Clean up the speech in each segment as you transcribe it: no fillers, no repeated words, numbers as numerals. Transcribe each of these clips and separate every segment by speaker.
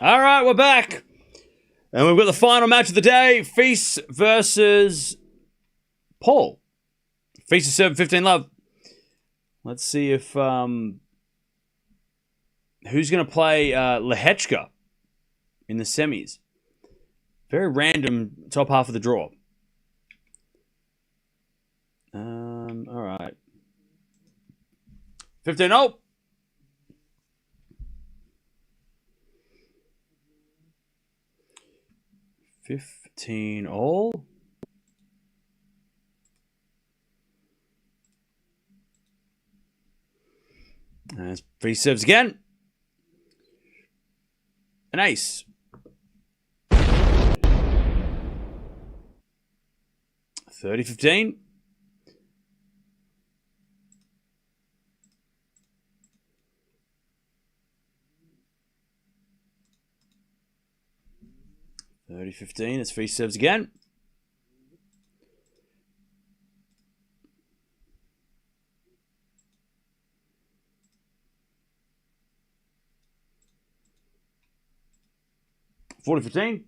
Speaker 1: All right, we're back. And we've got the final match of the day. FILS versus Paul. FILS is serving 15-love. Let's see if... who's going to play Lehechka in the semis. Very random top half of the draw. All right. 15-0. $15-all. As FILS serves again. An ace. 30-15. As FILS serves again. $40-15.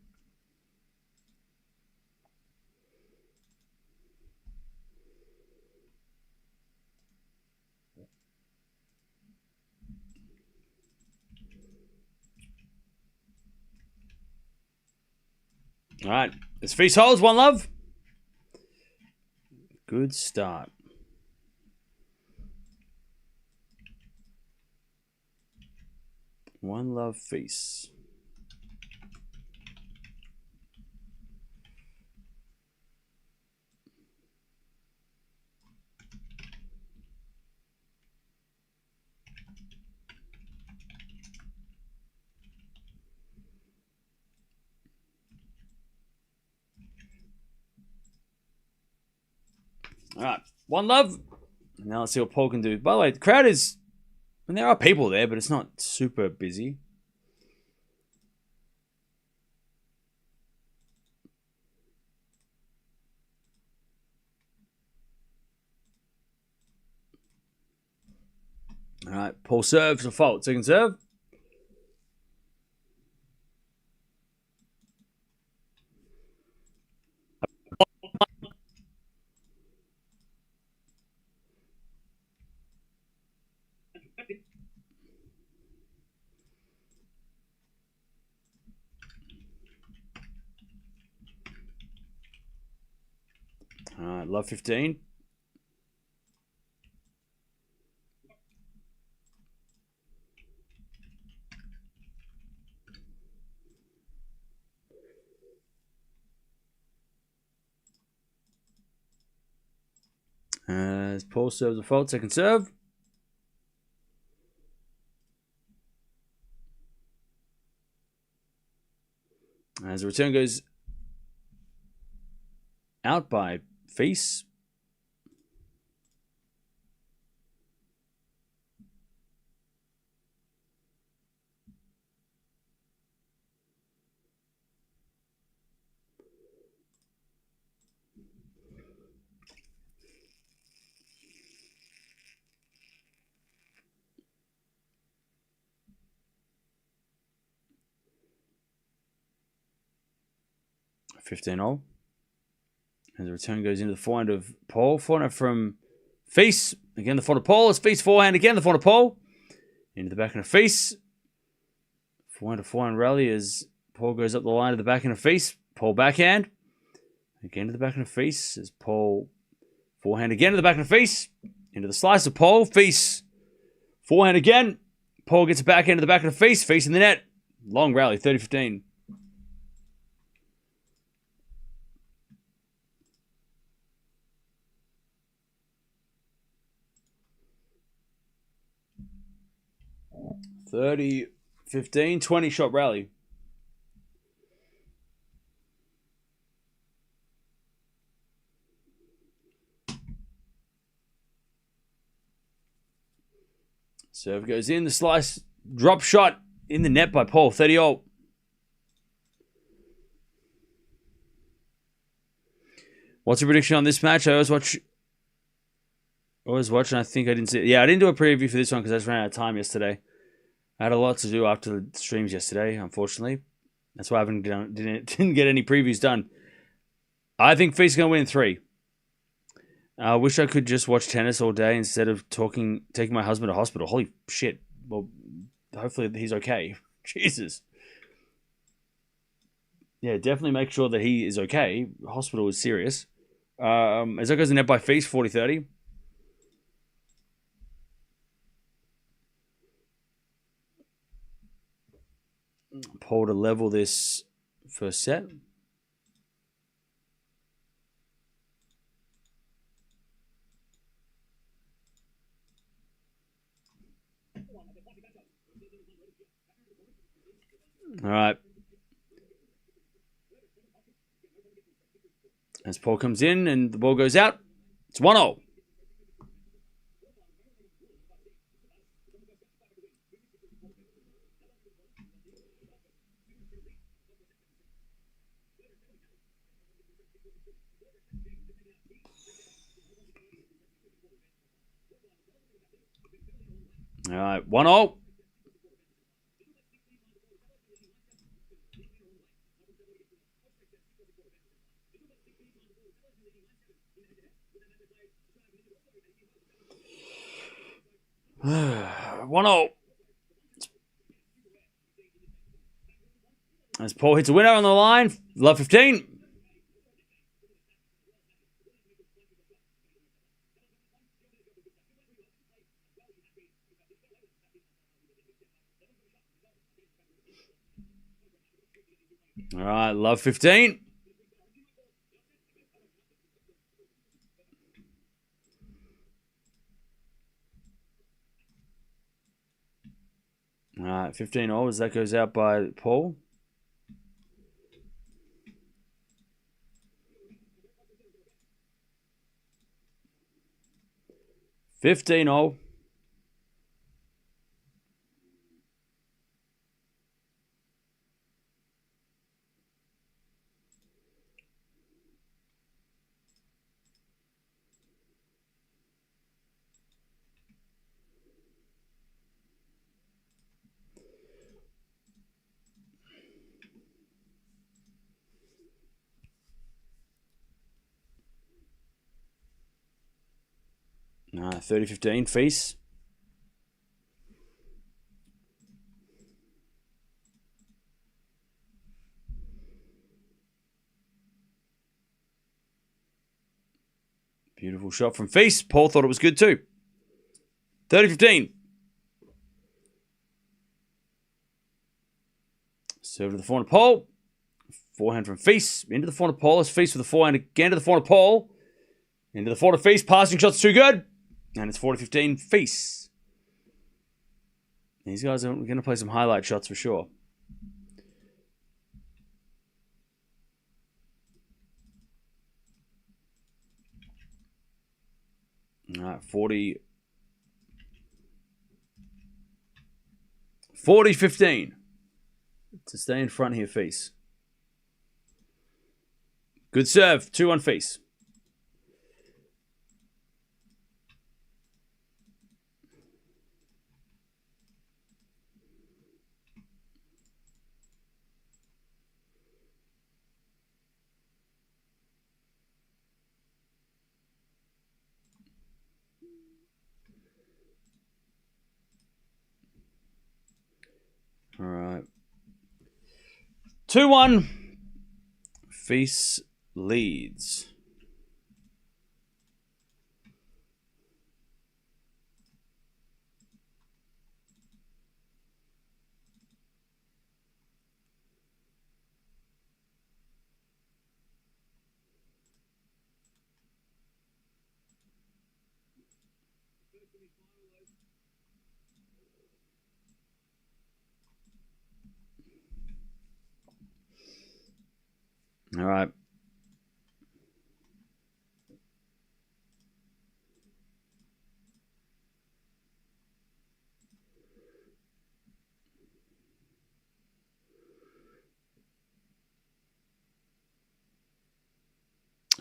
Speaker 1: All right. As FILS holds, 1-love. Good start. One love FILS. All right, 1-love. Now let's see what Paul can do. By the way, the crowd is... I mean, there are people there, but it's not super busy. All right, Paul serves a fault. Second serve. All right, love 15. As Paul serves a fault, second serve. As the return goes out by FILS. $15-all. And the return goes into the forehand of Paul. Forehand from FILS. Again, the forehand of Paul. It's FILS forehand again. The forehand of Paul. Into the backhand of FILS. Forehand to forehand rally as Paul goes up the line to the backhand of FILS. Paul backhand. Again to the backhand of FILS as Paul forehand again to the backhand of FILS. Into the slice of Paul. FILS forehand again. Paul gets a backhand to the backhand of FILS. FILS in the net. Long rally. 30-15. $30-15, 20-shot rally. Serve goes in, the slice, drop shot in the net by Paul, 30-all. What's your prediction on this match? I always watch, and I think I didn't see it. Yeah, I didn't do a preview for this one because I just ran out of time yesterday. I had a lot to do after the streams yesterday, unfortunately. That's why I didn't get any previews done. I think FIS is going to win in 3. I wish I could just watch tennis all day instead of taking my husband to hospital. Holy shit. Well, hopefully he's okay. Jesus. Yeah, definitely make sure that he is okay. Hospital is serious. As that goes in net by FIS, 40-30. Paul to level this first set. All right. As Paul comes in and the ball goes out, it's 1-0. All right, 1-0. As Paul hits a winner on the line, love 15. All right, love 15. All right, 15-0 as that goes out by Paul. $15-0. All right, 30-15, FIS. Beautiful shot from FIS. Paul thought it was good too. 30-15. Serve to the forehand Paul. Forehand from FIS. Into the forehand Paul. It's FIS with the forehand again to the forehand Paul. Into the forehand FIS. Passing shot's too good. And it's 40-15 FIS. These guys are going to play some highlight shots for sure. All right, 40-15 to stay in front here, FIS. Good serve, 2-1 FIS. All right. 2-1. FIS leads. All right.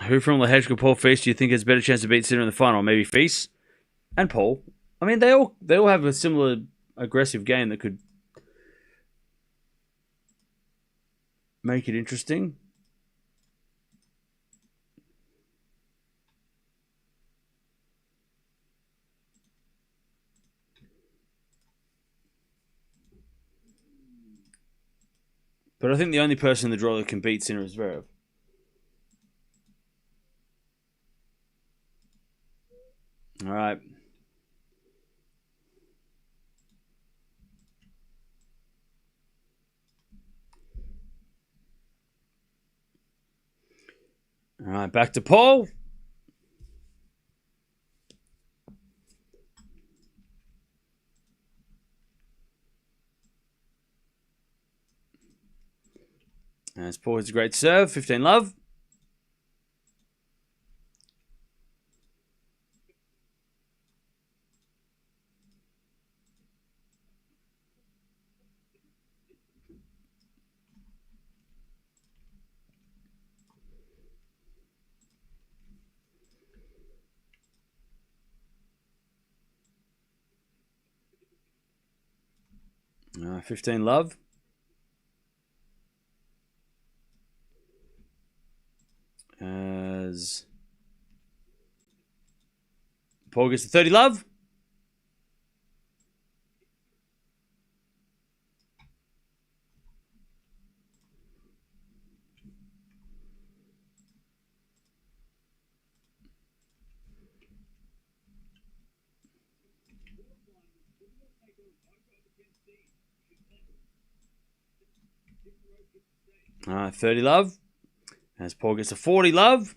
Speaker 1: Who from Lehechka, Paul, FIS do you think has a better chance to beat Sinner in the final? Maybe FIS and Paul. I mean, they all have a similar aggressive game that could make it interesting. But I think the only person in the draw that can beat Sinner is Zverev. All right. All right, back to Paul. As Paul hits a great serve, 15 love. All right, 15 love. As Paul gets to 30 love. All right, 30 love. As Paul gets to 40 love.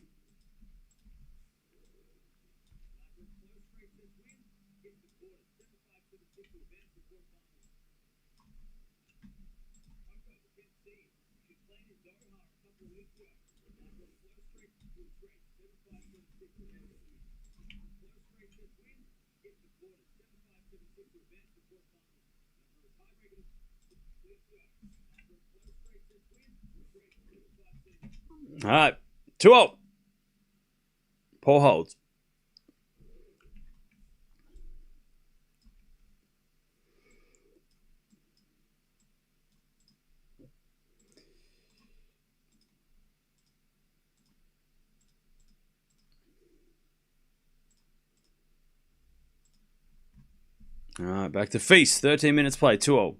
Speaker 1: All right, 2-0. Paul holds. All right, back to Feast. 13 minutes play, 2-0.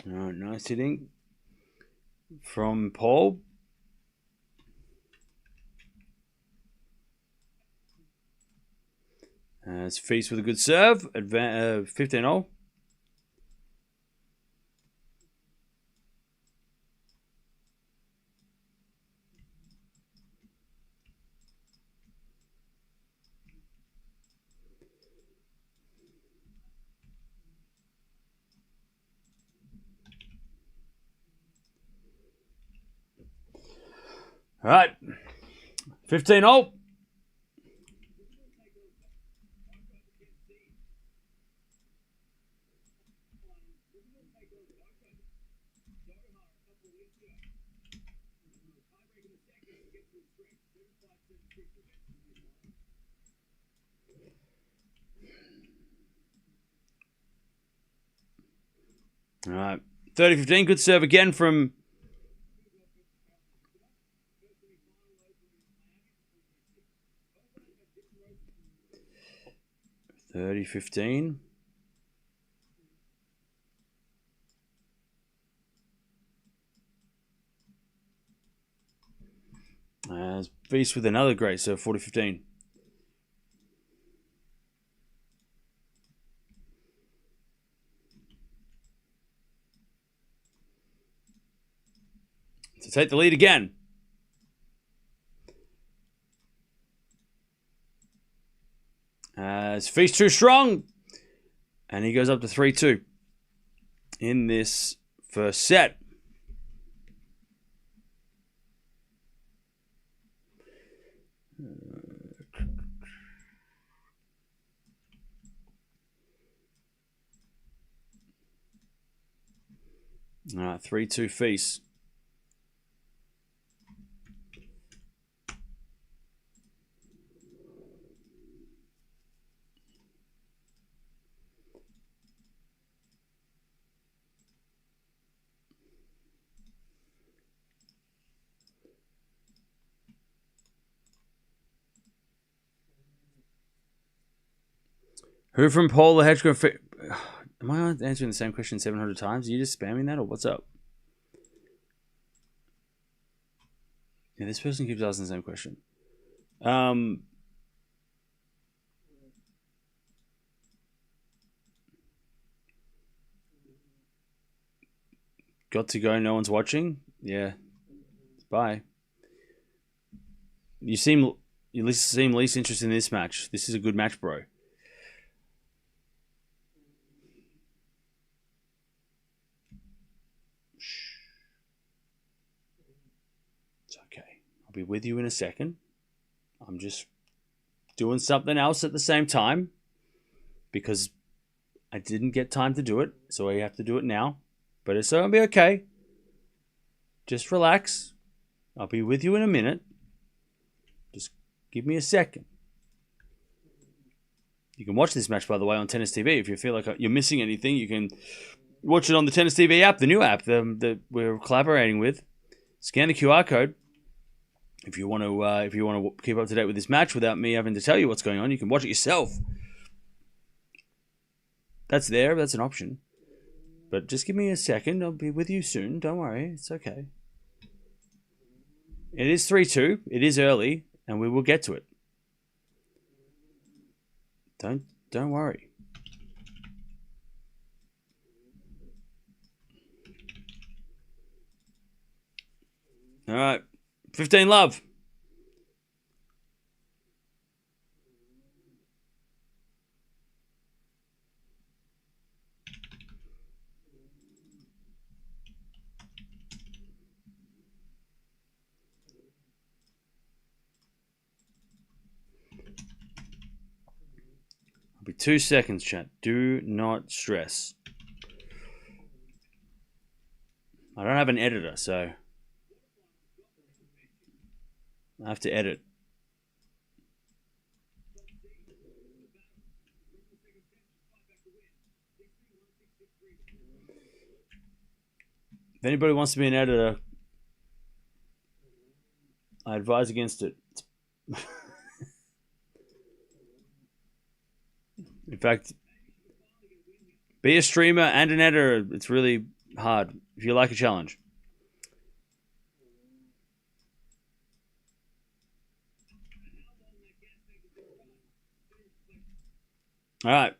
Speaker 1: All right, nice hitting from Paul. As Feast with a good serve. 15-0. All right, 15-0. All right, 30-15. Good serve again from 30-15. As Feast with another great serve, 40-15. To take the lead again. As Feast too strong. And he goes up to 3-2 in this first set. All right, 3-2 FILS. Who from Paul the Hedge? Am I answering the same question 700 times? Are you just spamming that, or what's up? Yeah, this person keeps asking the same question. Got to go. No one's watching. Yeah. Bye. You seem least interested in this match. This is a good match, bro. It's okay. I'll be with you in a second. I'm just doing something else at the same time because I didn't get time to do it, so I have to do it now. But it's going to be okay. Just relax. I'll be with you in a minute. Just give me a second. You can watch this match, by the way, on Tennis TV. If you feel like you're missing anything, you can watch it on the Tennis TV app, the new app that we're collaborating with. Scan the QR code. If you want to keep up to date with this match without me having to tell you what's going on, you can watch it yourself. That's there. That's an option. But just give me a second. I'll be with you soon. Don't worry. It's okay. It is 3-2. It is early, and we will get to it. Don't worry. All right. 15 love. It'll be 2 seconds, chat. Do not stress. I don't have an editor, so I have to edit. If anybody wants to be an editor, I advise against it. In fact, be a streamer and an editor. It's really hard if you like a challenge. All right.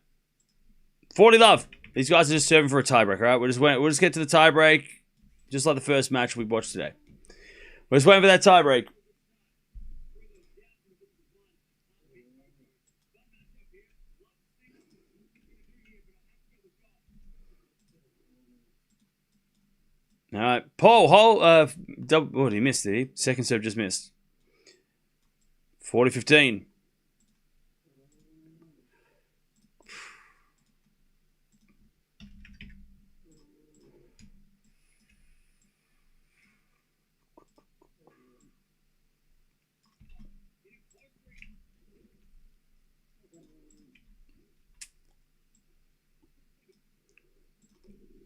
Speaker 1: 40 love. These guys are just serving for a tiebreak, all right? We'll just get to the tiebreak, just like the first match we watched today. We're just waiting for that tiebreak. All right. Paul, double, he missed, did he? Second serve just missed. 40-15.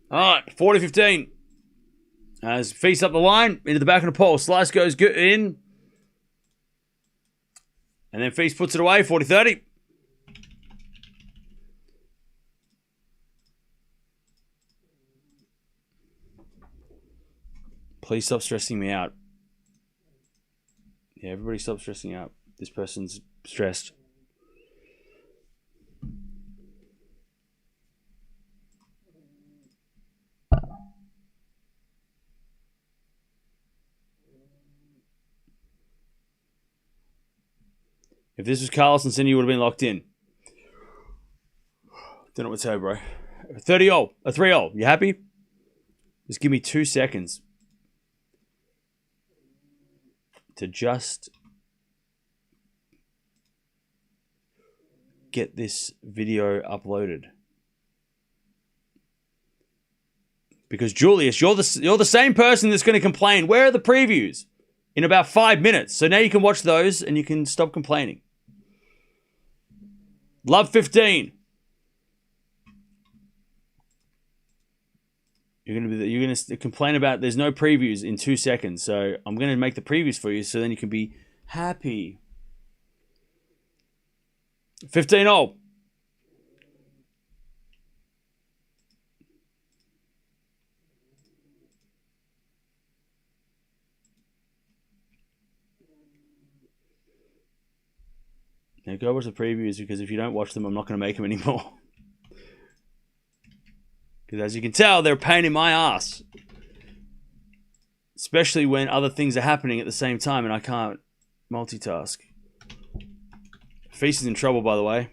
Speaker 1: All right, 40-15. As FILS up the line, into the back of the pole. Slice goes good in. And then FILS puts it away, 40-30. Please stop stressing me out. Yeah, everybody stop stressing out. This person's stressed. If this was Carlos and Sinner, you would have been locked in. Don't know what to say, bro. 30-0. A 3-0. You happy? Just give me 2 seconds to just get this video uploaded. Because Julius, you're the same person that's going to complain. Where are the previews? In about 5 minutes. So now you can watch those and you can stop complaining. Love 15. You're gonna complain about there's no previews in 2 seconds. So I'm gonna make the previews for you so then you can be happy. 15-0. Now go watch the previews because if you don't watch them, I'm not going to make them anymore. Because as you can tell, they're a pain in my ass. Especially when other things are happening at the same time and I can't multitask. Feast is in trouble, by the way.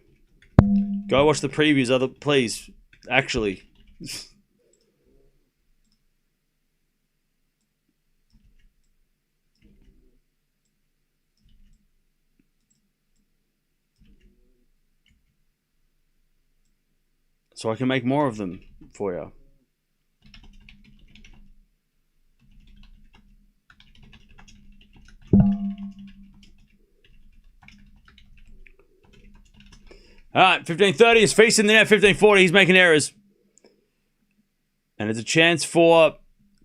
Speaker 1: Go watch the previews, please. Actually. So I can make more of them for you. All right, 15:30 is Feast in the net. 15:40, he's making errors. And it's a chance for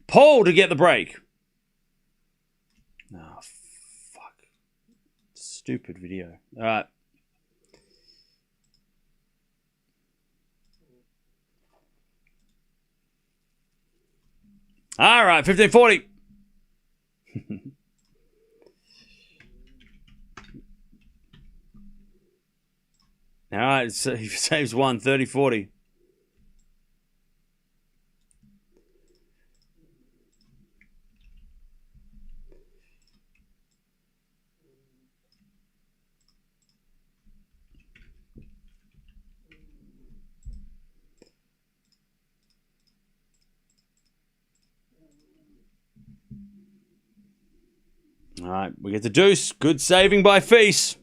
Speaker 1: Paul to get the break. Oh, fuck. Stupid video. All right. All right, 15:40. All right, so he saves one, 30-40. All right, we get the deuce. Good saving by Feast.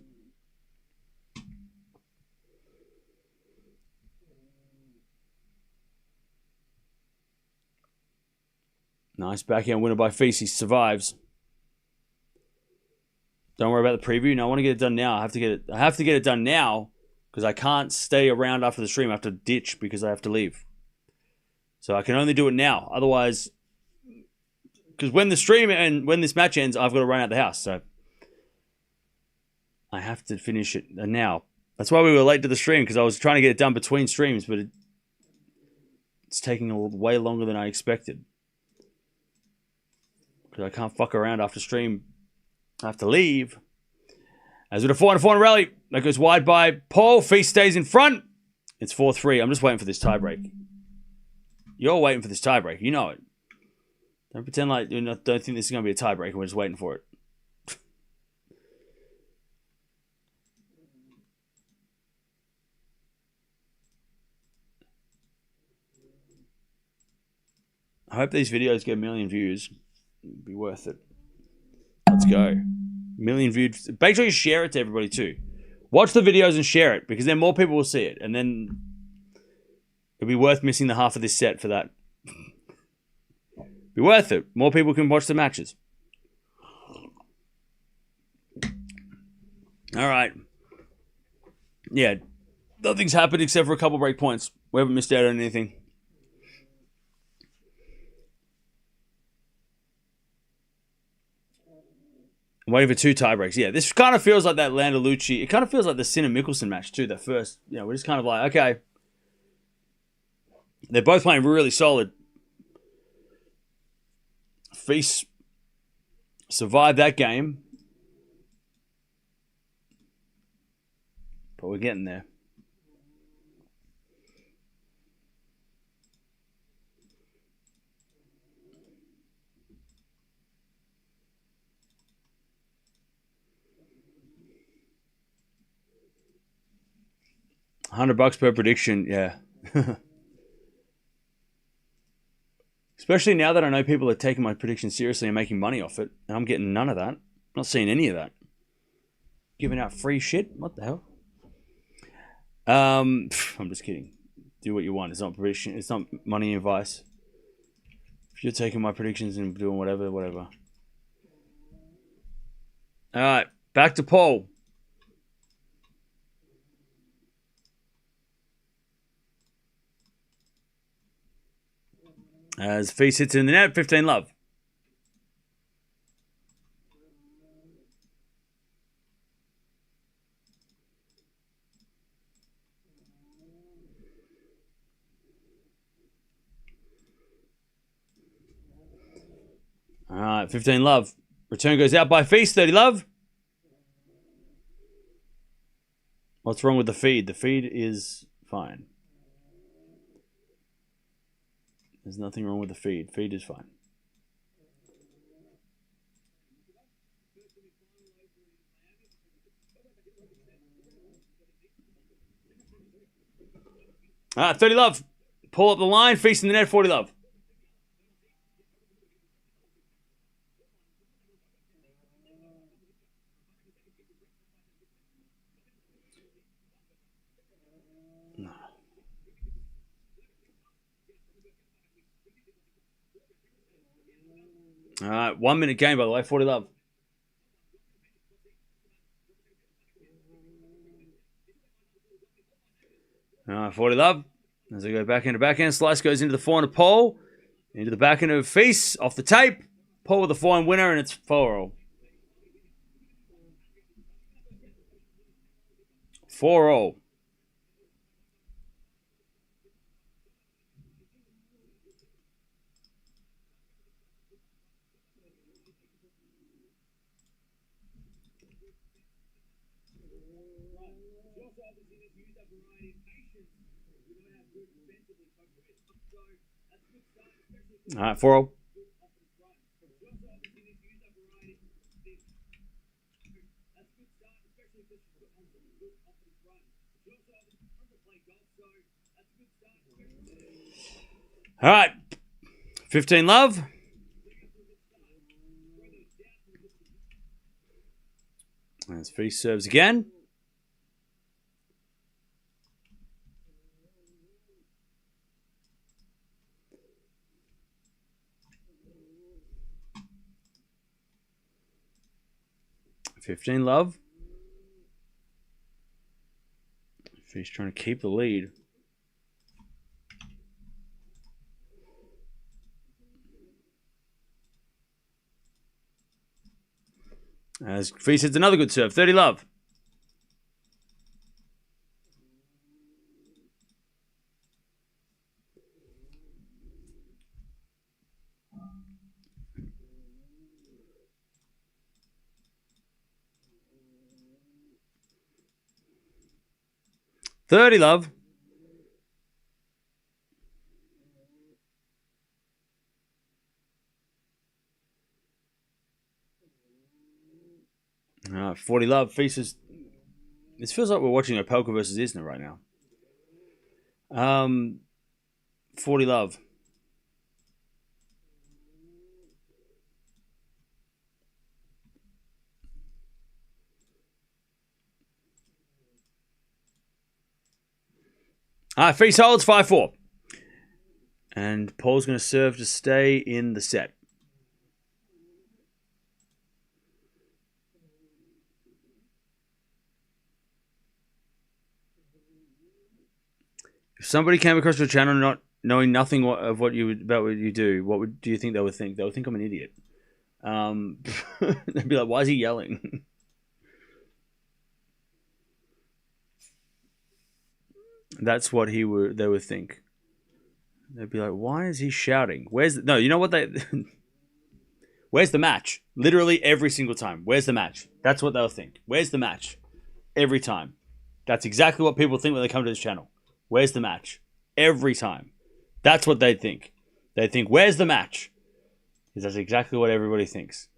Speaker 1: Nice backhand winner by Feast. He survives. Don't worry about the preview. No, I want to get it done now. I have to get it done now because I can't stay around after the stream. I have to ditch because I have to leave. So I can only do it now. Otherwise, because when the stream and when this match ends, I've got to run out the house. So I have to finish it now. That's why we were late to the stream because I was trying to get it done between streams, but it's taking way longer than I expected. Because I can't fuck around after stream. I have to leave. As with a 4-4 rally, that goes wide by Paul. Feast stays in front. It's 4-3. I'm just waiting for this tiebreak. You're waiting for this tiebreak. You know it. Don't pretend like you don't think this is going to be a tiebreak and we're just waiting for it. I hope these videos get 1 million views. It'd be worth it. Let's go. 1 million views. Make sure you share it to everybody too. Watch the videos and share it because then more people will see it. And then it'll be worth missing the half of this set for that. Be worth it. More people can watch the matches. All right. Yeah. Nothing's happened except for a couple break points. We haven't missed out on anything. I'm waiting for 2 tiebreaks. Yeah, this kind of feels like that Landalucci. It kind of feels like the Sinner-Mickelson match too. That first, we're just kind of like, okay. They're both playing really solid. Feast survived that game. But we're getting there. $100 per prediction, yeah. Especially now that I know people are taking my prediction seriously and making money off it. And I'm getting none of that. I'm not seeing any of that. Giving out free shit? What the hell? I'm just kidding. Do what you want. It's not prediction. It's not money advice. If you're taking my predictions and doing whatever. All right, back to Paul. As Feast hits in the net, 15 love. All right, 15 love. Return goes out by Feast, 30 love. What's wrong with the feed? The feed is fine. There's nothing wrong with the feed. Feed is fine. All right, 30 love. Pull up the line. Feast in the net, 40 love. All right, 1 minute game, by the way, 40 love. All right, 40 love. As I go backhand, slice goes into the forehand of Paul, into the backhand of Feast, off the tape. Paul with the forehand winner, and it's 4-all. 4-all. All right, 4-all. All right, 15 love. As Feast serves again. $15 love. Feast trying to keep the lead. As Feast hits another good serve. 30 love. $30 love. All right, 40 love. Feast is. This feels like we're watching Opelka versus Isner right now. 40 love. All right, Feast holds 5-4. And Paul's going to serve to stay in the set. If somebody came across your channel not knowing nothing about what you do, do you think they would think? They would think I'm an idiot. They'd be like, "Why is he yelling?" That's what they would think. They'd be like, "Why is he shouting? No, you know what they? Where's the match? Literally every single time. Where's the match? That's what they'll think. Where's the match? Every time. That's exactly what people think when they come to this channel. Where's the match? Every time. That's what they think. They think, where's the match? Because that's exactly what everybody thinks.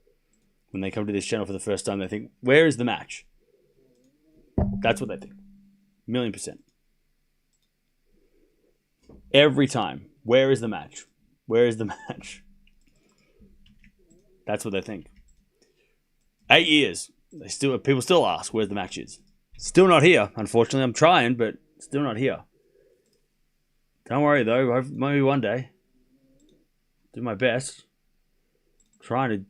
Speaker 1: When they come to this channel for the first time, they think, where is the match? That's what they think. 1,000,000%. Every time. Where is the match? Where is the match? That's what they think. 8 years. People still ask where the match is. Still not here, unfortunately. I'm trying, but still not here. Don't worry, though. Maybe one day. Do my best. Trying.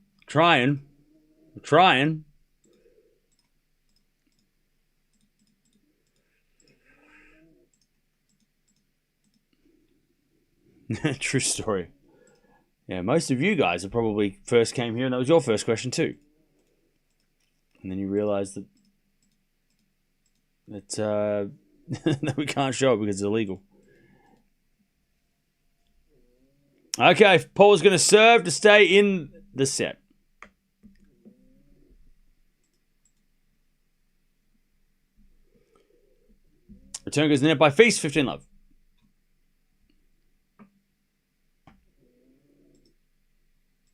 Speaker 1: True story. Yeah, most of you guys are probably first came here and that was your first question too. And then you realise that that we can't show it because it's illegal. Okay, Paul's going to serve to stay in the set. Return goes in the net by Feast, 15-love.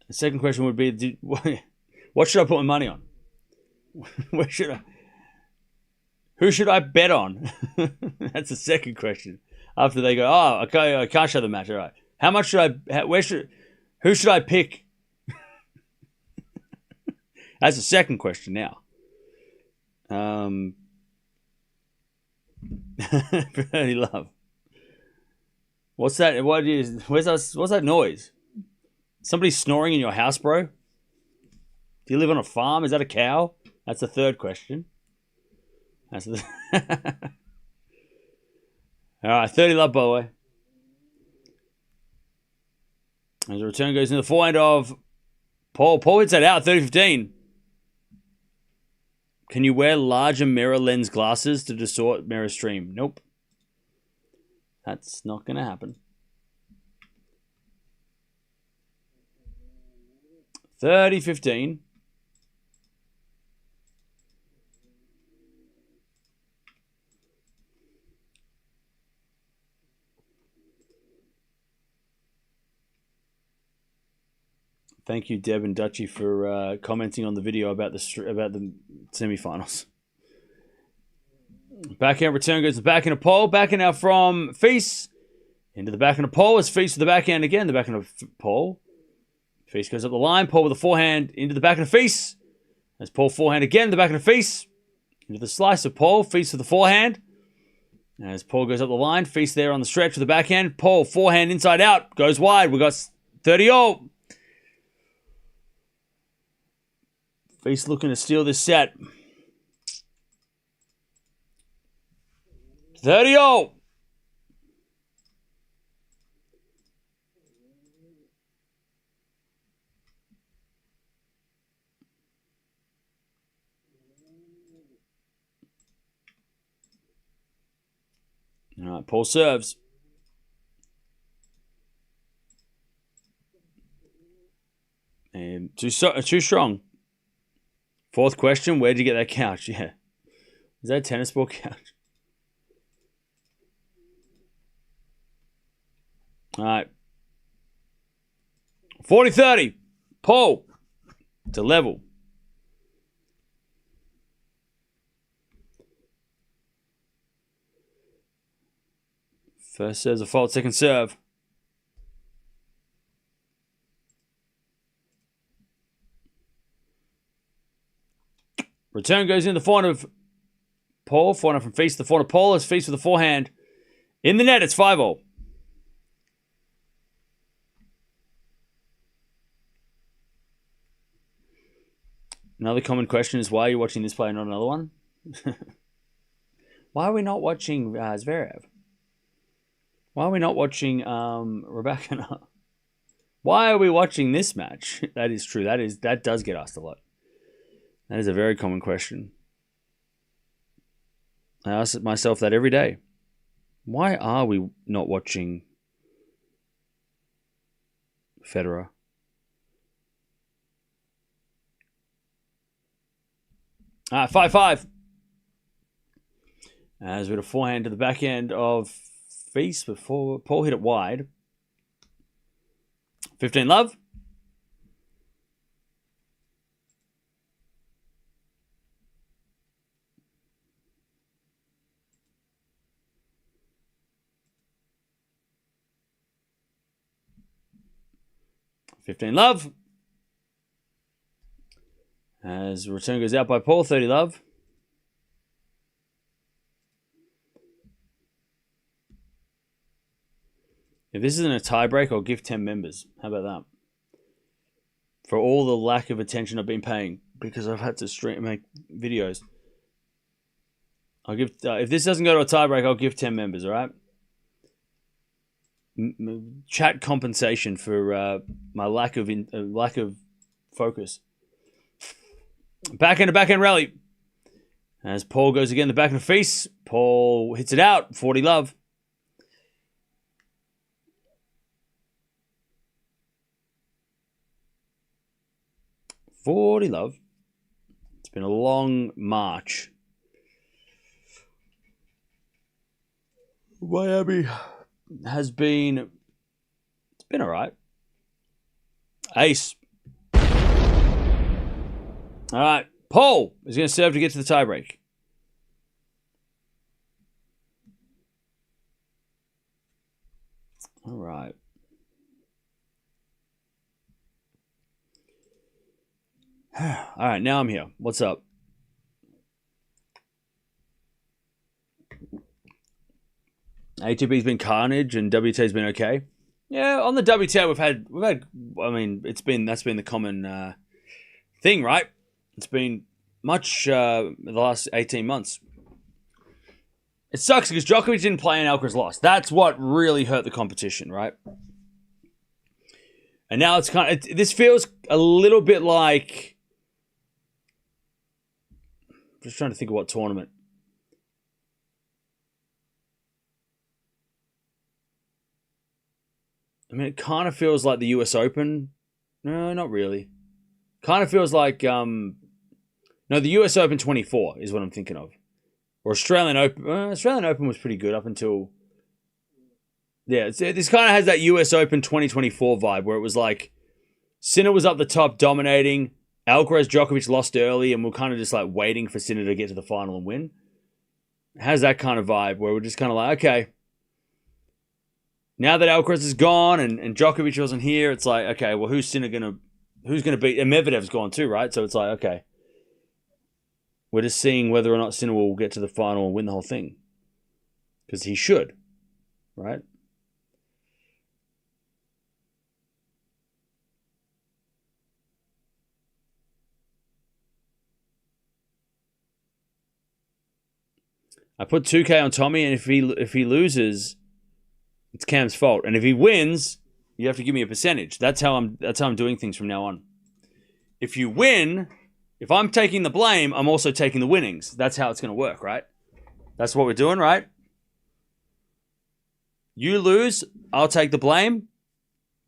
Speaker 1: The second question would be, what should I put my money on? Who should I bet on? That's the second question. After they go, oh, okay, I can't show the match. All right. How much should who should I pick? That's the second question now. Pretty love. What's that? What's that noise? Somebody snoring in your house, bro? Do you live on a farm? Is that a cow? That's the third question. All right, 30-love, by the way. As the return goes into the forehand of Paul. Paul hits that out, 30-15. Can you wear larger mirror lens glasses to distort mirror stream? Nope. That's not going to happen. 30-15. Thank you, Deb and Dutchy, for commenting on the video about the semifinals. Backhand return goes to the backhand of Paul. Backhand now from Feast into the backhand of Paul. As Feast with the backhand again. The backhand of Paul. Feast goes up the line. Paul with the forehand into the backhand of Feast. As Paul forehand again. The backhand of Feast into the slice of Paul. Feast with the forehand. As Paul goes up the line. Feast there on the stretch with the backhand. Paul forehand inside out. Goes wide. We got 30-all. Feast looking to steal this set. 30-all. All right, Paul serves. And too strong. Fourth question, where'd you get that couch? Yeah. Is that a tennis ball couch? All right. 40-30. Paul to level. First serve's a fault, second serve. Return goes in the forehand of Paul. Forehand from Feast. The forehand of Paul is Feast with the forehand. In the net, it's 5-all. Another common question is, why are you watching this play and not another one? Why are we not watching Zverev? Why are we not watching Raducanu? Why are we watching this match? That is true. That does get asked a lot. That is a very common question. I ask myself that every day. Why are we not watching Federer? All right, 5-5. As with a forehand to the backhand of Feast before Paul hit it wide. 15-love. $15-love. As return goes out by Paul, 30-love. If this isn't a tiebreak, I'll give 10 members. How about that? For all the lack of attention I've been paying because I've had to make videos. I'll give if this doesn't go to a tiebreak, I'll give 10 members, all right? Chat compensation for my lack of focus. Backhand rally. As Paul goes again, the backhand face. Paul hits it out. 40 love. It's been a long march. Miami has been... It's been all right. Ace. All right. Paul is going to serve to get to the tiebreak. All right. All right, now I'm here. What's up? ATP's been carnage and WTA's been okay. Yeah, on the WTA we've had. I mean, that's been the common thing, right? It's been much the last 18 months. It sucks because Djokovic didn't play and Alcaraz lost. That's what really hurt the competition, right? And now it's this feels a little bit like. Just trying to think of what tournament. I mean, it kind of feels like the US Open. No, not really. Kind of feels like no, the US Open 24 is what I'm thinking of, or Australian Open. Australian Open was pretty good up until. Yeah, this kind of has that US Open 2024 vibe where it was like Sinner was up the top dominating. Alcaraz, Djokovic lost early, and we're kind of just like waiting for Sinner to get to the final and win. It has that kind of vibe where we're just kind of like, okay, now that Alcaraz is gone and Djokovic wasn't here, it's like, okay, well, who's gonna beat? And Medvedev's gone too, right? So it's like, okay, we're just seeing whether or not Sinner will get to the final and win the whole thing, because he should, right? I put 2K on Tommy, and if he loses, it's Cam's fault. And if he wins, you have to give me a percentage. That's how I'm doing things from now on. If you win, if I'm taking the blame, I'm also taking the winnings. That's how it's going to work, right? That's what we're doing, right? You lose, I'll take the blame.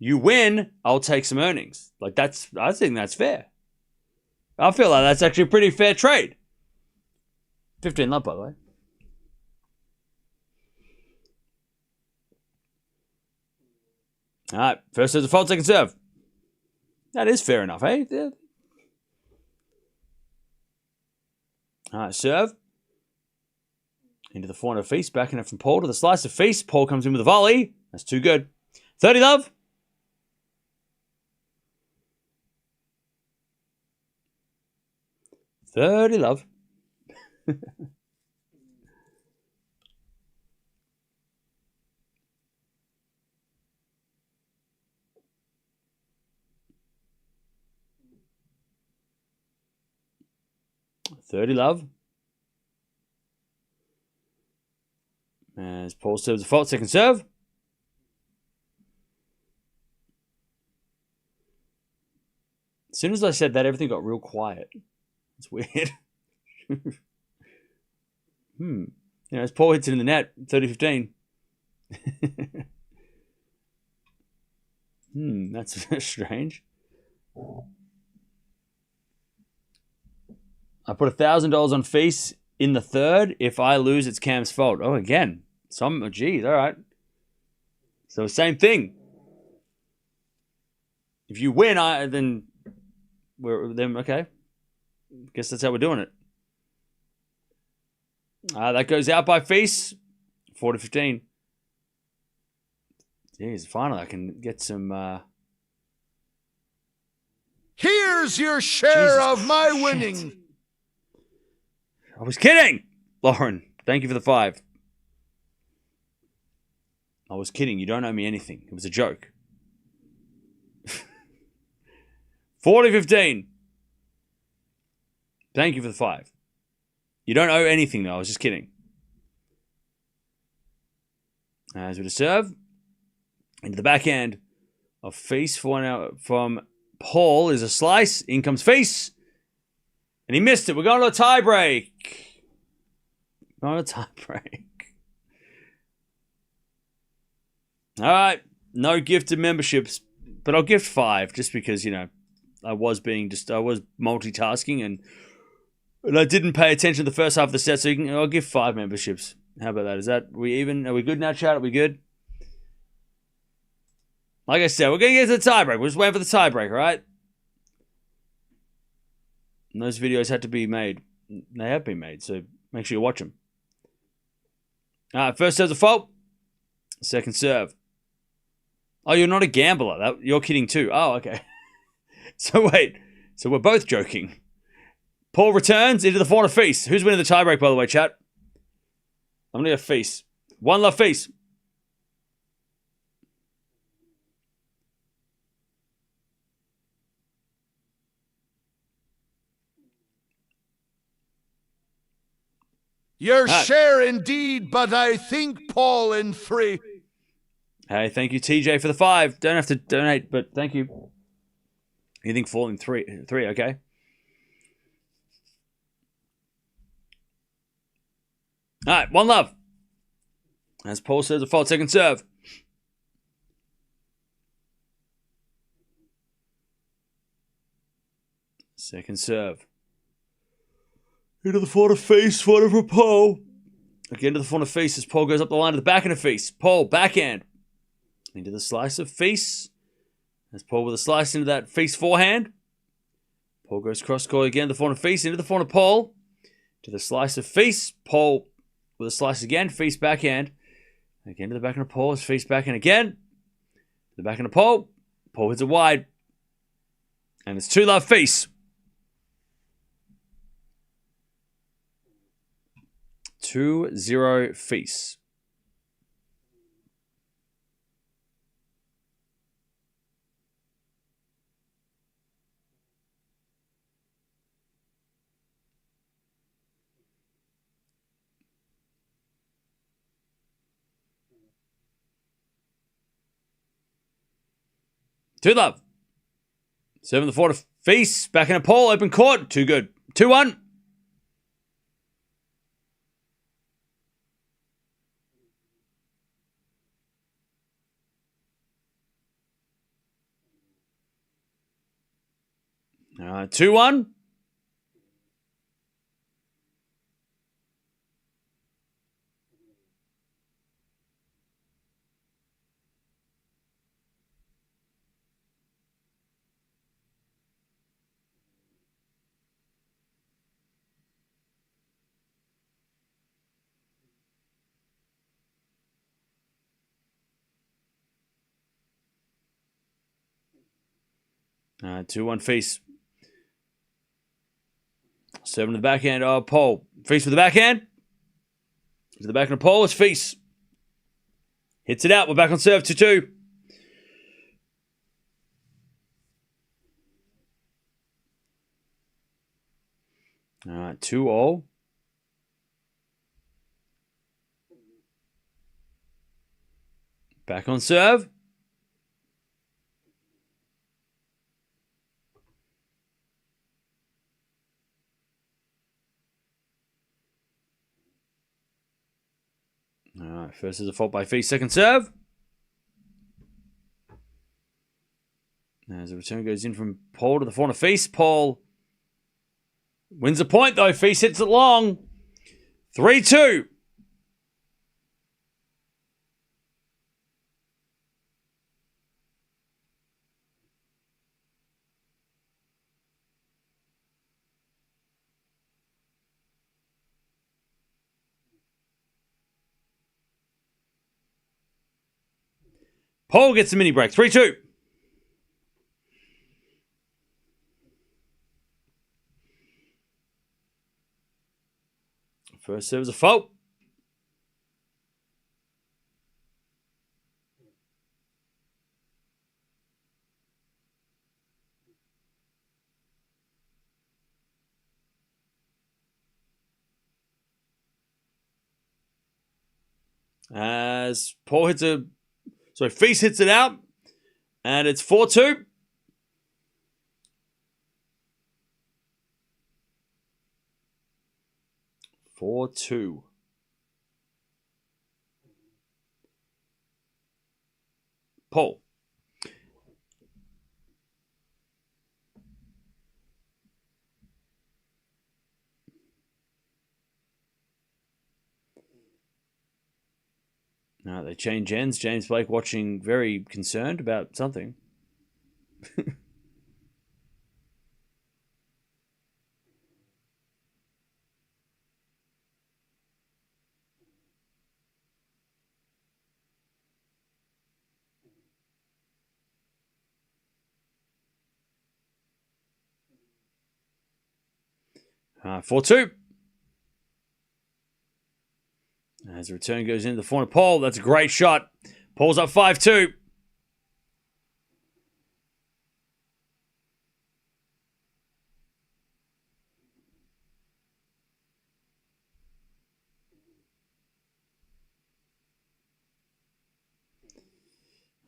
Speaker 1: You win, I'll take some earnings. Like I think that's fair. I feel like that's actually a pretty fair trade. 15 love, by the way. All right, first serve's a fault, second serve. That is fair enough, eh? Yeah. All right, serve. Into the forehand feast, backing it from Paul to the slice of feast. Paul comes in with a volley. That's too good. 30 love. $30 As Paul serves a fault, second serve. As soon as I said that, everything got real quiet. It's weird. As Paul hits it in the net, 30-15. That's strange. I put $1,000 on face in the third. If I lose, it's Cam's fault. Oh, again. Geez, all right. So same thing. If you win, then okay. Guess that's how we're doing it. That goes out by face. 4-15. Jeez, finally I can get some.
Speaker 2: Here's your share of my winning.
Speaker 1: I was kidding, Lauren. Thank you for the 5. I was kidding. You don't owe me anything. It was a joke. 40-15. Thank you for the 5. You don't owe anything, though. I was just kidding. As we to serve. Into the backhand of face for now from Paul is a slice. In comes face. And he missed it. We're going to a tiebreak. Not a tiebreak. All right. No gifted memberships. But I'll gift 5 just because, you know, I was multitasking and I didn't pay attention to the first half of the set, so I'll give 5 memberships. How about that? Is that we even? Are we good now, chat? Are we good? Like I said, we're going to get to the tiebreak. We're just waiting for the tiebreak, all right? And those videos had to be made. They have been made, so make sure you watch them. All right, first serve's a fault. Second serve. Oh, you're not a gambler. You're kidding too. Oh, okay. So wait. So we're both joking. Paul returns into the corner face. Who's winning the tiebreak, by the way, chat? I'm going to go face. One love face.
Speaker 2: Your share indeed, but I think Paul in 3.
Speaker 1: Hey, thank you, TJ, for the 5. Don't have to donate, but thank you. You think Paul in 3, okay? All right, one love. As Paul says, a fault, second serve. Second serve. Into the front of face, front of Paul. Again to the front of face as Paul goes up the line to the back of the face. Paul, backhand. Into the slice of face. As Paul with a slice into that face forehand. Paul goes cross-court again, the front of face, into the front of Paul. To the slice of face. Paul with a slice again, face backhand. Again to the back of Paul, his face backhand again. To the back of Paul. Paul hits it wide. And it's 2-love face. 2-0 face. Two love. 7-4 to face. Back in a Paul. Open court. Too good. 2-1. All right. 2-1. All right. 2-1 face. 7 to the backhand. Oh, Paul. Face with the backhand. To the back of Paul. It's face. Hits it out. We're back on serve. 2-2. All right. 2-all. Back on serve. All right, first is a fault by face, second serve. As the return goes in from Paul to the front of face, Paul wins the point though. Face hits it long. 3-2. Paul gets the mini break. 3-2. First serve is a fault. As Paul hits FILS hits it out. And it's 4-2. Paul. No, they change ends. James Blake watching very concerned about something. Uh, 4-2. As the return goes into the corner, Paul. That's a great shot. Paul's up 5-2.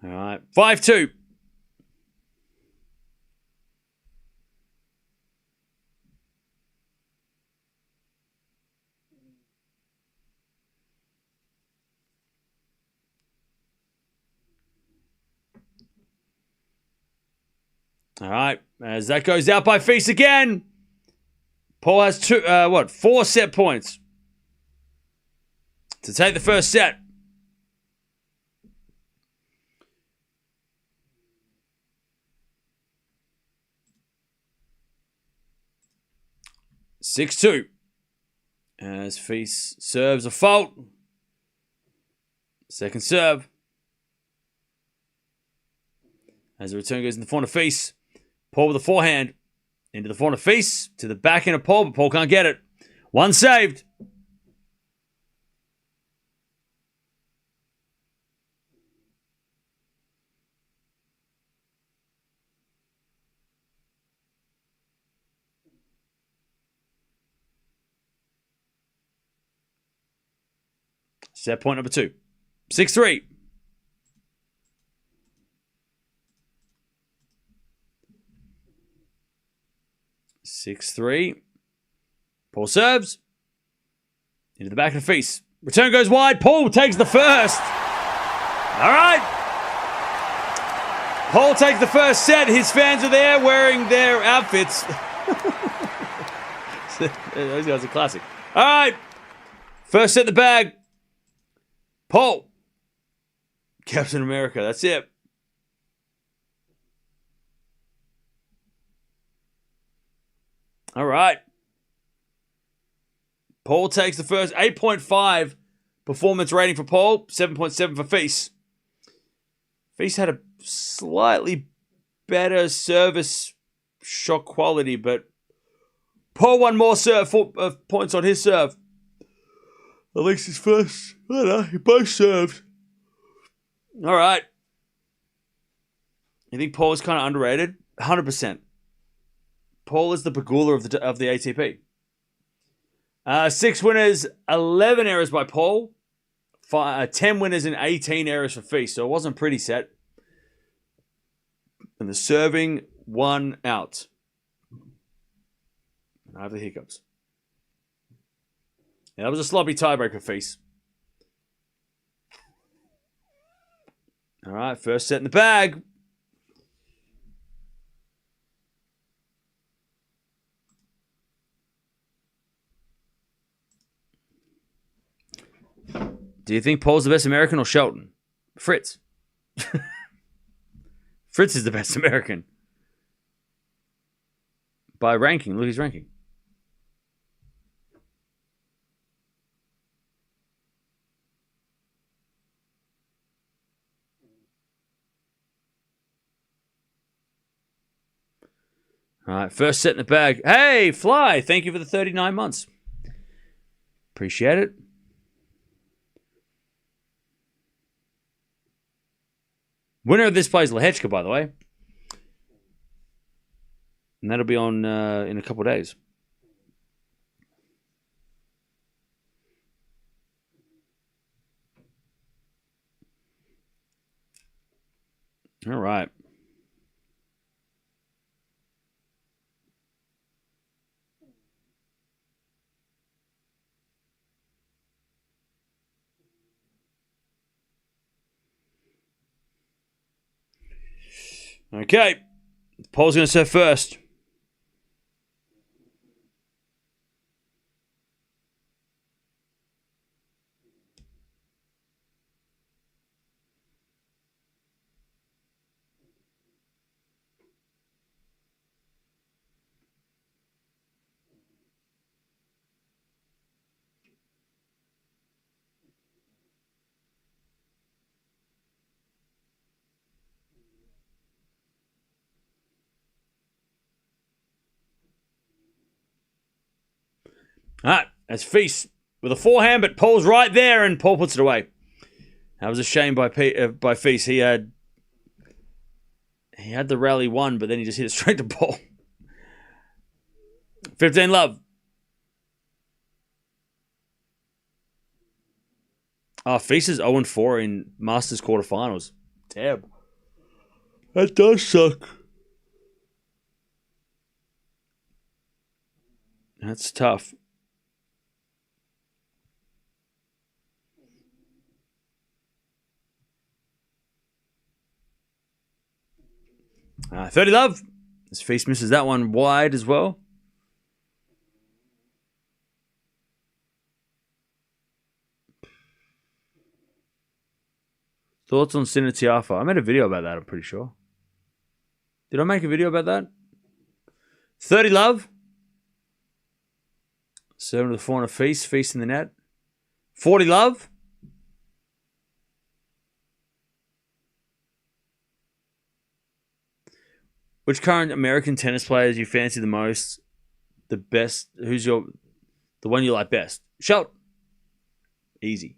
Speaker 1: All right, 5-2. All right, as that goes out by FILS again. Paul has 4 set points to take the first set. (6-2) as FILS serves a fault. Second serve. As the return goes in the front of FILS. Paul with a forehand. Into the front of FILS. To the back end of Paul, but Paul can't get it. One saved. Set point number 2. 6-3. Paul serves. Into the back of FILS. Return goes wide. Paul takes the first. All right. Paul takes the first set. His fans are there wearing their outfits. Those guys are classic. All right. First set in the bag. Paul. Captain America. That's it. All right. Paul takes the first. 8.5 performance rating for Paul. 7.7 for FILS. FILS had a slightly better service shot quality, but Paul won more serve points on his serve. At least his first. I don't know. He both served. All right. You think Paul is kind of underrated? 100%. Paul is the Pagula of the ATP. 6 winners, 11 errors by Paul. 10 winners and 18 errors for FILS. So it wasn't pretty set. And the serving 1 out. I have the hiccups. Yeah, that was a sloppy tiebreak for FILS. All right, first set in the bag. Do you think Paul's the best American or Shelton? Fritz. Fritz is the best American. By ranking. Look at his ranking. All right, first set in the bag. Hey, Fly, thank you for the 39 months. Appreciate it. Winner of this plays Lehechka, by the way. And that'll be on in a couple of days. All right. Okay. Paul's going to serve first. All right, that's FILS with a forehand, but Paul's right there, and Paul puts it away. That was a shame by FILS. He had the rally won, but then he just hit it straight to Paul. 15 love. FILS is 0-4 in Masters quarterfinals. Damn. That does suck. That's tough. $30 love. As FILS misses that one wide as well. Thoughts on Sinner Tiafoe? I made a video about that, I'm pretty sure. Did I make a video about that? 30 love. 7 to the 4 on a FILS in the net. 40 love. Which current American tennis players you fancy the most? The best? Who's the one you like best? Shelton. Easy.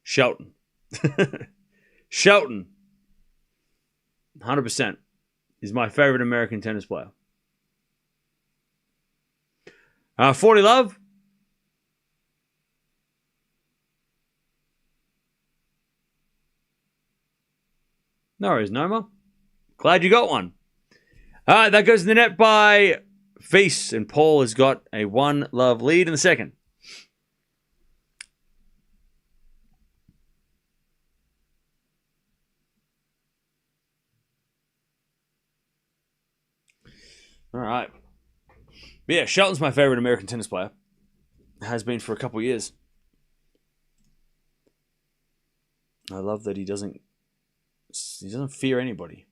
Speaker 1: Shelton. Shelton. 100% is my favorite American tennis player. 40 love. No worries, Noma. Glad you got one. All right, that goes in the net by FILS, and Paul has got a 1 love lead in the second. All right. Yeah, Shelton's my favorite American tennis player. Has been for a couple years. I love that he doesn't fear anybody.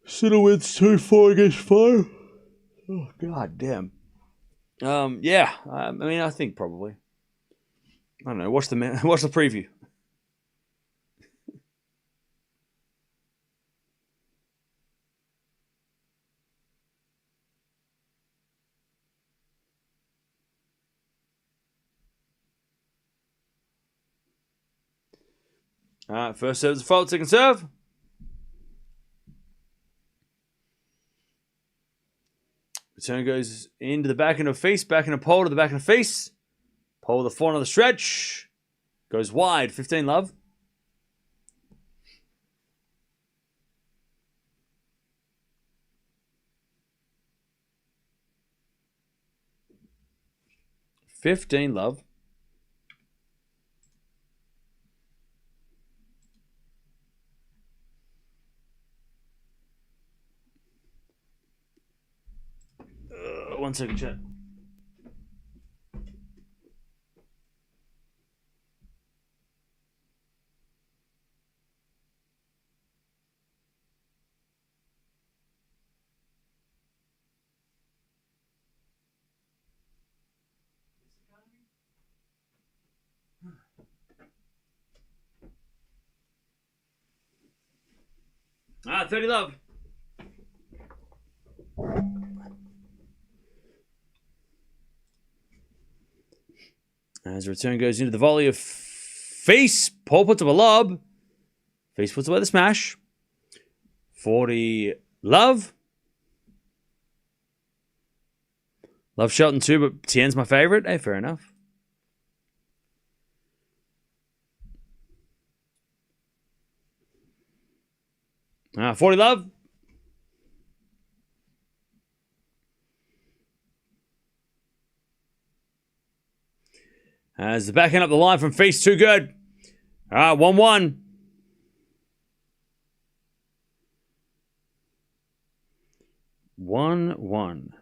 Speaker 1: Sinner wins 2-4 against 5. Oh, god damn. Yeah. I mean, I think probably. I don't know. Watch the preview. All right, first serve is a fault, second serve. Return goes into the back end of FILS, back into Paul to the back end of FILS. Paul with a 4 on the stretch. Goes wide, 15 love. $15 love. One second, chat. Ah, 30 love. As the return goes into the volley of FILS, Paul puts up a lob. FILS puts away the smash. 40 love. Love Shelton too, but Tien's my favorite. Hey, fair enough. Ah, 40 love. As the backing up the line from Feast, too good. 1-1. 1-1.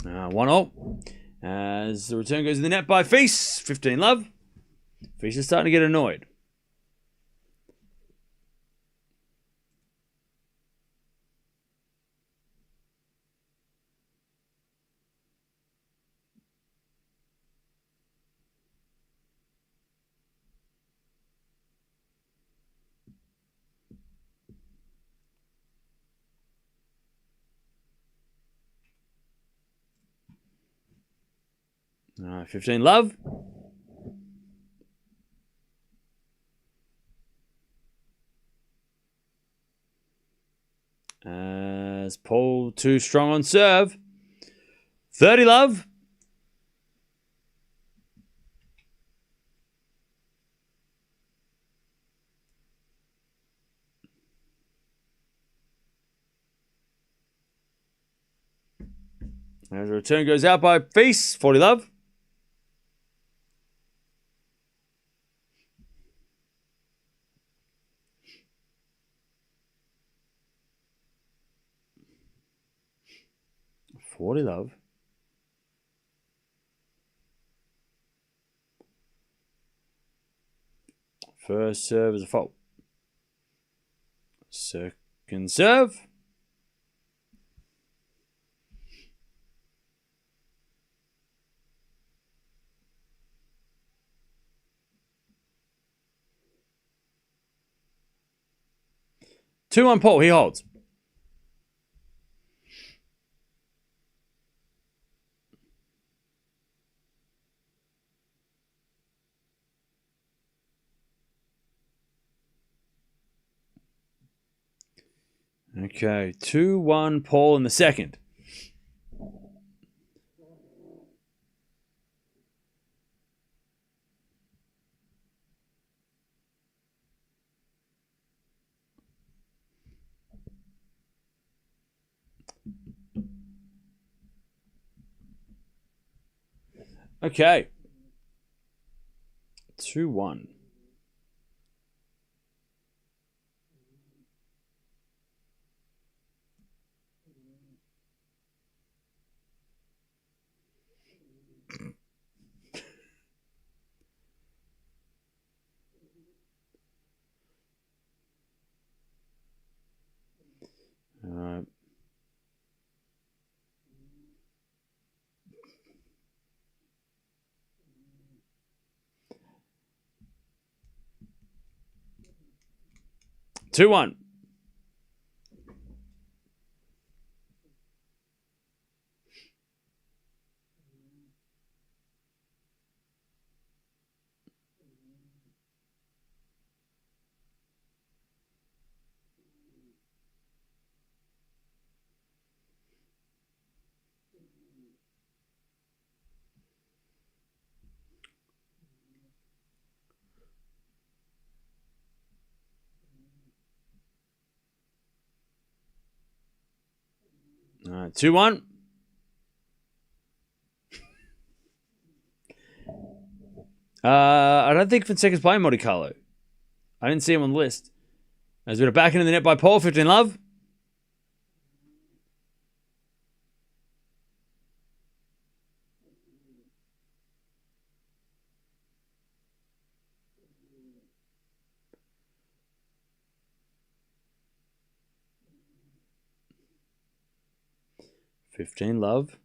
Speaker 1: One all. As the return goes in the net by Feast. 15 love. Feast is starting to get annoyed. All right, 15 love. As Paul too strong on serve. 30 love. As the return goes out by Feast. 40 love. Love. First serve is a fault. Second serve. Two on Paul. He holds. Okay, 2-1 Paul in the second. Okay. 2-1. Uh, Two one. All right, 2-1. I don't think Fonseca's playing Monte Carlo. I didn't see him on the list. As we're back into the net by Paul, 15 love. $15 love.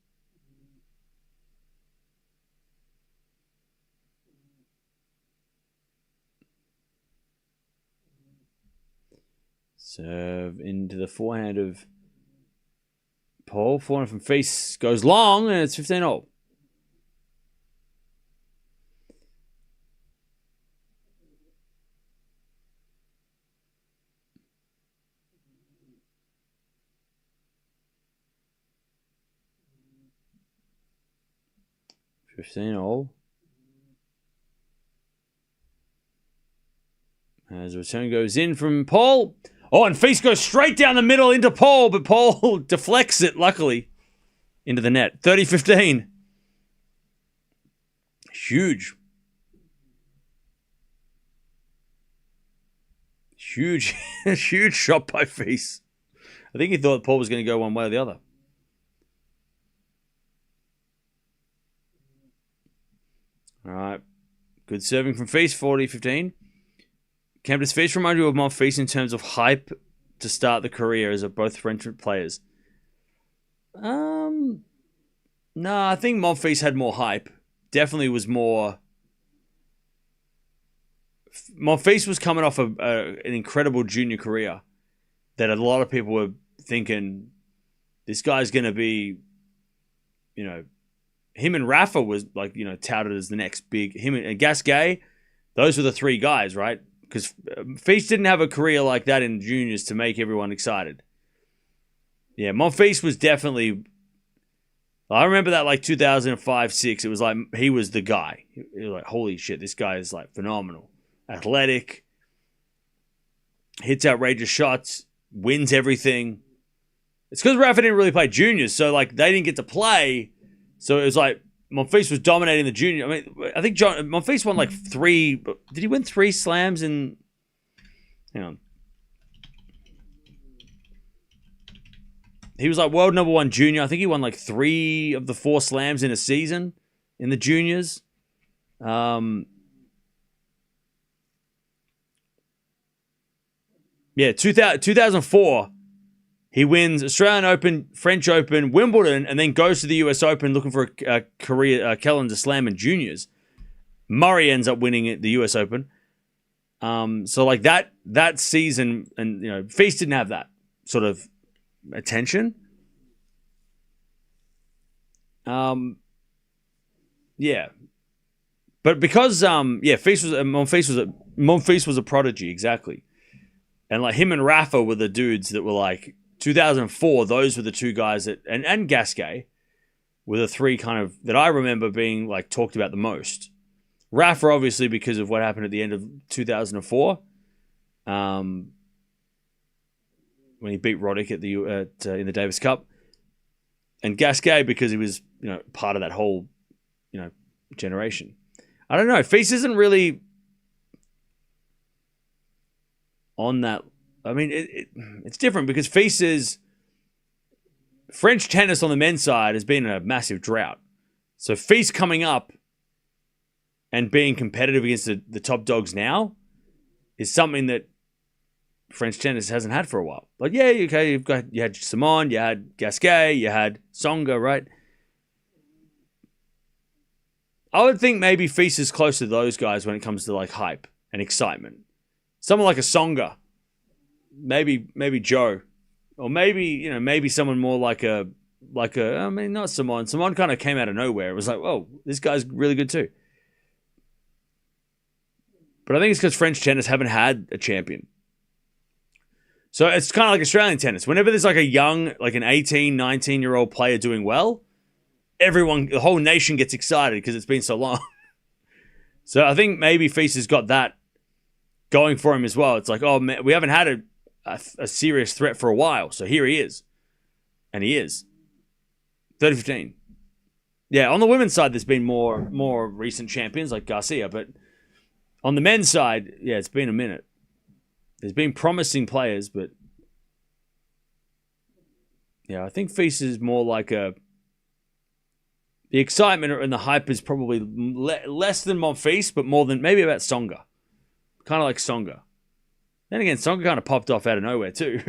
Speaker 1: Serve into the forehand of Paul. Forehand from face goes long, and it's 15-all. As the return goes in from Paul. Oh, and face goes straight down the middle into Paul, but Paul deflects it, luckily, into the net. 30-15. Huge. Huge, huge shot by face. I think he thought Paul was going to go one way or the other. All right. Good serving from face, 40-15. Cam, does face remind you of Monfils in terms of hype to start the career as both French players? No, I think Monfils had more hype. Definitely was more... Monfils was coming off an incredible junior career that a lot of people were thinking, this guy's going to be, you know, him and Rafa was like, you know, touted as the next big, him and Gasquet, those were the three guys, right? Because Fils didn't have a career like that in juniors to make everyone excited. Yeah, Monfils was definitely, I remember that like 2005-06, it was like, he was the guy. It was like, holy shit, this guy is like phenomenal. Athletic, hits outrageous shots, wins everything. It's because Rafa didn't really play juniors, so like they didn't get to play. So it was like Monfils was dominating the junior. I mean, I think Monfils won like 3. Did he win 3 slams in? Hang on. He was like world number 1 junior. I think he won like 3 of the 4 slams in a season in the juniors. Yeah, 2004, he wins Australian Open, French Open, Wimbledon, and then goes to the US Open looking for a career calendar slam in juniors. Murray ends up winning it, the US Open. So like that season, and you know, Fils didn't have that sort of attention. Yeah, but because Monfils was a prodigy, exactly. And like him and Rafa were the dudes that were like 2004. Those were the 2 guys that, and Gasquet were the 3 kind of that I remember being like talked about the most. Rafa obviously because of what happened at the end of 2004, when he beat Roddick at in the Davis Cup, and Gasquet because he was, you know, part of that whole, you know, generation. I don't know. Fils isn't really on that. I mean, it's different because Fils is French tennis on the men's side has been in a massive drought. So Fils coming up and being competitive against the top dogs now is something that French tennis hasn't had for a while. Like, yeah, okay, you had Simon, you had Gasquet, you had Tsonga, right? I would think maybe Fils is close to those guys when it comes to like hype and excitement. Someone like a Tsonga, maybe Joe, or maybe someone more like a. I mean, not Simon. Simon kind of came out of nowhere. It was like, oh, this guy's really good too. But I think it's because French tennis haven't had a champion. So it's kind of like Australian tennis. Whenever there's like a young, like an 18, 19-year-old player doing well, the whole nation gets excited because it's been so long. So I think maybe Fils has got that going for him as well. It's like, oh man, we haven't had a serious threat for a while, so here he is. And he is. 30-15. Yeah, on the women's side, there's been more recent champions like Garcia, but on the men's side, yeah, it's been a minute. There's been promising players, but yeah, I think Fils is more like the excitement and the hype is probably less than Monfils, but more than maybe about Tsonga. Kind of like Tsonga. Then again, Tsonga kind of popped off out of nowhere too.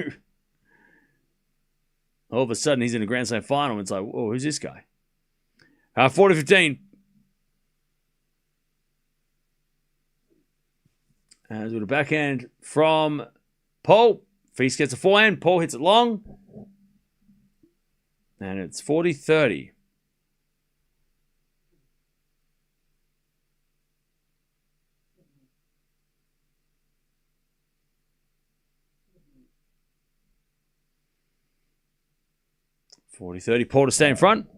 Speaker 1: All of a sudden, he's in a Grand Slam final, and it's like, whoa, who's this guy? 40-15. As with a backhand from Paul. Feast gets a forehand. Paul hits it long. And it's 40-30. Paul to stay in front.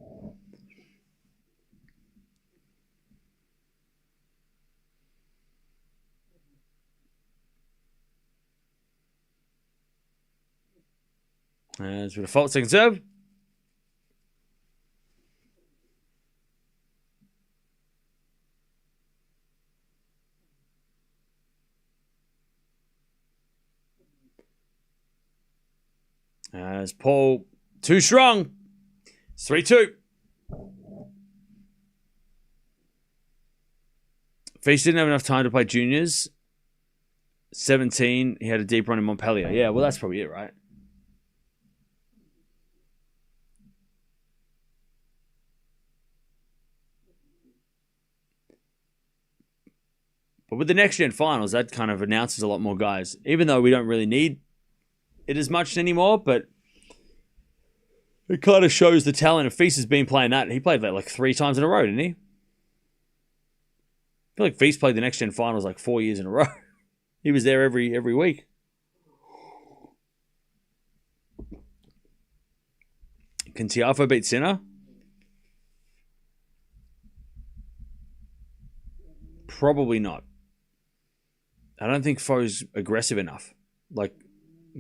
Speaker 1: As with a fault, second serve. As Paul, too strong. It's 3-2. Feast didn't have enough time to play juniors. 17, he had a deep run in Montpellier. Yeah, well, that's probably it, right? But with the next gen finals, that kind of announces a lot more guys. Even though we don't really need it as much anymore, but it kind of shows the talent. If Feast has been playing that, he played that like 3 times in a row, didn't he? I feel like Feast played the next gen finals like 4 years in a row. He was there every week. Can Tiafoe beat Sinner? Probably not. I don't think Foe's aggressive enough. Like,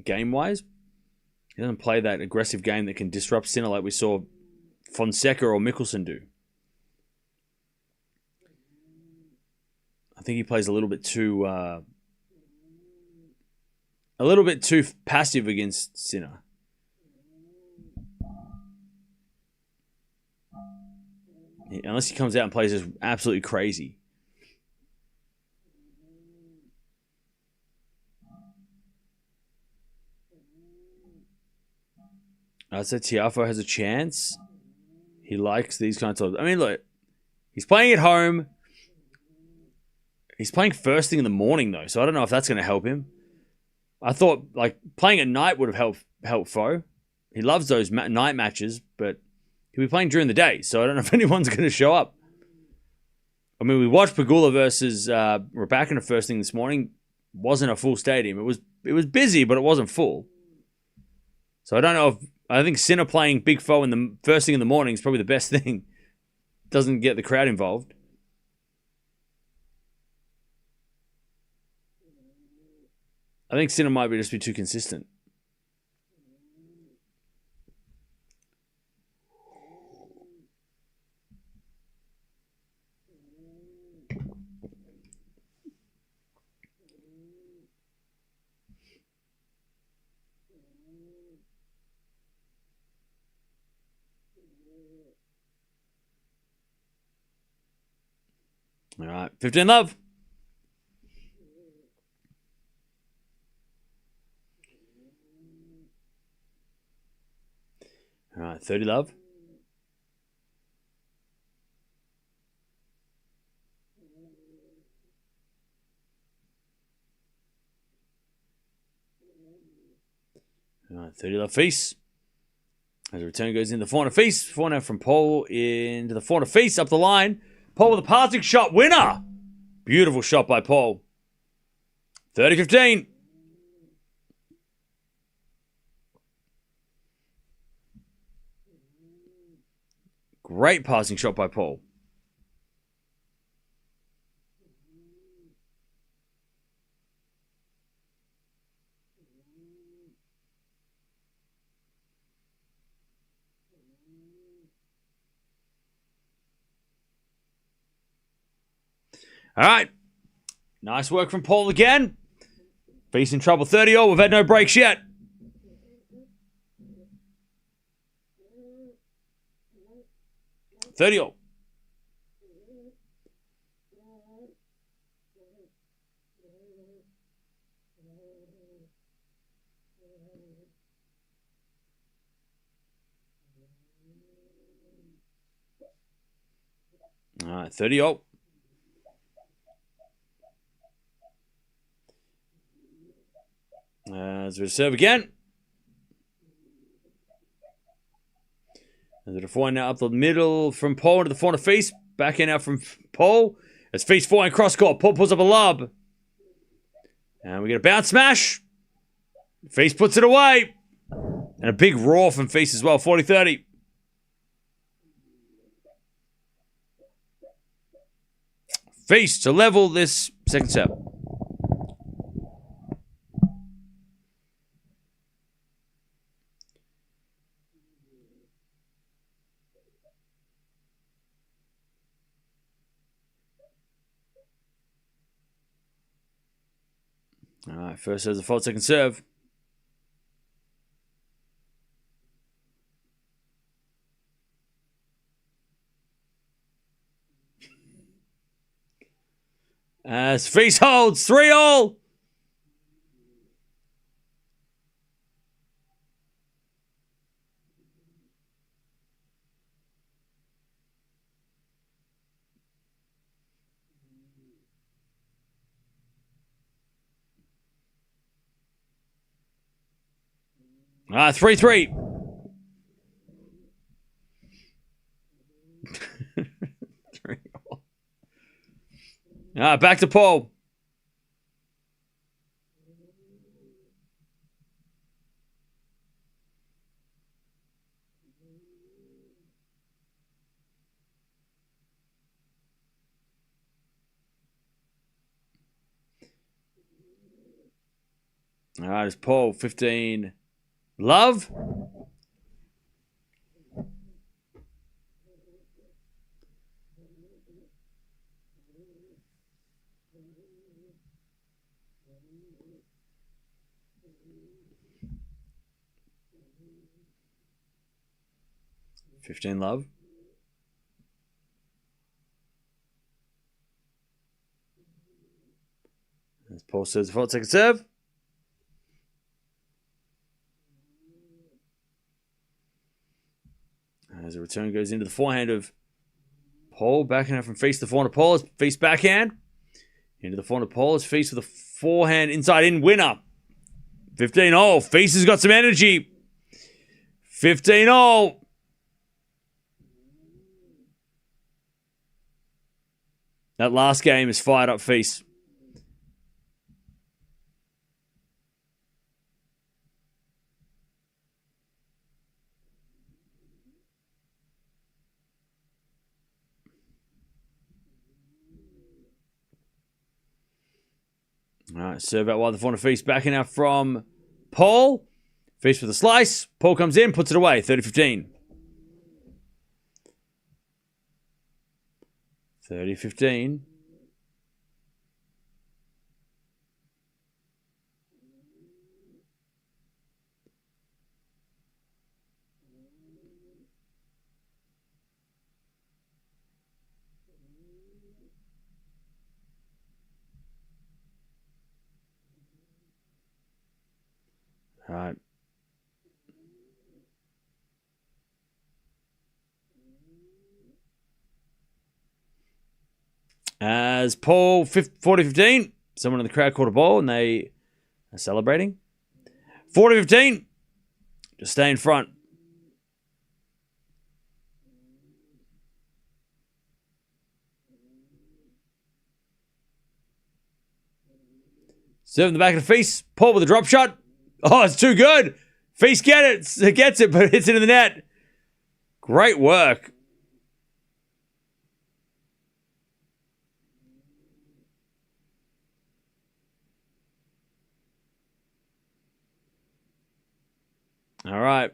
Speaker 1: game-wise, he doesn't play that aggressive game that can disrupt Sinner like we saw Fonseca or Mickelson do. I think he plays a little bit too passive against Sinner. Unless he comes out and plays just absolutely crazy. I'd say Tiafoe has a chance. He likes these kinds of... I mean, look, he's playing at home. He's playing first thing in the morning, though, so I don't know if that's going to help him. I thought, like, playing at night would have helped Foe. He loves those night matches, but he'll be playing during the day, so I don't know if anyone's going to show up. I mean, we watched Pegula versus Raducanu first thing this morning. Wasn't a full stadium. It was busy, but it wasn't full. So I don't know if... I think Sinner playing Big Foe in the first thing in the morning is probably the best thing. Doesn't get the crowd involved. I think Sinner might just be too consistent. All right, 15 love. All right, 30 love. All right, 30 love Feast. As the return goes in the corner Feast. Forehand from Paul into the corner Feast up the line. Paul with a passing shot winner. Beautiful shot by Paul. 30-15. Great passing shot by Paul. All right. Nice work from Paul again. Feast in trouble. 30-all. We've had no breaks yet. All right, 30-all. As we serve again. And the forehand now up the middle from Paul into the forehand of face. Backhand out from Paul. As face forehand cross court. Paul pulls up a lob. And we get a bounce smash. Face puts it away. And a big roar from face as well. 40-30. Face to level this second set. All right, first serve the fault, second serve. As face holds, 3-all. Ah, 3-3. Back to Paul. All right, it's Paul. 15. Love. Love. As Paul serves the fault, second serve. As the return goes into the forehand of Paul, backhand out from face to forehand of Paul, face backhand. Into the forehand of Paul, face with a forehand inside in winner. 15-all. Face has got some energy. 15-all. That last game is fired up face. All right, serve out wide the forehand of face. Backing out from Paul. Face with a slice. Paul comes in, puts it away. 30-15. 30-15. All right. As Paul 40-15, someone in the crowd caught a ball and they are celebrating. 40-15, just stay in front. Serve in the back of the face. Paul with a drop shot. Oh, it's too good. Face gets it, but it hits it in the net. Great work. All right.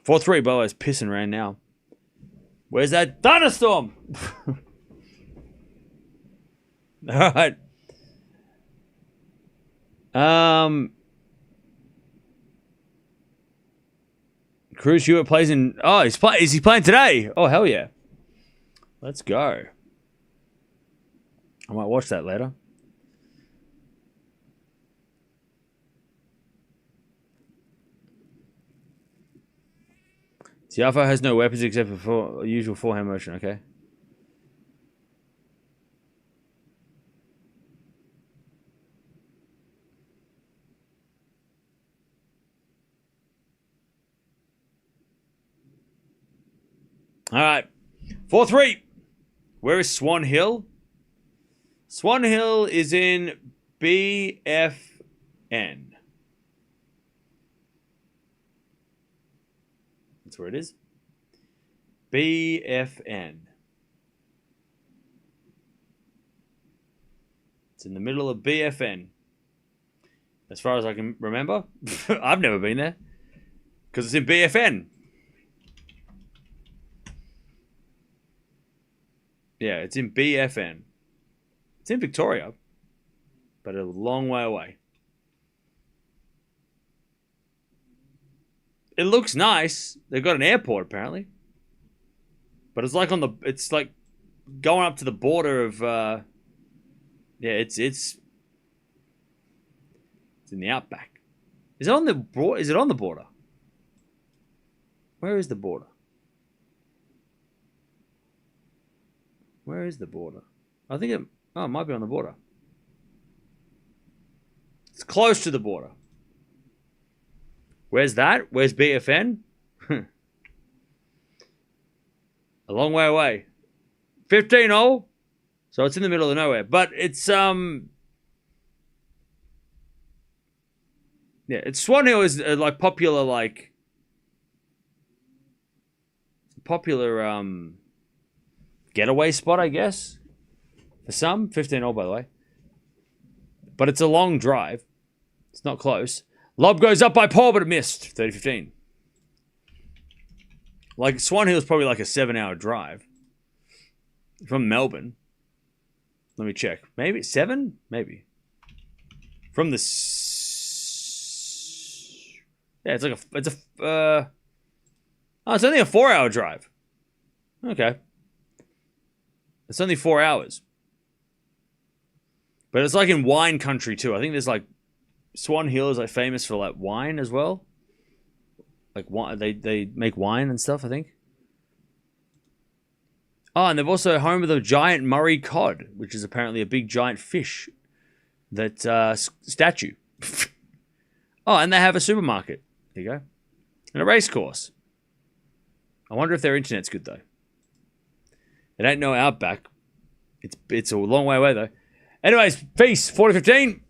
Speaker 1: Four 3, by the way, is pissing rain now. Where's that thunderstorm? All right. Cruz Hewitt plays in. Oh, is he playing today? Oh, hell yeah. Let's go. I might watch that later. Tiafoe has no weapons except for usual forehand motion. Okay. All right. 4-3. Where is Swan Hill? Swan Hill is in BFN. That's where it is. BFN. It's in the middle of BFN. As far as I can remember. I've never been there. Because it's in BFN. Yeah, it's in BFN. It's in Victoria, but a long way away. It looks nice. They've got an airport apparently, but it's like it's like going up to the border of. Yeah, it's in the outback. Is it on the border? Where is the border? Where is the border? I think it might be on the border. It's close to the border. Where's that? Where's BFN? A long way away. 15-0. So it's in the middle of nowhere. But it's it's Swan Hill is like popular getaway spot, I guess. For some, 15-0 by the way. But it's a long drive. It's not close. Lob goes up by Paul, but it missed. 30-15. Like, Swan Hill is probably like a 7-hour drive. From Melbourne. Let me check. Maybe 7? Maybe. From the... Yeah, it's like it's only a 4-hour drive. Okay. It's only 4 hours. But it's like in wine country too. I think there's like Swan Hill is like famous for like wine as well. Like wine, they make wine and stuff, I think. Oh, and they've also home of the giant Murray cod, which is apparently a big giant fish that statue. Oh, and they have a supermarket. There you go. And a race course. I wonder if their internet's good though. It ain't no outback. It's a long way away though. Anyways, peace. 40-15.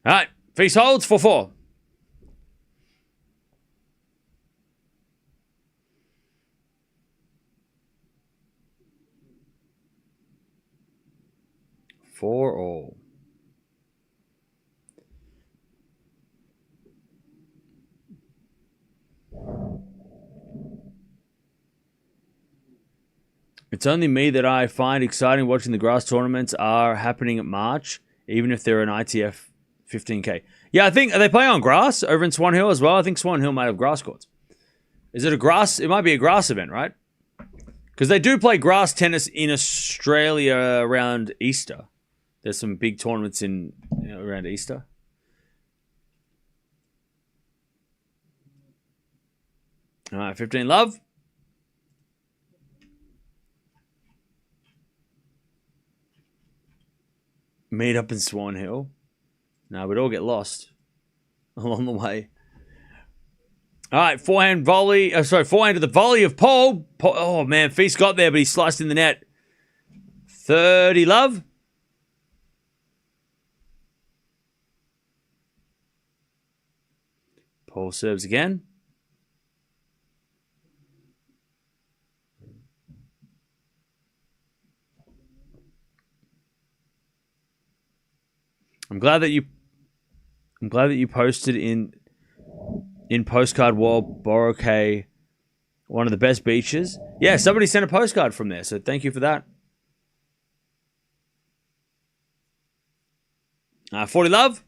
Speaker 1: All right, face holds 4-4. For all. It's only me that I find exciting watching the grass tournaments are happening in March, even if they're an ITF 15K. Yeah, I think, are they playing on grass over in Swan Hill as well? I think Swan Hill might have grass courts. Is it a grass? It might be a grass event, right? Because they do play grass tennis in Australia around Easter. There's some big tournaments in around Easter. All right, 15 love. Meet up in Swan Hill. No, we'd all get lost along the way. All right, forehand to the volley of Paul. Oh, man, Feast got there, but he sliced in the net. 30 love. Paul serves again. I'm glad that you posted in Postcard Wall Boronia, one of the best beaches. Yeah, somebody sent a postcard from there, so thank you for that. 40 love.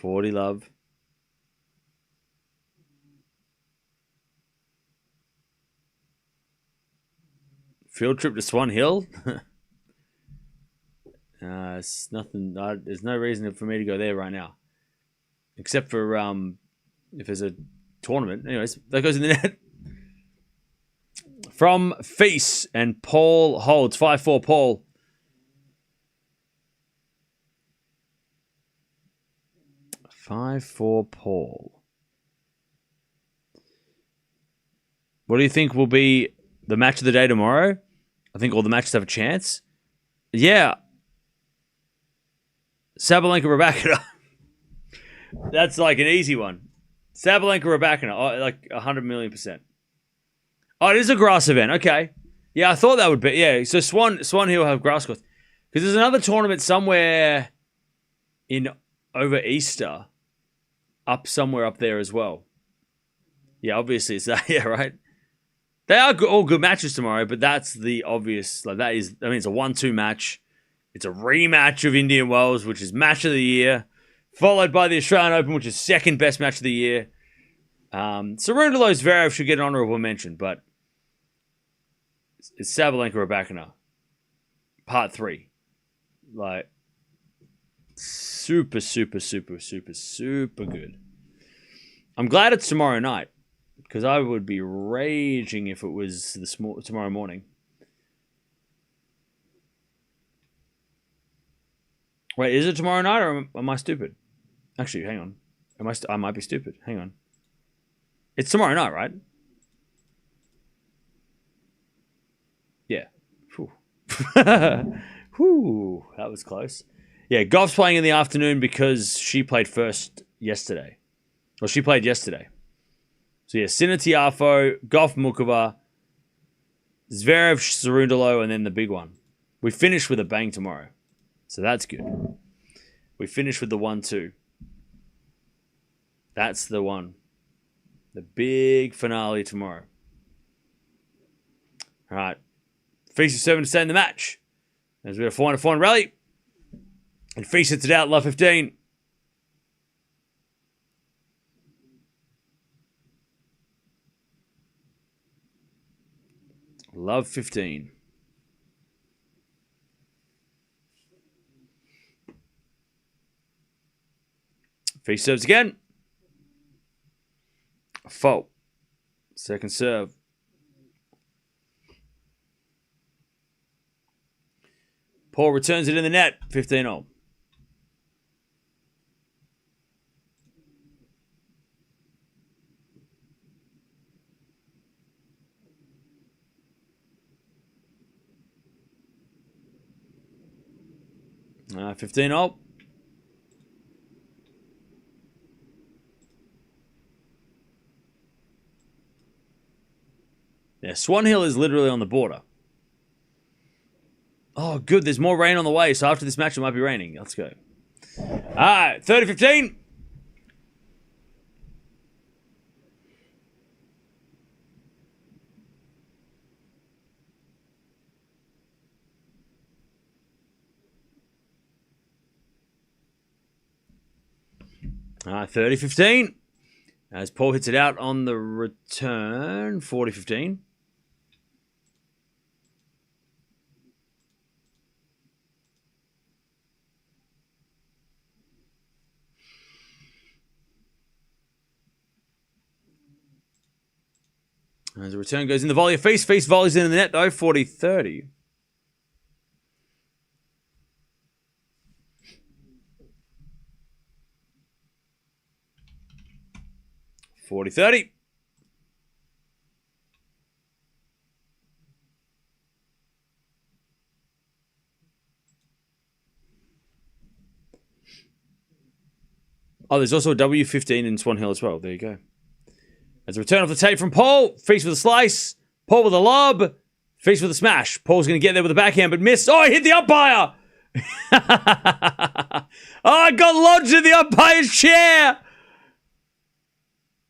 Speaker 1: 40 love. Field trip to Swan Hill? It's nothing. There's no reason for me to go there right now. Except for if there's a tournament. Anyways, that goes in the net. From FILS, and Paul holds. 5-4 Paul. Paul. What do you think will be the match of the day tomorrow? I think all the matches have a chance. Yeah. Sabalenka Raducanu. That's like an easy one. Sabalenka Raducanu, like 100 million %. Oh, it is a grass event. Okay. Yeah, I thought that would be. Yeah, so Swan Hill have grass courts. Because there's another tournament somewhere over Easter. Somewhere up there as well. Yeah, obviously it's that. Yeah, right? They are all good matches tomorrow, but that's the obvious. Like that is, it's a 1-2 match. It's a rematch of Indian Wells, which is match of the year, followed by the Australian Open, which is second best match of the year. Cerundolo Zverev should get an honorable mention, but it's Sabalenka Raducanu, part 3. Like, super, super, super, super, super good. I'm glad it's tomorrow night, because I would be raging if it was tomorrow morning. Wait, is it tomorrow night, or am I stupid? Actually, hang on. I might be stupid. Hang on. It's tomorrow night, right? Yeah. Whew. Whew. That was close. Yeah, Gauff's playing in the afternoon because she played first yesterday. Well, she played yesterday. So yeah, Sinner Tiafo, Gauff Mukova, Zverev Cerundolo, and then the big one. We finish with a bang tomorrow. So that's good. We finish with the 1-2. That's the one. The big finale tomorrow. All right. FILS is 7 to stay in the match. There's a bit of 4-4 rally. And FILS hits it out, love 15. Love 15. FILS serves again. A fault. Second serve. Paul returns it in the net. 15-all. Uh, 15-all. Yeah, Swan Hill is literally on the border. Oh, good. There's more rain on the way, so after this match, it might be raining. Let's go. All right, 30-15. All right, 30-15. As Paul hits it out on the return, 40-15. As the return goes in the volley of FILS. FILS volleys in the net, though, 40-30. $40-30. Oh, there's also a W15 in Swan Hill as well. There you go. As a return off the tape from Paul. FILS with a slice. Paul with a lob. FILS with a smash. Paul's going to get there with a backhand, but missed. Oh, he hit the umpire. Oh, got lodged in the umpire's chair.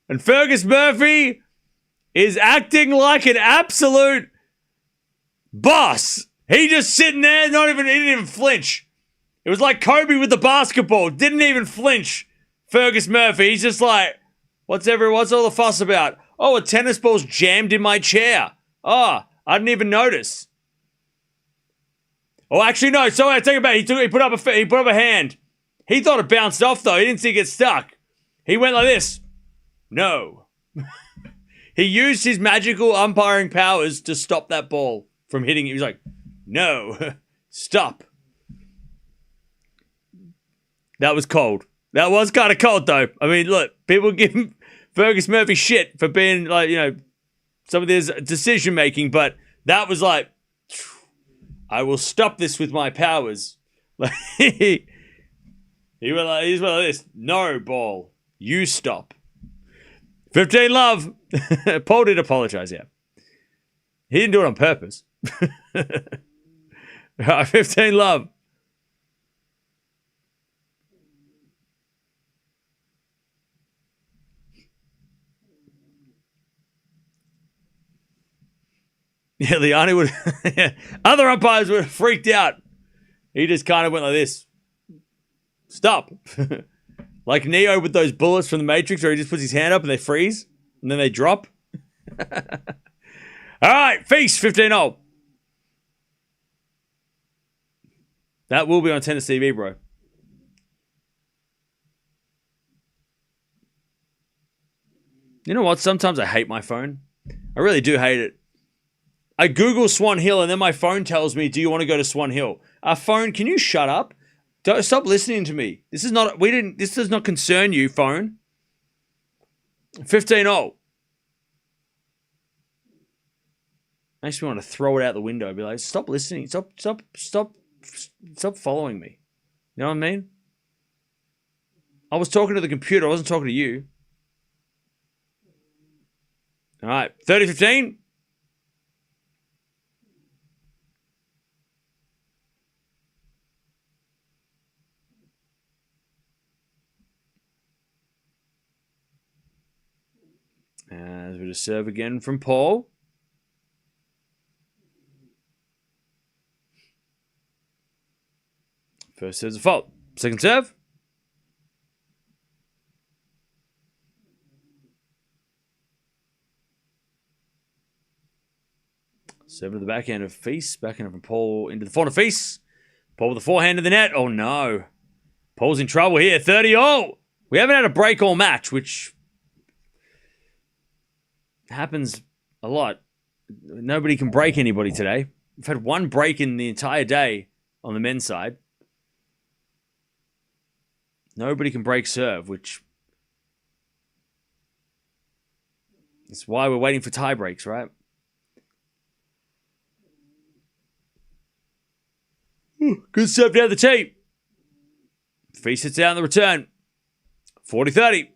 Speaker 1: And Fergus Murphy is acting like an absolute boss. He just sitting there, he didn't even flinch. It was like Kobe with the basketball. Didn't even flinch. Fergus Murphy, he's just like, what's all the fuss about? Oh, a tennis ball's jammed in my chair. Oh, I didn't even notice. Oh, actually, no. Sorry, I take it back. He put up a hand. He thought it bounced off, though. He didn't see it get stuck. He went like this. No. He used his magical umpiring powers to stop that ball from hitting. He was like, no. Stop. That was cold. That was kind of cold, though. I mean, look, people give Fergus Murphy shit for being, like, you know, some of his decision-making, but that was like, I will stop this with my powers. Like, he went like this. No, ball. You stop. 15 love. Paul did apologize, yeah. He didn't do it on purpose. 15 love. Yeah, Liani would. Yeah. Other umpires would have freaked out. He just kind of went like this. Stop. Like Neo with those bullets from the Matrix where he just puts his hand up and they freeze and then they drop. All right, Feast 15-0. That will be on Tennis TV, bro. You know what? Sometimes I hate my phone. I really do hate it. I Google Swan Hill and then my phone tells me, do you want to go to Swan Hill? Phone, can you shut up? Don't stop listening to me. This does not concern you, phone. 15-0. Makes me want to throw it out the window. Be like, stop listening. Stop following me. You know what I mean? I was talking to the computer. I wasn't talking to you. All right, 30-15. As we just serve again from Paul. First serve's a fault. Second serve. Serve to the backhand of Feast. Backhand from Paul into the front of Feast. Paul with the forehand in the net. Oh no. Paul's in trouble here. 30-0. We haven't had a break all match, which happens a lot. Nobody can break anybody today. We've had one break in the entire day on the men's side. Nobody can break serve, which is why we're waiting for tie breaks, right? Good serve down the tee. Feast sits out in the return. 40-30.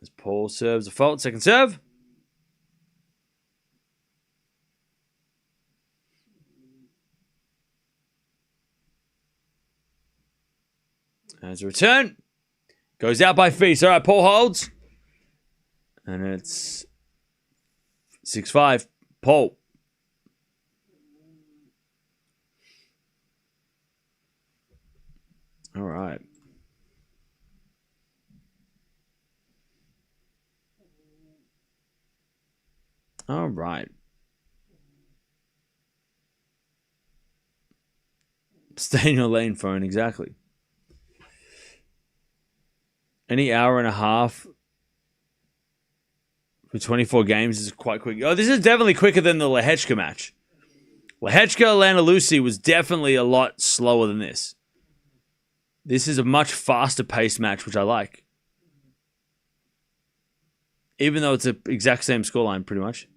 Speaker 1: As Paul serves a fault, second serve. As a return. Goes out by Feast. All right, Paul holds. And it's 6-5. Paul. All right. All right. Stay in your lane, phone. Exactly. Any hour and a half for 24 games is quite quick. Oh, this is definitely quicker than the Lehechka match. Lehechka Lana Lucy was definitely a lot slower than this. This is a much faster paced match, which I like. Even though it's the exact same scoreline, pretty much.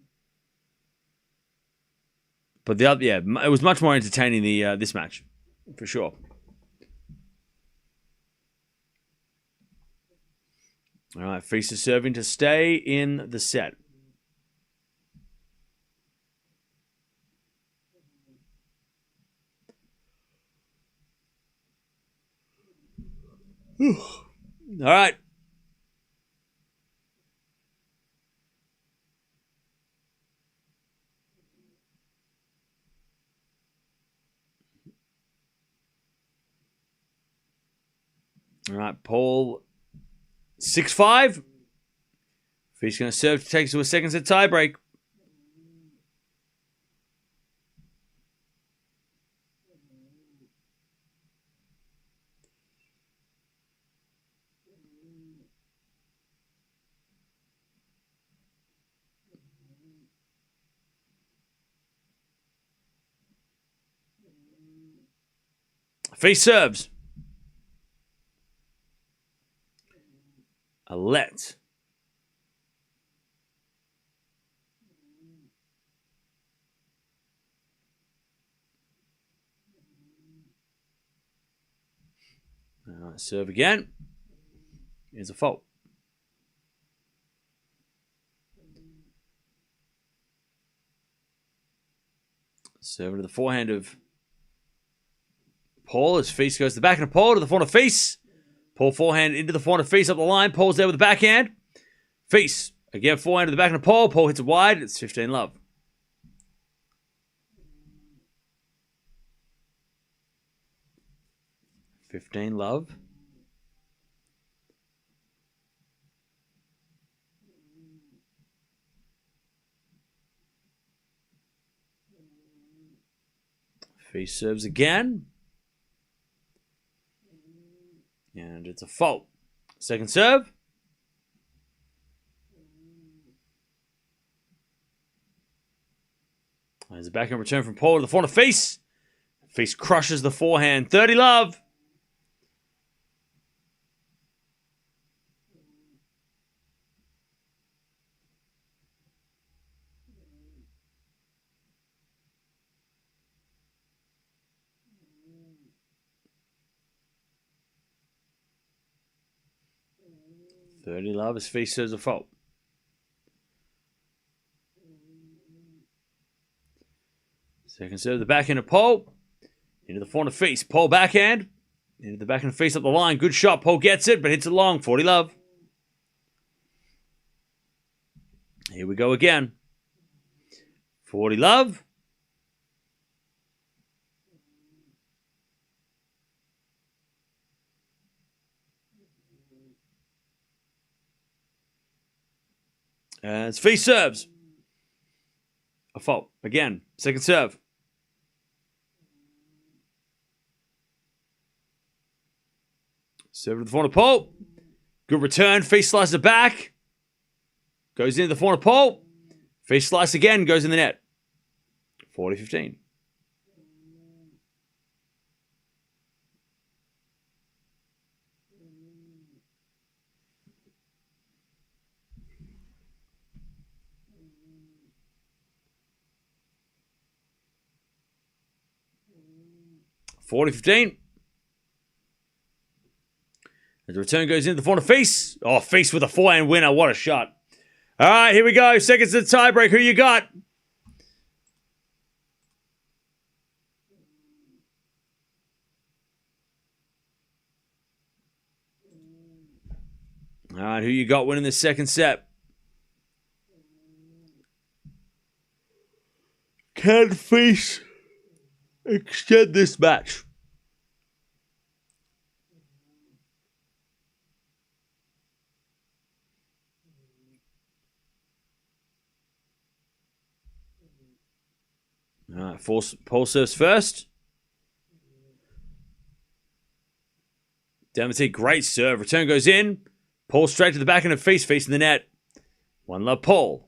Speaker 1: But it was much more entertaining this match, for sure. All right, Feast is serving to stay in the set. All right. All right, Paul, 6-5. He's going to serve to take us to a second set tiebreak. Face serves. A let. All right, serve again. Here's a fault. Serve to the forehand of Paul. His face goes to the back of Paul to the forehand of face. Paul forehand into the forehand of face up the line. Paul's there with the backhand. Face. Again, forehand to the back of Paul. Paul hits it wide. It's 15-love. $15-love. Face serves again. And it's a fault. Second serve. There's a backhand return from Paul to the forehand of face. Face crushes the forehand. 30-love. $30-love. His face serves a fault. Second serve, the backhand of Paul. Into the forehand of face. Paul backhand. Into the backhand of face up the line. Good shot. Paul gets it, but hits it long. 40-love. Here we go again. 40-love. And it's face serves. A fault. Again. Second serve. Serve to the forehand of Paul. Good return. Face slice it back. Goes into the forehand of Paul. Face slice again. Goes in the net. 40-15. $40-15. As the return goes into the forehand of face. Oh, face with a forehand winner. What a shot. All right, here we go. Seconds to the tiebreak. Who you got? All right, who you got winning the second set? Can face extend this match? All right, Paul serves first. Down the tee, great serve. Return goes in. Paul straight to the backhand of face, facing the net. 1-love Paul.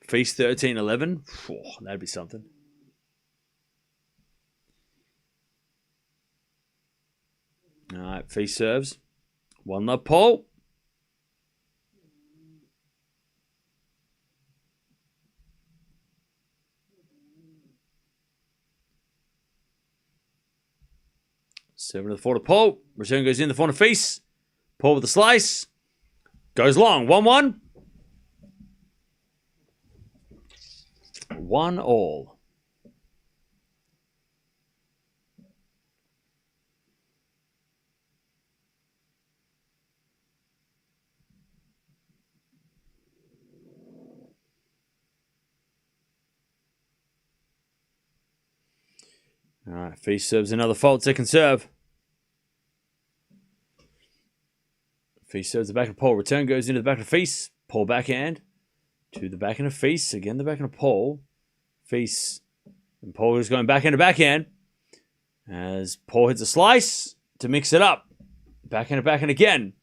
Speaker 1: Face 13-11. Oh, that'd be something. All right, face serves. 1-love Paul. Seven to the forehand of Paul. Return goes in the forehand of face. Paul with the slice. Goes long. 1-1. 1-all. All right, face serves another fault. Second serve. Face serves the back of Paul. Return goes into the back of face. Paul backhand to the backhand of face. Again, the backhand of Paul. Face. And Paul is going backhand to backhand. As Paul hits a slice to mix it up. Backhand to backhand again.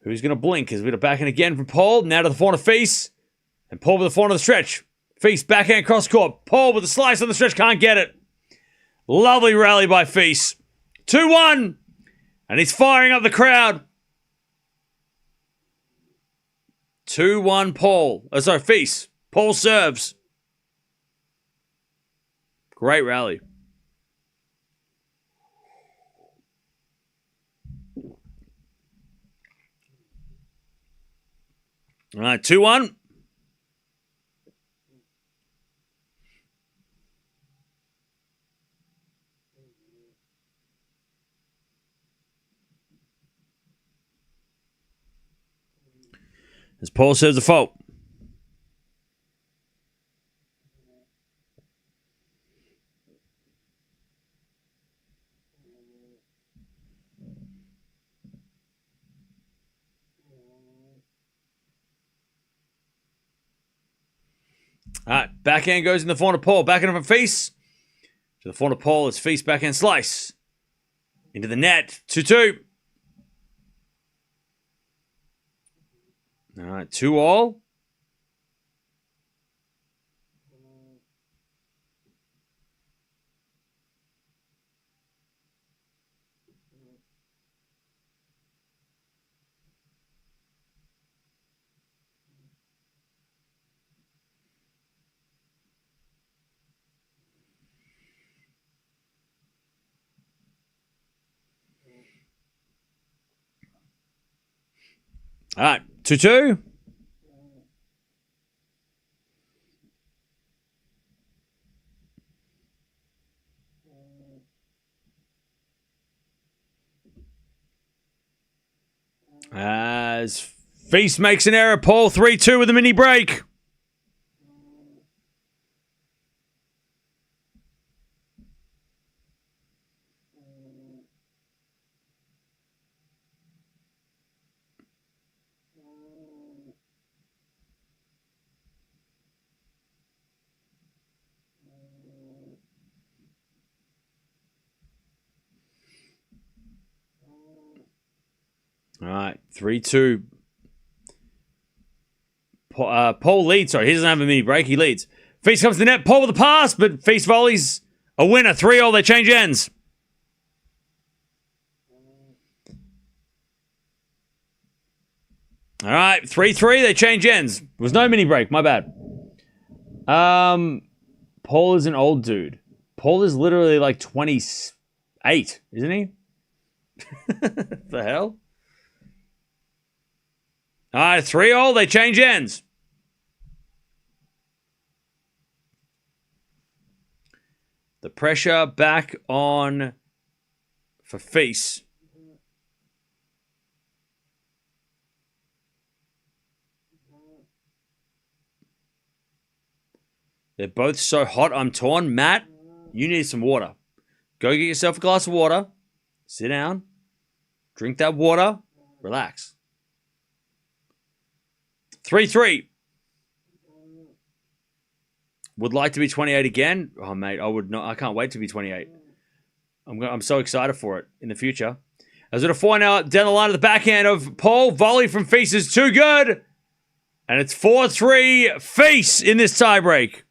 Speaker 1: Who's going to blink? As we got a backhand again from Paul. Now to the forehand of face. And Paul with the forehand of the stretch. Face backhand cross court. Paul with the slice on the stretch. Can't get it. Lovely rally by Face. 2-1. And he's firing up the crowd. 2-1 Paul. Oh, sorry, Face. Paul serves. Great rally. All right, 2-1. As Paul serves a fault. All right, backhand goes in the forehand of Paul. Backhand of Face. To the forehand of Paul, it's Face backhand slice. Into the net. 2-2. All right, 2-all. All right, 2-2. As Face makes an error, Paul 3-2 with a mini break. All right, 3-2. Paul leads. Sorry, he doesn't have a mini break. He leads. Face comes to the net. Paul with the pass, but Face volleys a winner. 3-all. They change ends. All right, 3-3. They change ends. There was no mini break. My bad. Paul is an old dude. Paul is literally like 28, isn't he? The hell? All right, 3-all. They change ends. The pressure back on for Face. They're both so hot. I'm torn. Matt, you need some water. Go get yourself a glass of water. Sit down. Drink that water. Relax. 3-3. Would like to be 28 again. Oh, mate, I would not. I can't wait to be 28. I'm so excited for it in the future. As we're 4 now down the line of the backhand of Paul. Volley from Face is too good. And it's 4-3 Face in this tiebreak.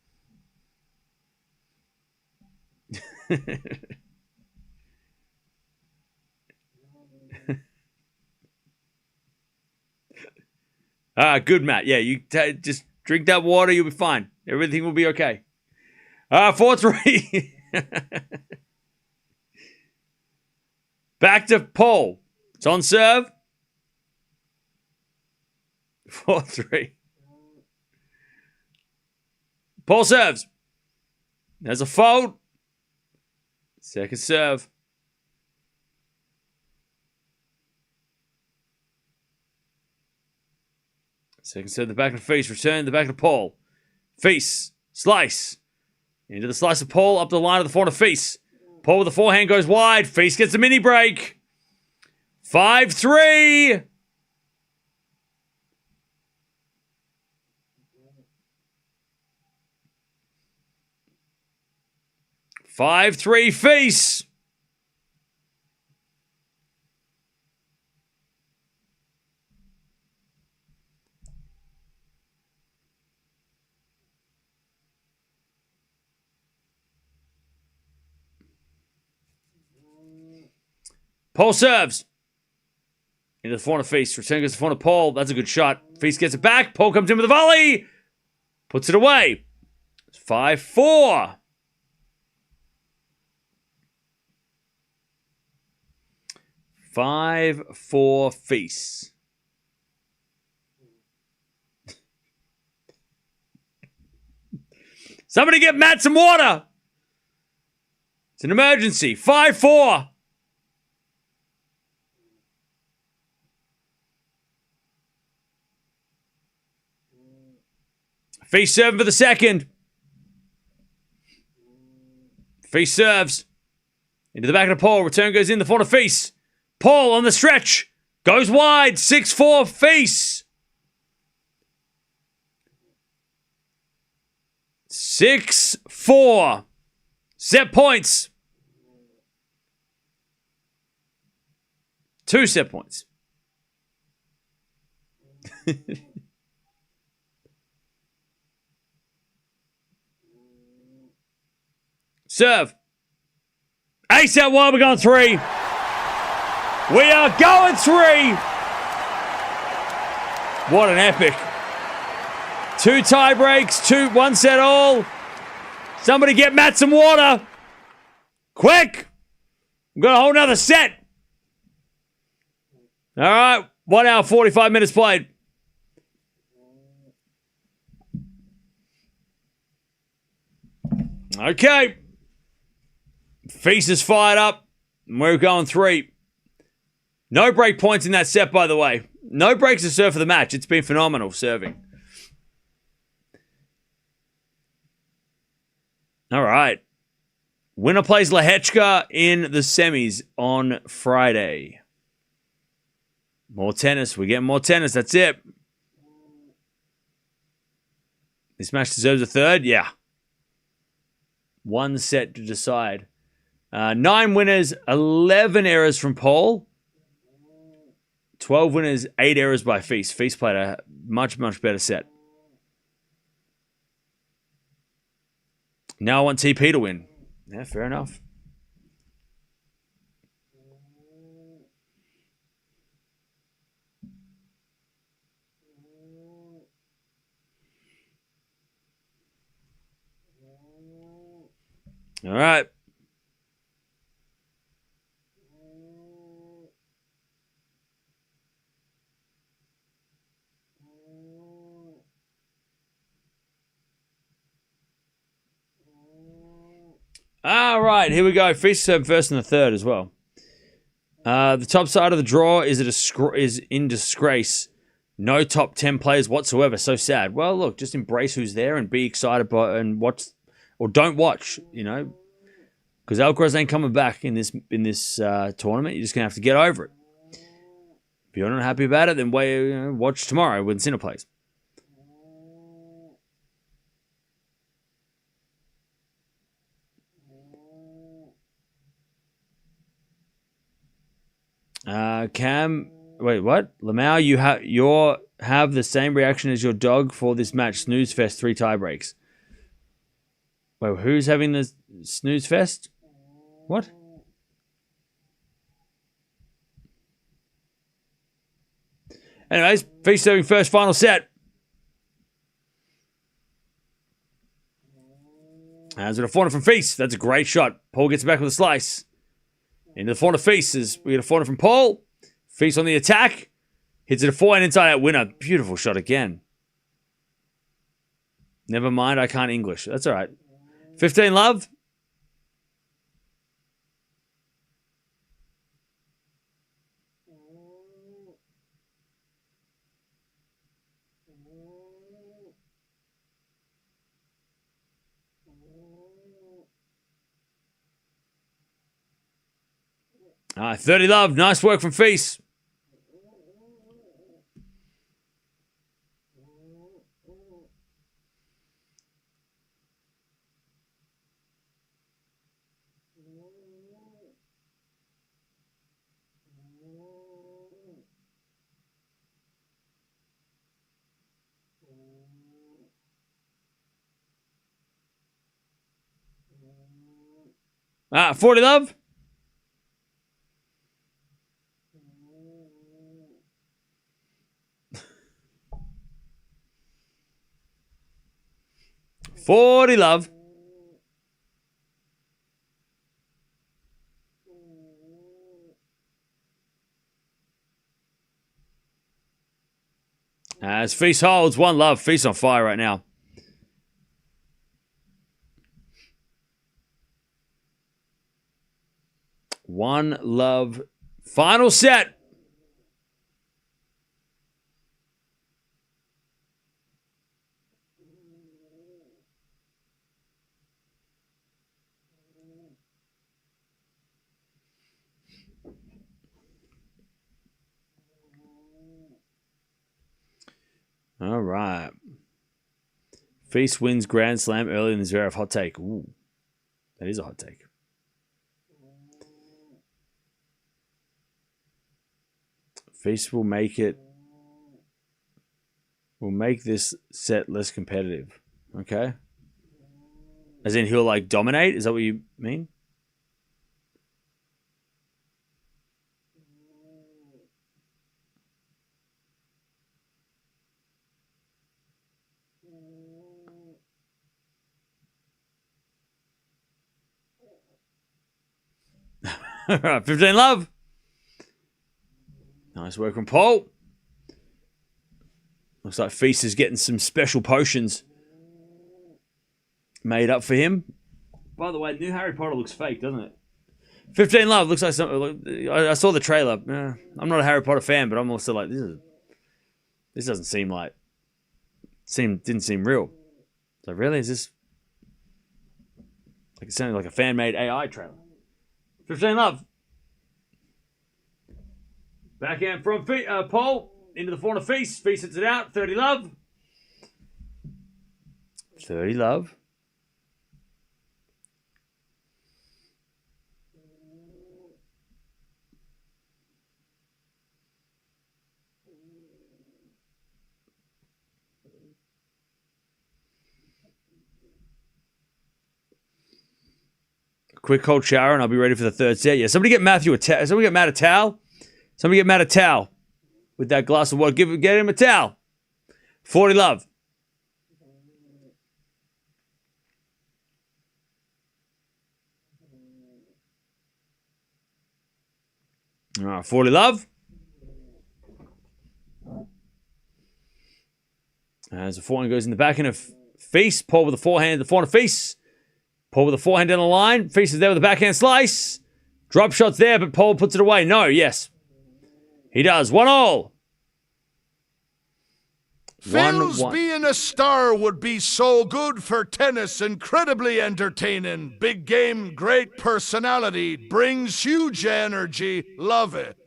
Speaker 1: Good, Matt. Yeah, you just drink that water. You'll be fine. Everything will be okay. 4-3. Back to Paul. It's on serve. 4-3. Paul serves. There's a fault. Second serve. Second serve, the back of Face. Return, the back of Paul. Face. Slice. Into the slice of Paul. Up the line of the forehand of Face. Paul with the forehand goes wide. Face gets a mini break. 5-3. Face. Paul serves. Into the corner Feast. Return goes to the corner Paul. That's a good shot. Feast gets it back. Paul comes in with a volley. Puts it away. It's 5-4. Feast. Somebody get Matt some water. It's an emergency. 5-4. Feast serving for the second. Feast serves. Into the back of the Paul. Return goes in the front of Feast. Paul on the stretch. Goes wide. 6-4 Feast. 6-4. Set points. 2 set points. Serve. Ace out wide. We're going 3. We are going 3. What an epic. 2 tie breaks. 1 set all. Somebody get Matt some water. Quick. We've got a whole nother set. All right. 1 hour, 45 minutes played. Okay. Feast is fired up. And we're going 3. No break points in that set, by the way. No breaks to serve for the match. It's been phenomenal serving. All right. Winner plays Lehechka in the semis on Friday. More tennis. We're getting more tennis. That's it. This match deserves a third? Yeah. 1 set to decide. 9 winners, 11 errors from Paul. 12 winners, 8 errors by Feast. Feast played a much, much better set. Now I want TP to win. Yeah, fair enough. All right. All right, here we go. Feast serve first and the third as well. The top side of the draw is in disgrace. No top 10 players whatsoever. So sad. Well, look, just embrace who's there and be excited by and watch, or don't watch. You know, because Alcaraz ain't coming back in this tournament. You're just gonna have to get over it. If you're not happy about it, then watch tomorrow when Sinner plays. Cam, wait, what? Lamau, you have the same reaction as your dog for this match. Snooze fest, 3 tie breaks. Wait, who's having the snooze fest? What? Anyways, Feast serving first, final set. As a corner from Feast, that's a great shot. Paul gets back with a slice. Into the corner Feast we get a corner from Paul. Feast on the attack. Hits it a forehand inside out winner. Beautiful shot again. Never mind, I can't English. That's all right. 15 love. All right, 30 love. Nice work from FILS. Ah, 40 love. $40 love. As FILS holds, 1 love. FILS on fire right now. One love. Final set. All right. FILS wins Grand Slam early in the Zverev. Hot take. Ooh, that is a hot take. FILS will make this set less competitive. Okay. As in he'll like dominate? Is that what you mean? All right, 15 love. Nice work from Paul. Looks like FILS is getting some special potions made up for him. By the way, new Harry Potter looks fake, doesn't it? 15 love looks like something. I saw the trailer. I'm not a Harry Potter fan, but I'm also like, this doesn't seem like. Didn't seem real. So really, is this like it sounded like a fan-made AI trailer? 15 love. Backhand from Paul into the corner. FILS. FILS hits it out. 30 love. 30 love. Quick cold shower and I'll be ready for the third set. Yeah, somebody get Matthew a towel. Somebody get Matt a towel. Somebody get Matt a towel with that glass of water. Get him a towel. 40 love. All right, 40 love. As the forehand goes in the backhand of FILS. Paul with the forehand. The forehand of FILS. Paul with the forehand down the line. FILS is there with the backhand slice. Drop shot's there, but Paul puts it away. No, yes. He does. 1-1.
Speaker 2: FILS being a star would be so good for tennis. Incredibly entertaining. Big game, great personality. Brings huge energy. Love it.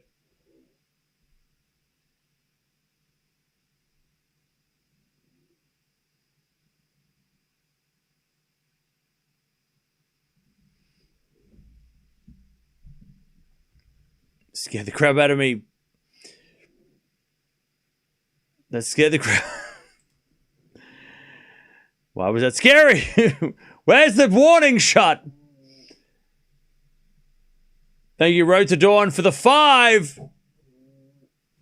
Speaker 1: Scared the crap out of me. That scared the crap. Why was that scary? Where's the warning shot? Thank you, Road to Dawn, for the 5.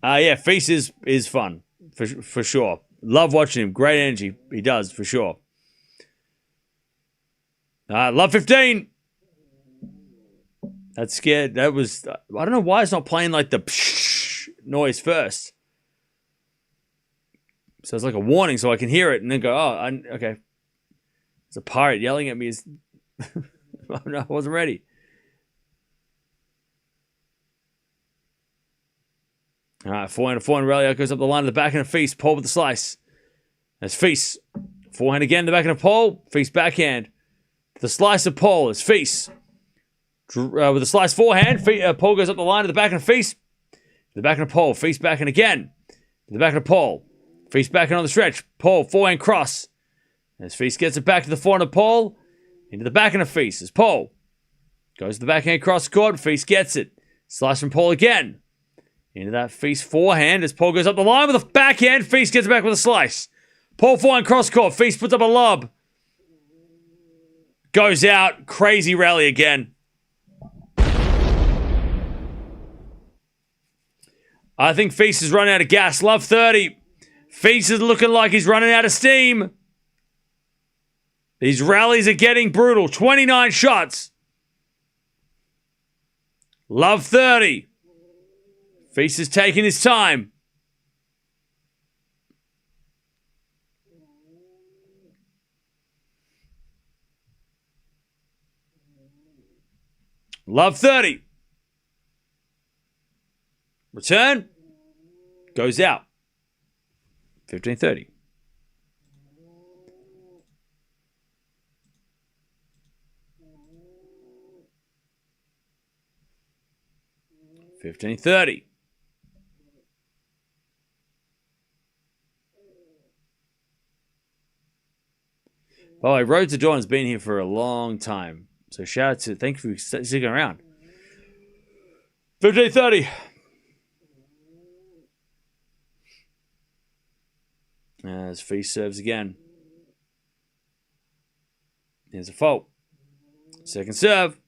Speaker 1: Yeah, FILS is fun. For sure. Love watching him. Great energy. He does, for sure. Love 15. That's scared. That was... I don't know why it's not playing like the psh noise first. So it's like a warning so I can hear it and then go, okay. It's a pirate yelling at me. Oh, no, I wasn't ready. All right, forehand rally goes up the line of the backhand of FILS. Paul with the slice. That's FILS. Forehand again, the backhand of Paul. FILS backhand. The slice of Paul is FILS. With a slice forehand, Paul goes up the line to the back and face. To the back and Paul, face back and again. To the back and Paul, face back and on the stretch. Paul, forehand cross. As face gets it back to the forehand of Paul. Into the back and a face as Paul goes to the backhand cross court. Face gets it. Slice from Paul again. Into that face forehand as Paul goes up the line with a backhand. Face gets it back with a slice. Paul forehand cross court. Face puts up a lob. Goes out. Crazy rally again. I think Face is running out of gas. Love 30. Face is looking like he's running out of steam. These rallies are getting brutal. 29 shots. Love 30. Face is taking his time. Love 30. Return. Goes out. 15-30. $15.30. By the way, Road to Dawn has been here for a long time. So shout out to, thank you for sticking around. 15:30. As Fee serves again. Here's a fault. Second serve.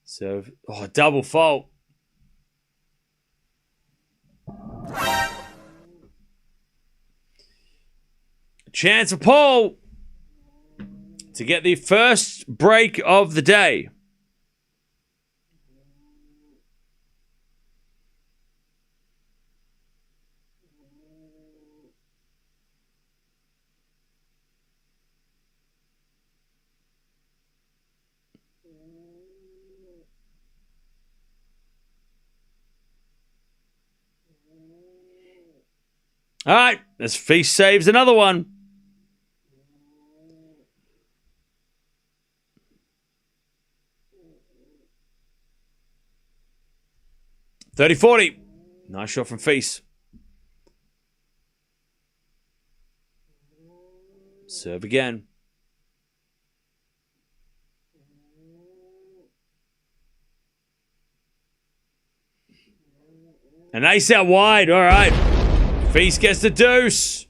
Speaker 1: Serve. Oh, double fault. Chance for Paul to get the first break of the day. All right, as Feast saves another one. $30-40. Nice shot from Feast. Serve again. An ace out wide. All right. Feast gets the deuce.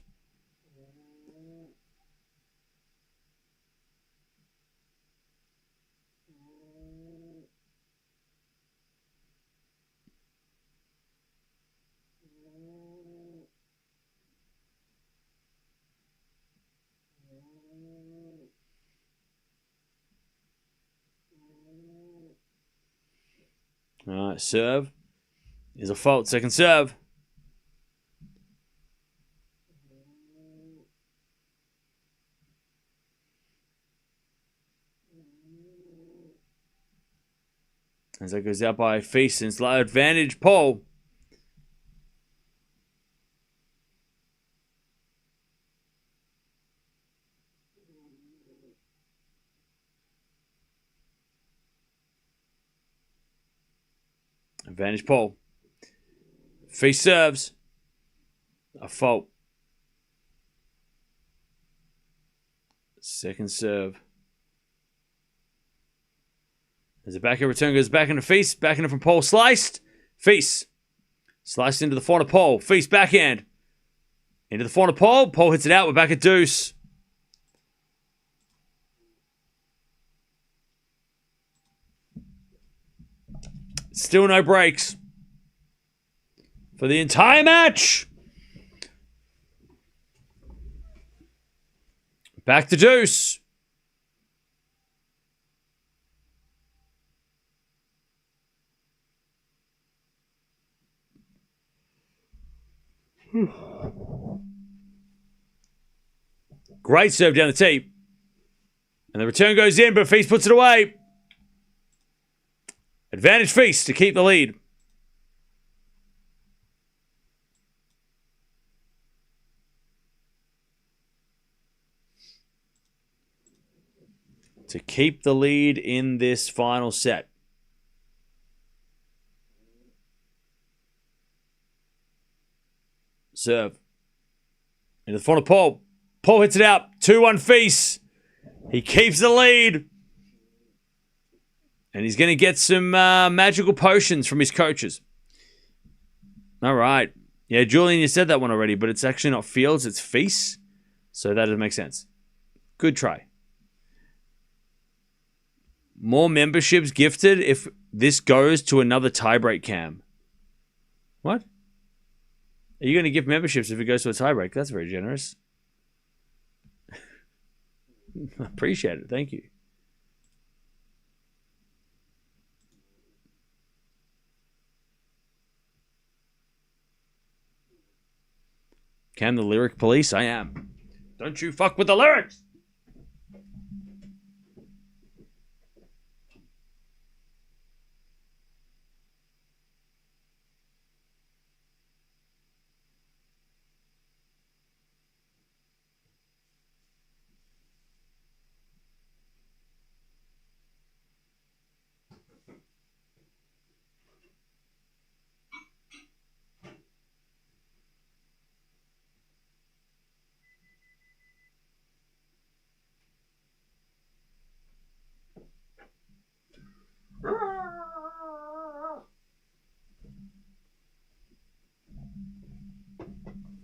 Speaker 1: All right, serve. Is a fault. Second serve. As that goes out by Feast and slight advantage, Paul. Advantage Paul. Feast serves. A fault. Second serve. As the backhand return goes back into Feast. Backhand from Paul. Sliced. Feast. Sliced into the front of Paul. Feast backhand. Into the front of Paul. Paul hits it out. We're back at deuce. Still no breaks for the entire match. Back to deuce. Great serve down the tee. And the return goes in, but Feast puts it away. Advantage Feast to keep the lead. to keep the lead in this final set. Serve. Into the front of Paul. Paul hits it out. 2-1 FILS. He keeps the lead. And he's going to get some magical potions from his coaches. All right. Yeah, Julian, you said that one already, but it's actually not FILS, it's FILS. So that doesn't make sense. Good try. More memberships gifted if this goes to another tiebreak cam. What? Are you going to give memberships if it goes to a tiebreak? That's very generous. I appreciate it. Thank you. Cam the lyric police? I am. Don't you fuck with the lyrics!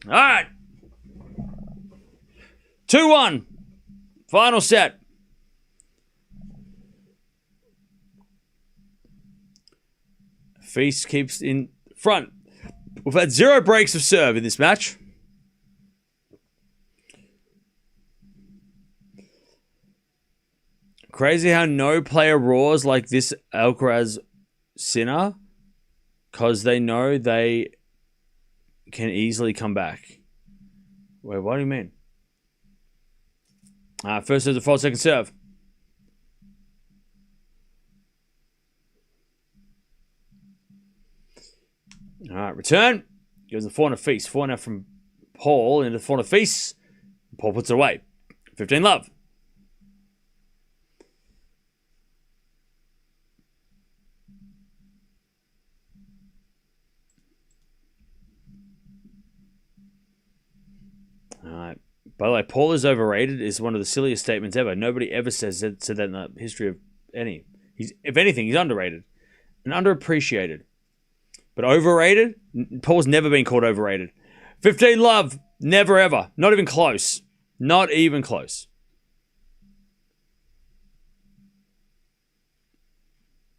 Speaker 1: All right. 2-1. Final set. FILS keeps in front. We've had 0 breaks of serve in this match. Crazy how no player roars like this Alcaraz Sinner because they know they can easily come back. Wait, what do you mean? First serve to fault, second serve. All right, return. Goes the 4 and a FILS. 4 now from Paul into the 4 and a FILS. Paul puts it away. 15 love. Alright. By the way, Paul is overrated is one of the silliest statements ever. Nobody ever said that in the history of any. If anything, he's underrated and underappreciated. But overrated? Paul's never been called overrated. 15 love. Never ever. Not even close. Not even close.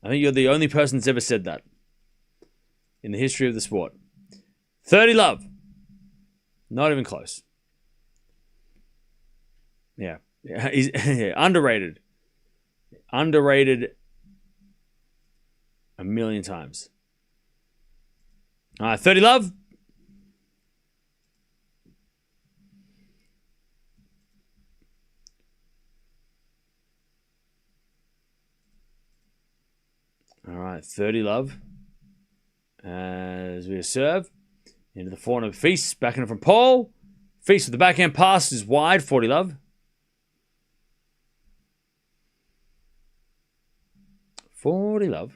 Speaker 1: I think you're the only person that's ever said that in the history of the sport. 30 love. Not even close. Yeah. He's underrated. Underrated a million times. 30 love. All right, 30 love. As we serve into the forehand of FILS, backing it from Paul. FILS with the backhand pass is wide, 40 love. 40 love.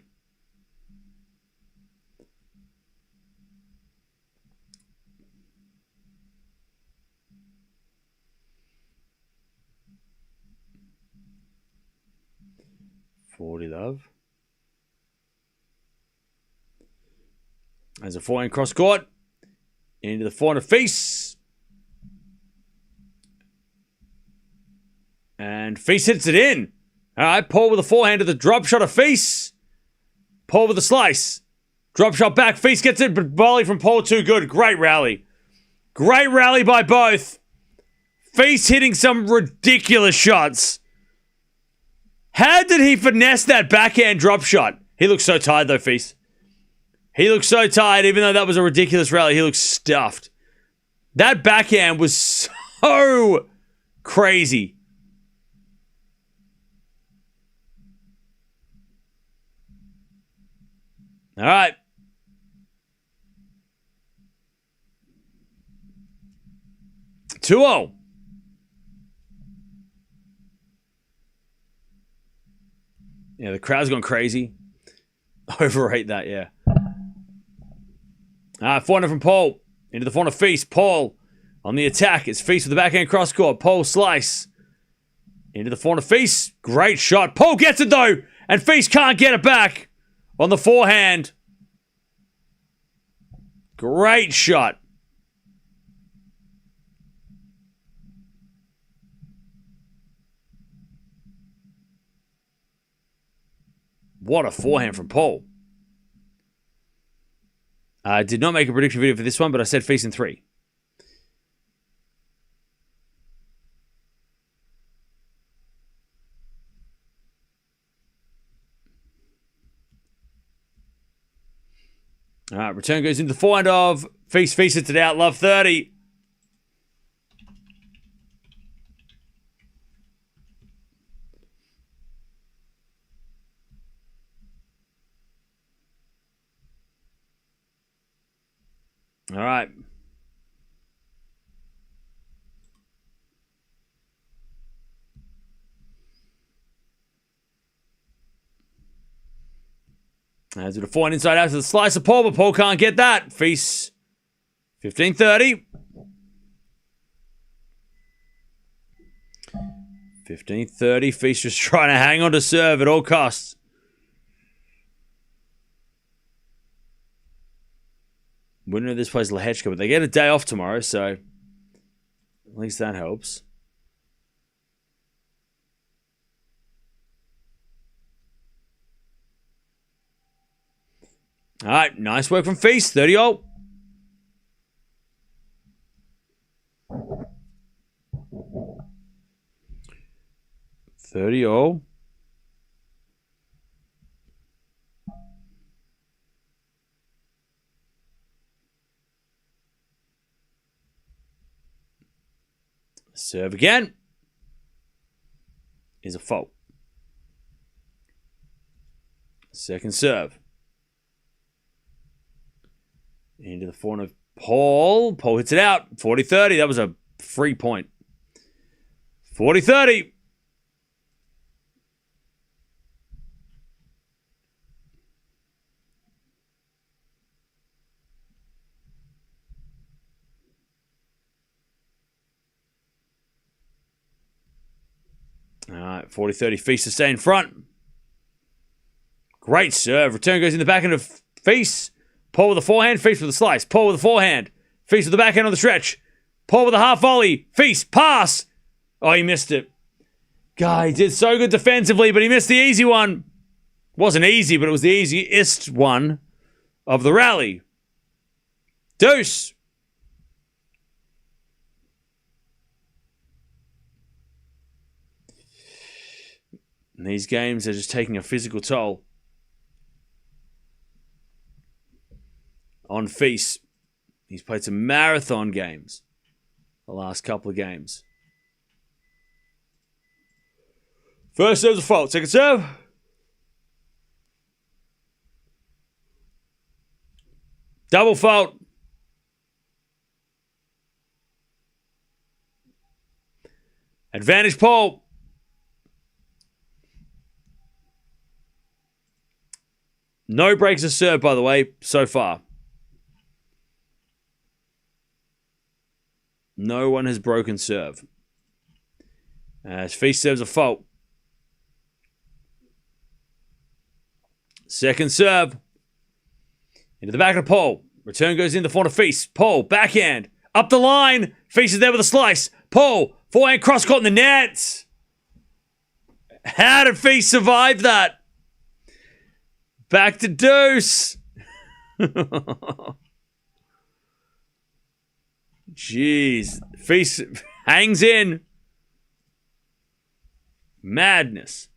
Speaker 1: As a forehand cross court. Into the forehand of FILS. And FILS hits it in. All right, Paul with a forehand to the drop shot of FILS. Paul with a slice. Drop shot back. FILS gets it, but volley from Paul too good. Great rally. Great rally by both. FILS hitting some ridiculous shots. How did he finesse that backhand drop shot? He looks so tired though, FILS. He looks so tired, even though that was a ridiculous rally. He looks stuffed. That backhand was so crazy. All right. Two-0. Yeah, the crowd's gone crazy. Overrate that, yeah. Forehand from Paul. Into the forehand of Feast. Paul on the attack. It's Feast with the backhand cross court. Paul slice. Into the forehand of Feast. Great shot. Paul gets it though. And Feast can't get it back on the forehand. Great shot. What a forehand from Paul. I did not make a prediction video for this one, but I said Feast in 3. All right, return goes into the forehand of Feast. Feast hits it out. Love 30. All right. As with a forehand inside out to the slice of Paul, but Paul can't get that. Feast 15-30. 15-30. Feast just trying to hang on to serve at all costs. Winner of this plays Lehechka, but they get a day off tomorrow, so at least that helps. All right, nice work from Feast. 30-all. Serve again. Is a fault. Second serve. Into the forehand of Paul. Paul hits it out. 40-30. That was a free point. 40-30. All right, 40-30. Feast to stay in front. Great serve. Return goes in the backhand of Feast. Paul with the forehand. Feast with the slice. Paul with the forehand. Feast with the backhand on the stretch. Paul with a half volley. Feast. Pass. Oh, he missed it. Guy did so good defensively, but he missed the easy one. Wasn't easy, but it was the easiest one of the rally. Deuce. And these games are just taking a physical toll on Feast. He's played some marathon games the last couple of games. First serve's a fault. Second serve. Double fault. Advantage Paul. No breaks of serve, by the way, so far. No one has broken serve. As Feast serves a fault. Second serve. Into the back of Paul. Return goes in the front of Feast. Paul, backhand. Up the line. Feast is there with a slice. Paul, forehand cross court in the net. How did Feast survive that? Back to deuce. Jeez. Feast hangs in. Madness.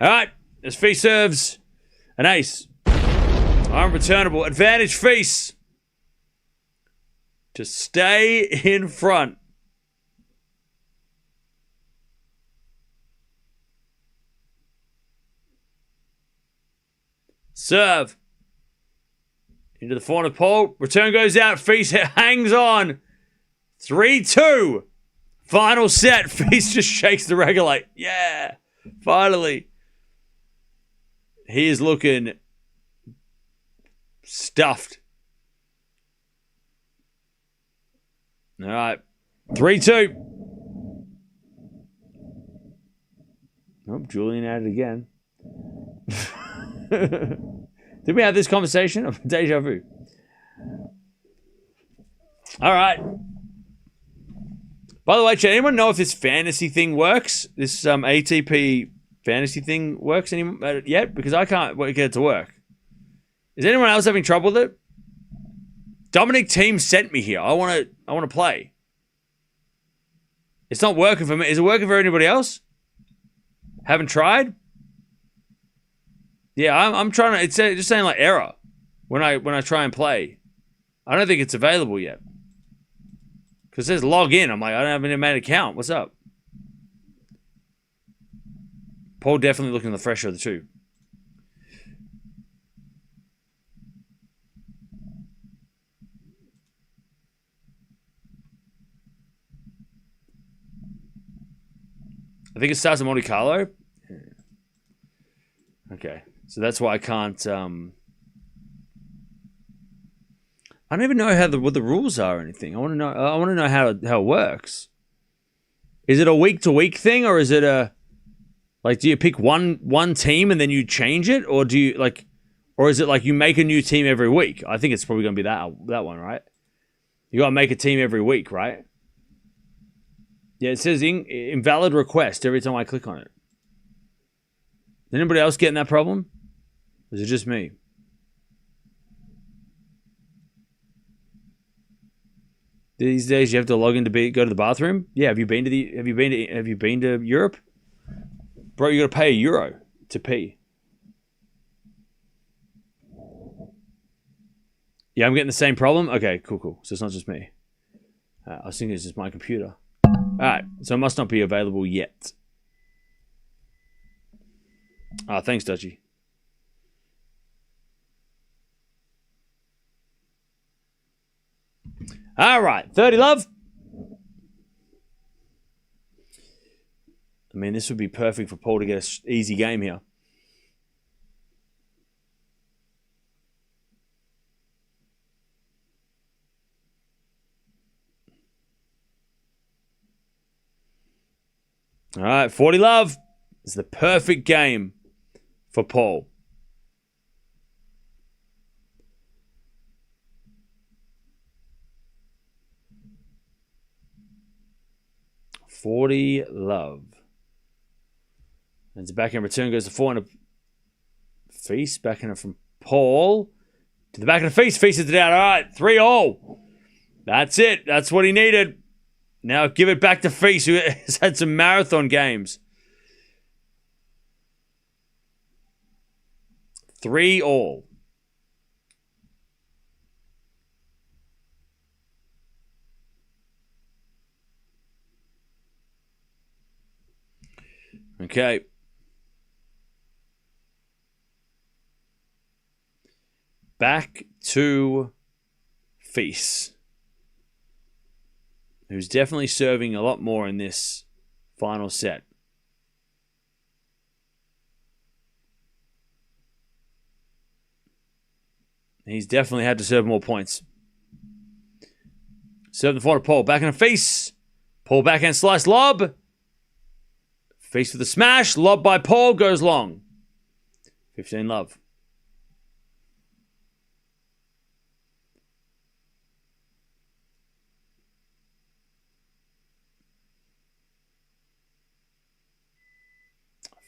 Speaker 1: All right. As Feast serves an ace. Unreturnable. Advantage Feast to stay in front. Serve. Into the forehand of Paul. Return goes out. Feast hangs on. 3-2. Final set. Feast just shakes the regulate. Yeah. Finally. He is looking stuffed. All right. 3-2. Oh, Julian at it again. Did we have this conversation? Deja vu. All right. By the way, Chad, anyone know if this fantasy thing works? This ATP fantasy thing works yet? Because I can't get it to work. Is anyone else having trouble with it? Dominic Thiem sent me here. I want to play. It's not working for me. Is it working for anybody else? Haven't tried? Yeah, I'm trying to. It's just saying like error when I try and play. I don't think it's available yet. Because it says log in. I'm like, I don't have an account. What's up? Paul definitely looking the fresher of the two. I think it starts in Monte Carlo. Okay, so that's why I can't. I don't even know what the rules are or anything. I want to know. I want to know how it works. Is it a week to week thing, or is it a do you pick one team and then you change it, or do you or is it like you make a new team every week? I think it's probably going to be that one, right? You got to make a team every week, right? Yeah, it says invalid request every time I click on it. Anybody else getting that problem? Or is it just me? These days you have to log in to go to the bathroom. Yeah, have you been to Europe? Bro, you got to pay €1 to pee. Yeah, I'm getting the same problem. Okay, cool. So it's not just me. I was thinking it's just my computer. All right, so it must not be available yet. Thanks, Dutchie. All right, 30 love. I mean, this would be perfect for Paul to get an easy game here. All right, 40 love. It's the perfect game for Paul. $40 love. And the backhand return goes to 400. Feast. Backhand from Paul. To the back of the Feast. Feast it out. All right. 3-all. That's it. That's what he needed. Now give it back to Feast, who has had some marathon games. 3-all. Okay. Back to Feast, who's definitely serving a lot more in this final set. He's definitely had to serve more points. Serve the forward Paul. Backhand Feast. Paul backhand slice lob. Feast with a smash. Lob by Paul goes long. 15 love.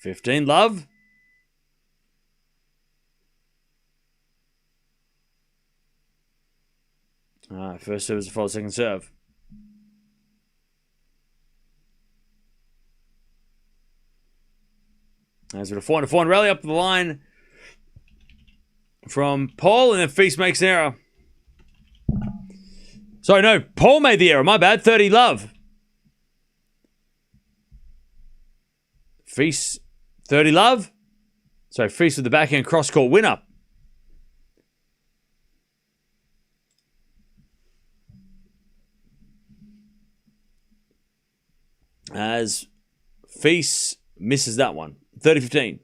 Speaker 1: $15 love. All right, first serve is a foul, second serve. As with a 4-4 rally up the line from Paul, and then Feast makes an error. Sorry, no, Paul made the error. My bad. 30 love. Feast, 30 love. Sorry, Feast with the backhand cross-court winner. as FILS misses that one. 30-15.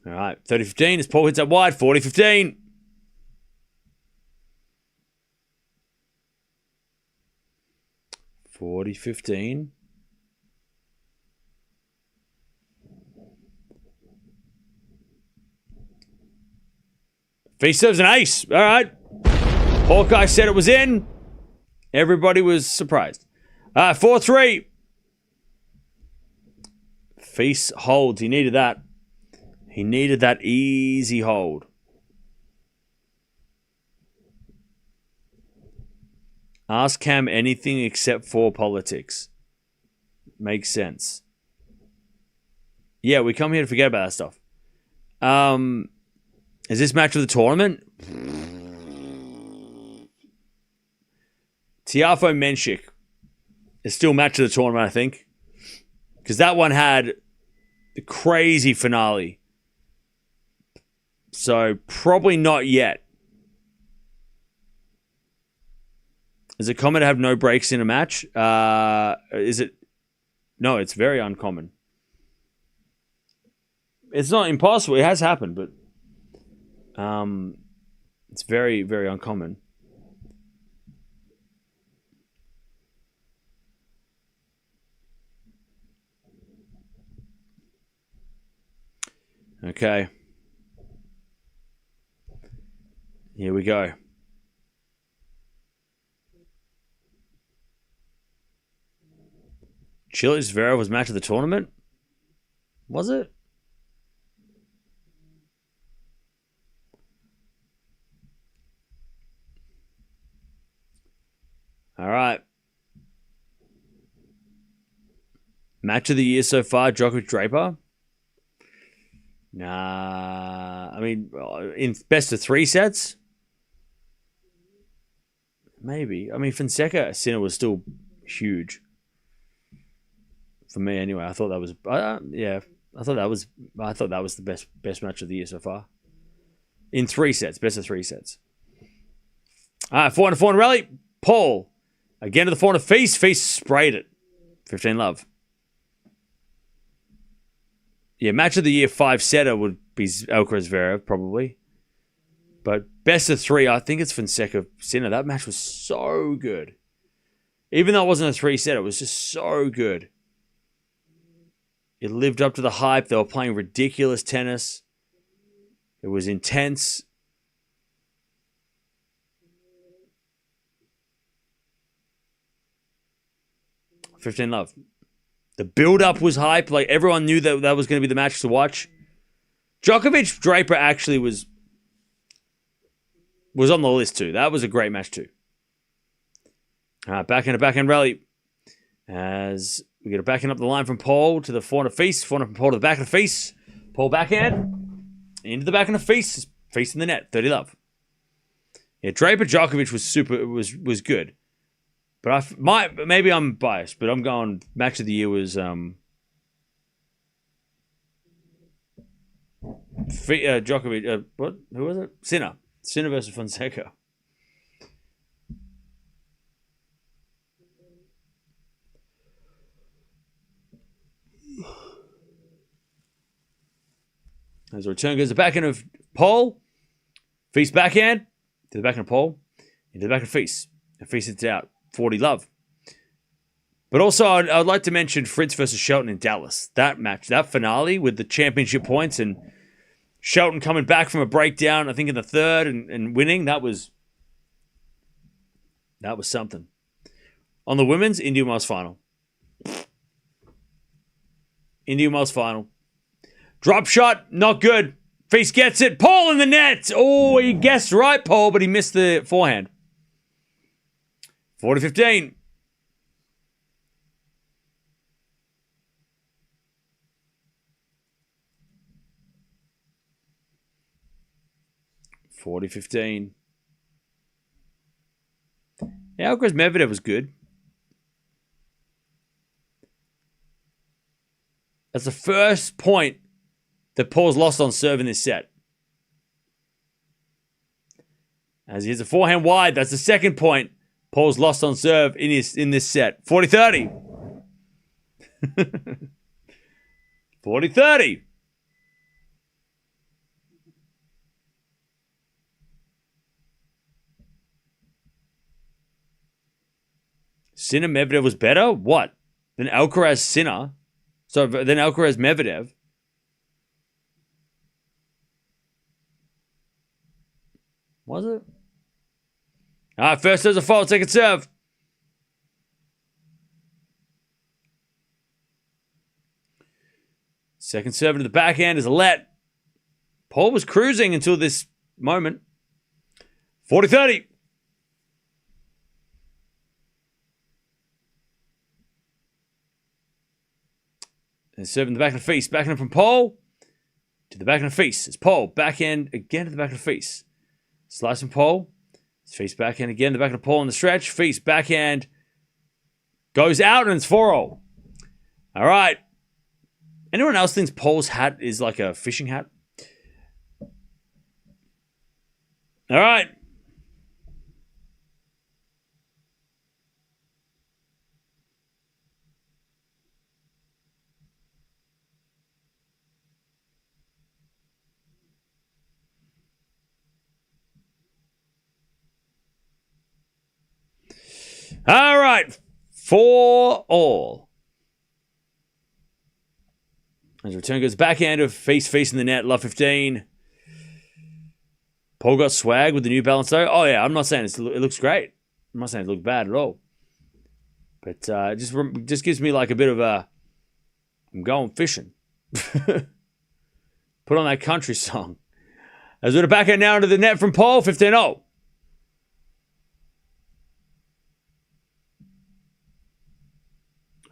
Speaker 1: All right, 30-15 as Paul hits that wide. 40-15. (40-15). FILS serves an ace. All right. Hawkeye said it was in. Everybody was surprised. 4-3. FILS holds. He needed that. He needed that easy hold. Ask Cam anything except for politics. Makes sense. Yeah, we come here to forget about that stuff. Is this match of the tournament? Tiafoe Menchik is still match of the tournament, I think. Because that one had the crazy finale. So, probably not yet. Is it common to have no breaks in a match? Is it? No, it's very uncommon. It's not impossible. It has happened, but it's very, very uncommon. Okay. Here we go. Cilic Zverev was match of the tournament? Was it? All right. Match of the year so far, Djokovic Draper? Nah. I mean, in best of 3 sets? Maybe. I mean, Fonseca Sinner was still huge. For me, anyway. I thought that was I thought that was the best match of the year so far. In 3 sets, best of 3 sets. All right, 4-4 rally. Paul. Again to the 4 FILS. FILS sprayed it. 15 love. Yeah, match of the year 5-setter would be Alcaraz Zverev, probably. But best of 3, I think it's Fonseca Sinner. That match was so good. Even though it wasn't a 3-setter, it was just so good. It lived up to the hype. They were playing ridiculous tennis. It was intense. $15 love. The build-up was hype. Like, everyone knew that that was going to be the match to watch. Djokovic Draper actually was on the list too. That was a great match too. All right, backhand rally. As we get a backhand up the line from Paul to the forehand of FILS. Forehand from Paul to the back of FILS. Paul backhand. Into the backhand of FILS. FILS in the net. 30 love. Yeah, Draper Djokovic was good. But maybe I'm biased, but I'm going match of the year was Djokovic. What? Who was it? Sinner. Sinner versus Fonseca. As the return goes to the backhand of Paul. FILS backhand. To the backhand of Paul. Into the backhand of FILS. And FILS hits it out. 40 love. But also, I'd like to mention Fritz versus Shelton in Dallas. That match, that finale with the championship points and Shelton coming back from a breakdown, I think in the third and winning, that was something. On the women's, Indian Wells final. Indian Wells final. Drop shot, not good. FILS gets it. Paul in the net. Oh, he guessed right, Paul, but he missed the forehand. 40-15. Yeah, Alcaraz Medvedev was good. That's the first point that Paul's lost on serve in this set. As he hits a forehand wide, that's the second point Paul's lost on serve in this set. 40-30. 40-30. Sinner Medvedev was better? What? Than Alcaraz Sinner? So then Alcaraz Medvedev? Was it? All right, first there's a fault, second serve. Second serve to the backhand is a let. Paul was cruising until this moment. 40-30. And serving the back of the face. Backhand from Paul to the back of the face. It's Paul. Backhand again to the back of the face. Slice from Paul. It's face backhand again. The back of Paul on the stretch. Face backhand. Goes out and it's 4-0. All right. Anyone else thinks Paul's hat is like a fishing hat? All right. All right. 4-all. As return goes backhand of face facing the net. Love 15. Paul got swag with the New Balance though. Oh yeah, I'm not saying it looks great. I'm not saying it looks bad at all. But it just gives me like a bit of a, I'm going fishing. Put on that country song. As we're backhand now into the net from Paul. 15-0.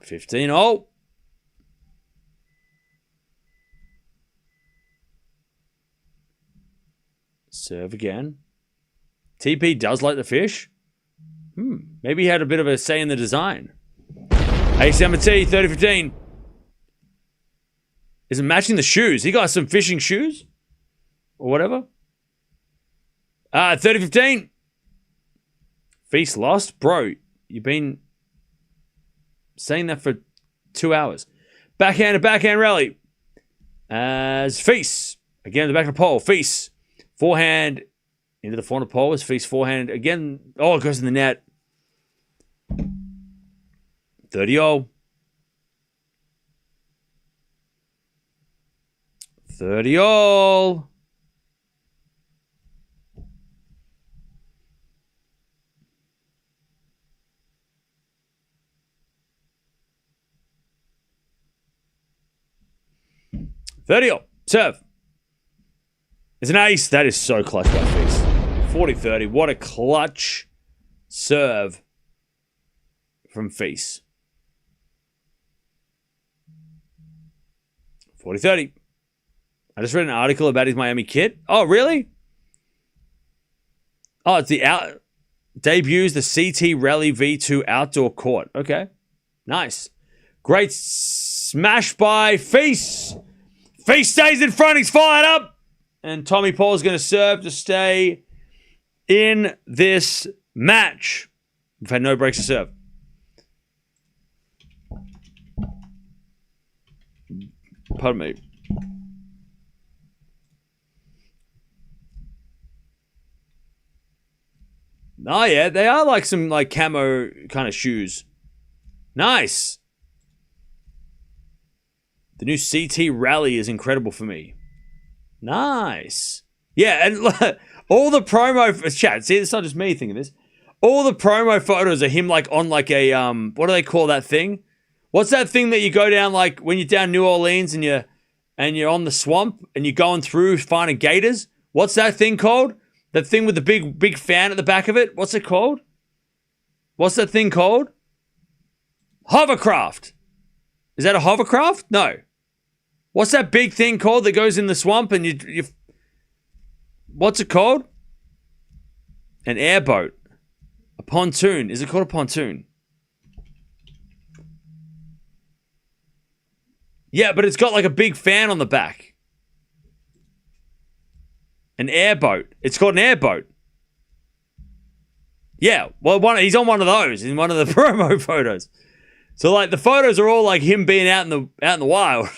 Speaker 1: 15-0. Serve again. TP does like the fish. Maybe he had a bit of a say in the design. ACMT 30-15. Isn't matching the shoes. He got some fishing shoes or whatever. 30-15. Feast lost. Bro, you've been saying that for 2 hours. Backhand to backhand rally. As Feast. Again, the back of the pole. Feast. Forehand into the front of pole. As Feast forehand again. Oh, it goes in the net. 30-0. 30-0. Serve. It's an ace. That is so clutch by Feast. 40-30. What a clutch serve from Feast. 40-30. I just read an article about his Miami kit. Oh, really? Oh, it's the debuts the CT Rally V2 outdoor court. Okay. Nice. Great smash by Feast. Feast stays in front. He's fired up. And Tommy Paul's going to serve to stay in this match. We've had no breaks to serve. Pardon me. Oh, yeah. They are like some like camo kind of shoes. Nice. The new CT Rally is incredible for me. Nice. Yeah, and all the promo... Chat, see, it's not just me thinking this. All the promo photos are him like on like a... what do they call that thing? What's that thing that you go down like when you're down New Orleans and you're on the swamp and you're going through finding gators? What's that thing called? That thing with the big fan at the back of it? What's it called? What's that thing called? Hovercraft. Is that a hovercraft? No. What's that big thing called that goes in the swamp and you what's it called? An airboat. A pontoon. Is it called a pontoon? Yeah, but it's got like a big fan on the back. An airboat. It's called an airboat. Yeah, well, he's on one of those in one of the promo photos. So like the photos are all like him being out in the wild,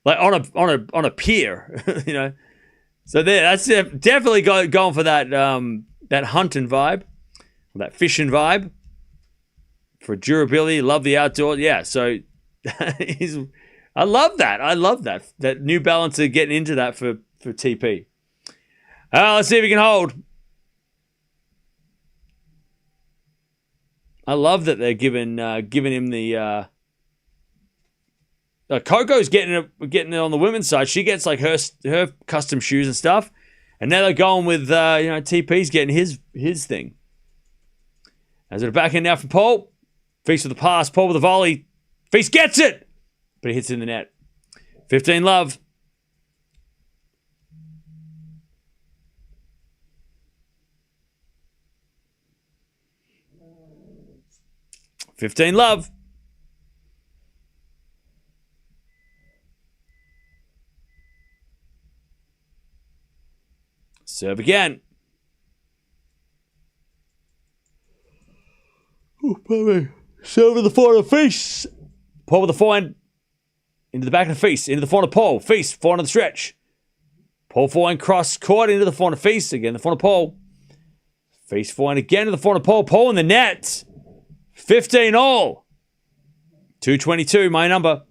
Speaker 1: like on a pier, you know. So that's definitely going for that that hunting vibe, that fishing vibe. For durability, love the outdoors. Yeah, so I love that. I love that. That New Balance are getting into that for TP. Let's see if he can hold. I love that they're giving him the. Coco's getting it on the women's side. She gets like her custom shoes and stuff, and now they're going with TP's getting his thing. As it a backhand now from Paul. Feast with the pass. Paul with the volley. Feast gets it, but he hits in the net. 15 love. Love. Serve again. Oh, baby. Serve with the forehand face. Paul with the forehand. Into the back of the face. Into the forehand of Paul. Face. Forehand of the stretch. Paul forehand cross court into the forehand of face. Again, the forehand of Paul. Face forehand again to the forehand of Paul. Paul in the net. 15 all. 222, my number.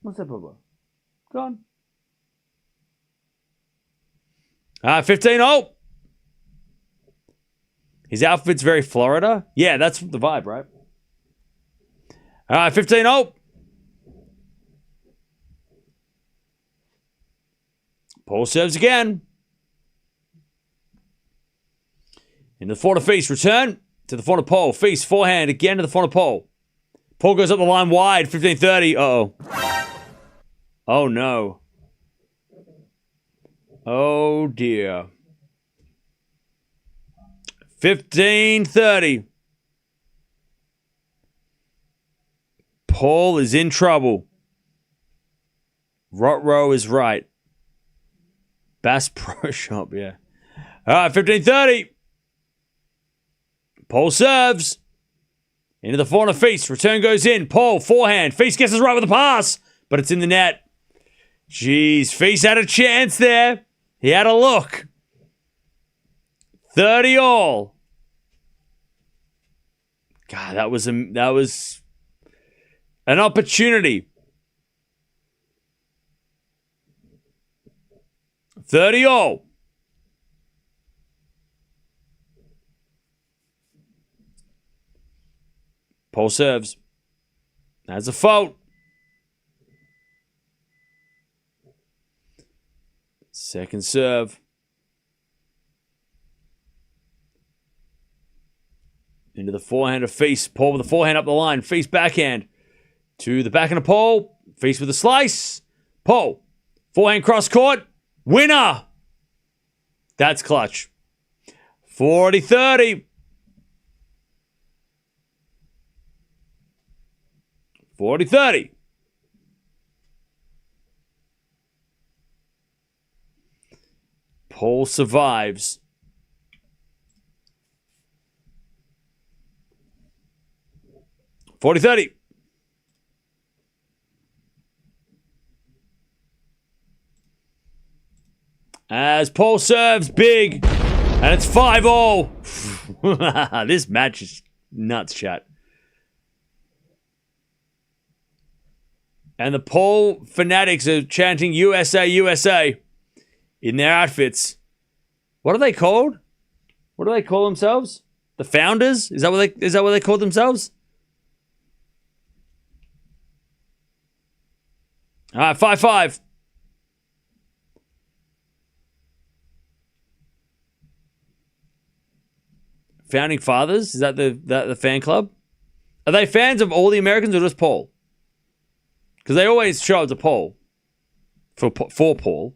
Speaker 1: What's that, Bubba? Go on. 15 all. His outfit's very Florida. Yeah, that's the vibe, right? 15 all. Paul serves again. Into the forehand of face. Return to the forehand of Paul. Face forehand again to the forehand of Paul. Paul goes up the line wide. 15-30. Uh-oh. Oh, no. Oh, dear. 15-30. Paul is in trouble. Rotro is right. Bass Pro Shop, yeah. All right, 15-30. Paul serves. Into the forehand of Feast. Return goes in. Paul, forehand. Feast gets us right with the pass, but it's in the net. Jeez, Feast had a chance there. He had a look. 30 all. God, that was an opportunity. 30 all. Paul serves. That's a fault. Second serve. Into the forehand of Feast. Paul with the forehand up the line. Feast backhand. To the backhand of Paul. Feast with a slice. Paul. Forehand cross court. Winner. That's clutch. 40-30. 40-30. Paul survives. $40-30. As Paul serves big, and it's 5-all. This match is nuts, chat. And the Paul fanatics are chanting USA, USA in their outfits. What are they called? What do they call themselves? The Founders? Is that what they call themselves? All right, 5-5. Founding Fathers? Is that the fan club? Are they fans of all the Americans or just Paul? Because they always show up to Paul. For Paul.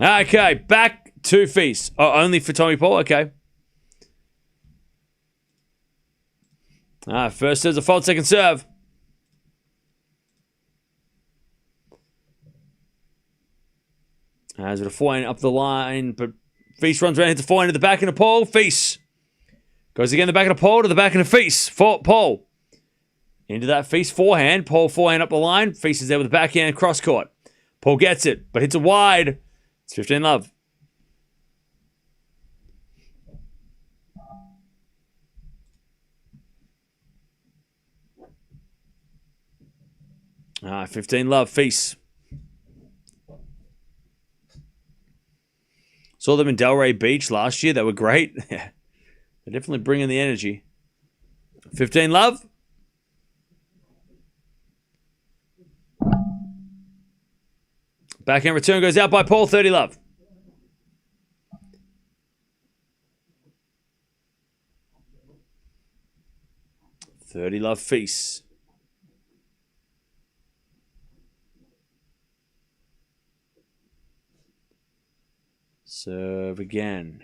Speaker 1: Okay, back to FILS. Oh, only for Tommy Paul? Okay. First serve's a fault, second serve. As with a forehand up the line, but FILS runs around, hits a forehand to the back of the Paul. FILS goes again the back of the Paul to the back of the FILS. Paul into that FILS forehand. Paul forehand up the line. FILS is there with the backhand cross court. Paul gets it, but hits it wide. It's 15-love. All right, 15-love, FILS. Saw them in Delray Beach last year. They were great. They're definitely bringing the energy. 15-love. Backhand return goes out by Paul. 30-love. FILS. Serve again.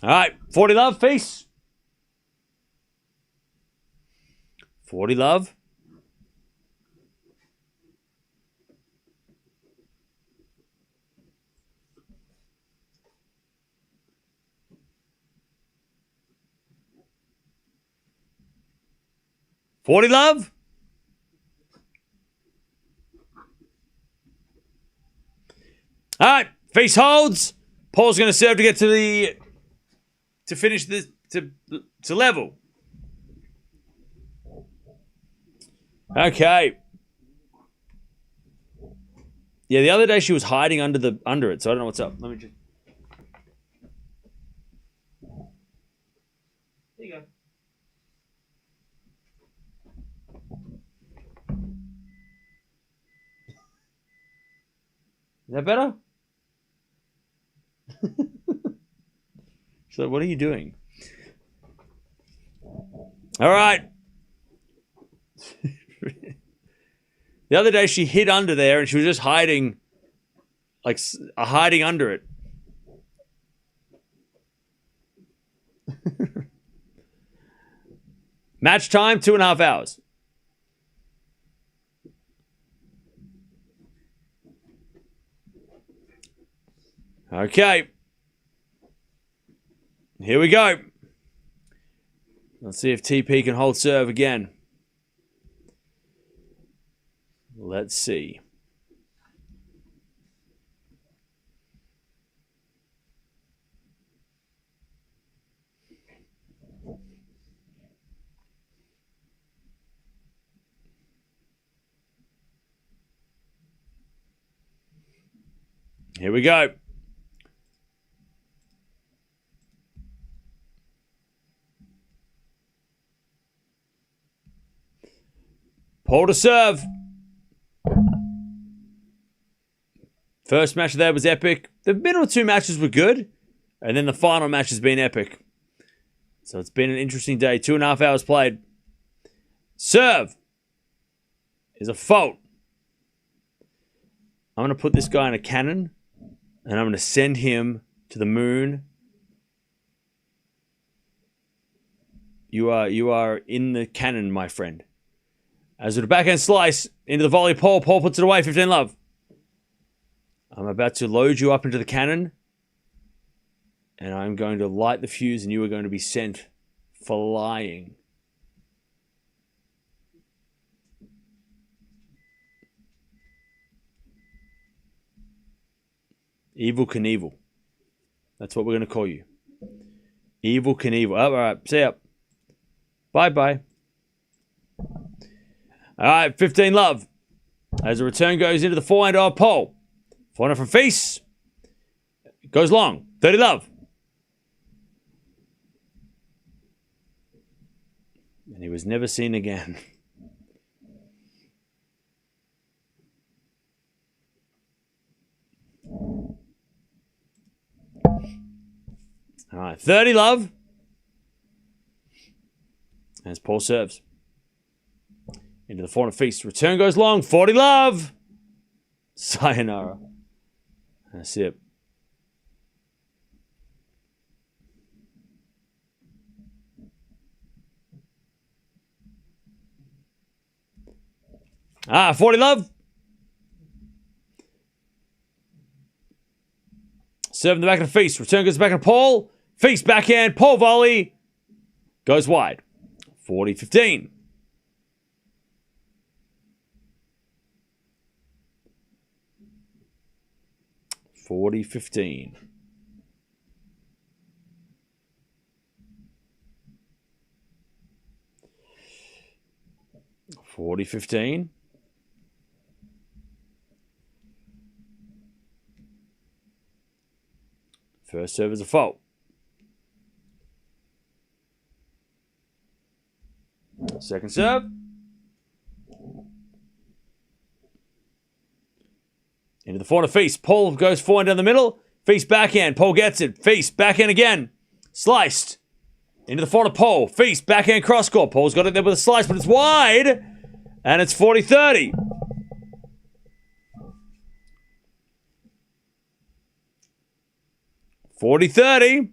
Speaker 1: All right, 40-love, FILS. 40-love. $40-love. All right, FILS holds. Paul's going to serve to get to finish this to level. Okay. Yeah, the other day she was hiding under it, so I don't know what's up. Let me just. There you go. Is that better? So what are you doing? All right. The other day she hid under there and she was just hiding, like hiding under it. Match time, 2.5 hours. Okay. Here we go. Let's see if TP can hold serve again. Let's see. Here we go. Paul to serve. First match there was epic. The middle two matches were good. And then the final match has been epic. So it's been an interesting day. 2.5 hours played. Serve is a fault. I'm going to put this guy in a cannon. And I'm going to send him to the moon. You are in the cannon, my friend. As with a backhand slice into the volley, Paul puts it away, 15-love. I'm about to load you up into the cannon. And I'm going to light the fuse and you are going to be sent flying. Evil Knievel. That's what we're going to call you. Evil Knievel. Oh, all right, see ya. Bye-bye. All right, 15-love. As the return goes into the forehand of Paul. Forehand from FILS. Goes long. 30-love. And he was never seen again. All right, 30-love. As Paul serves. Into the forehand face. Return goes long. 40 love. Sayonara. That's it. Ah, 40 love. Serve in the back of the face. Return goes back to Paul. Face backhand. Paul volley. Goes wide. 40-15. (40-15). (40-15). First serve is a fault. Second serve. Into the forehand face. Paul goes forehand down the middle. Face backhand. Paul gets it. Face backhand again. Sliced. Into the forehand Paul. Face backhand cross court. Paul's got it there with a slice, but it's wide. And it's 40-30. (40-30).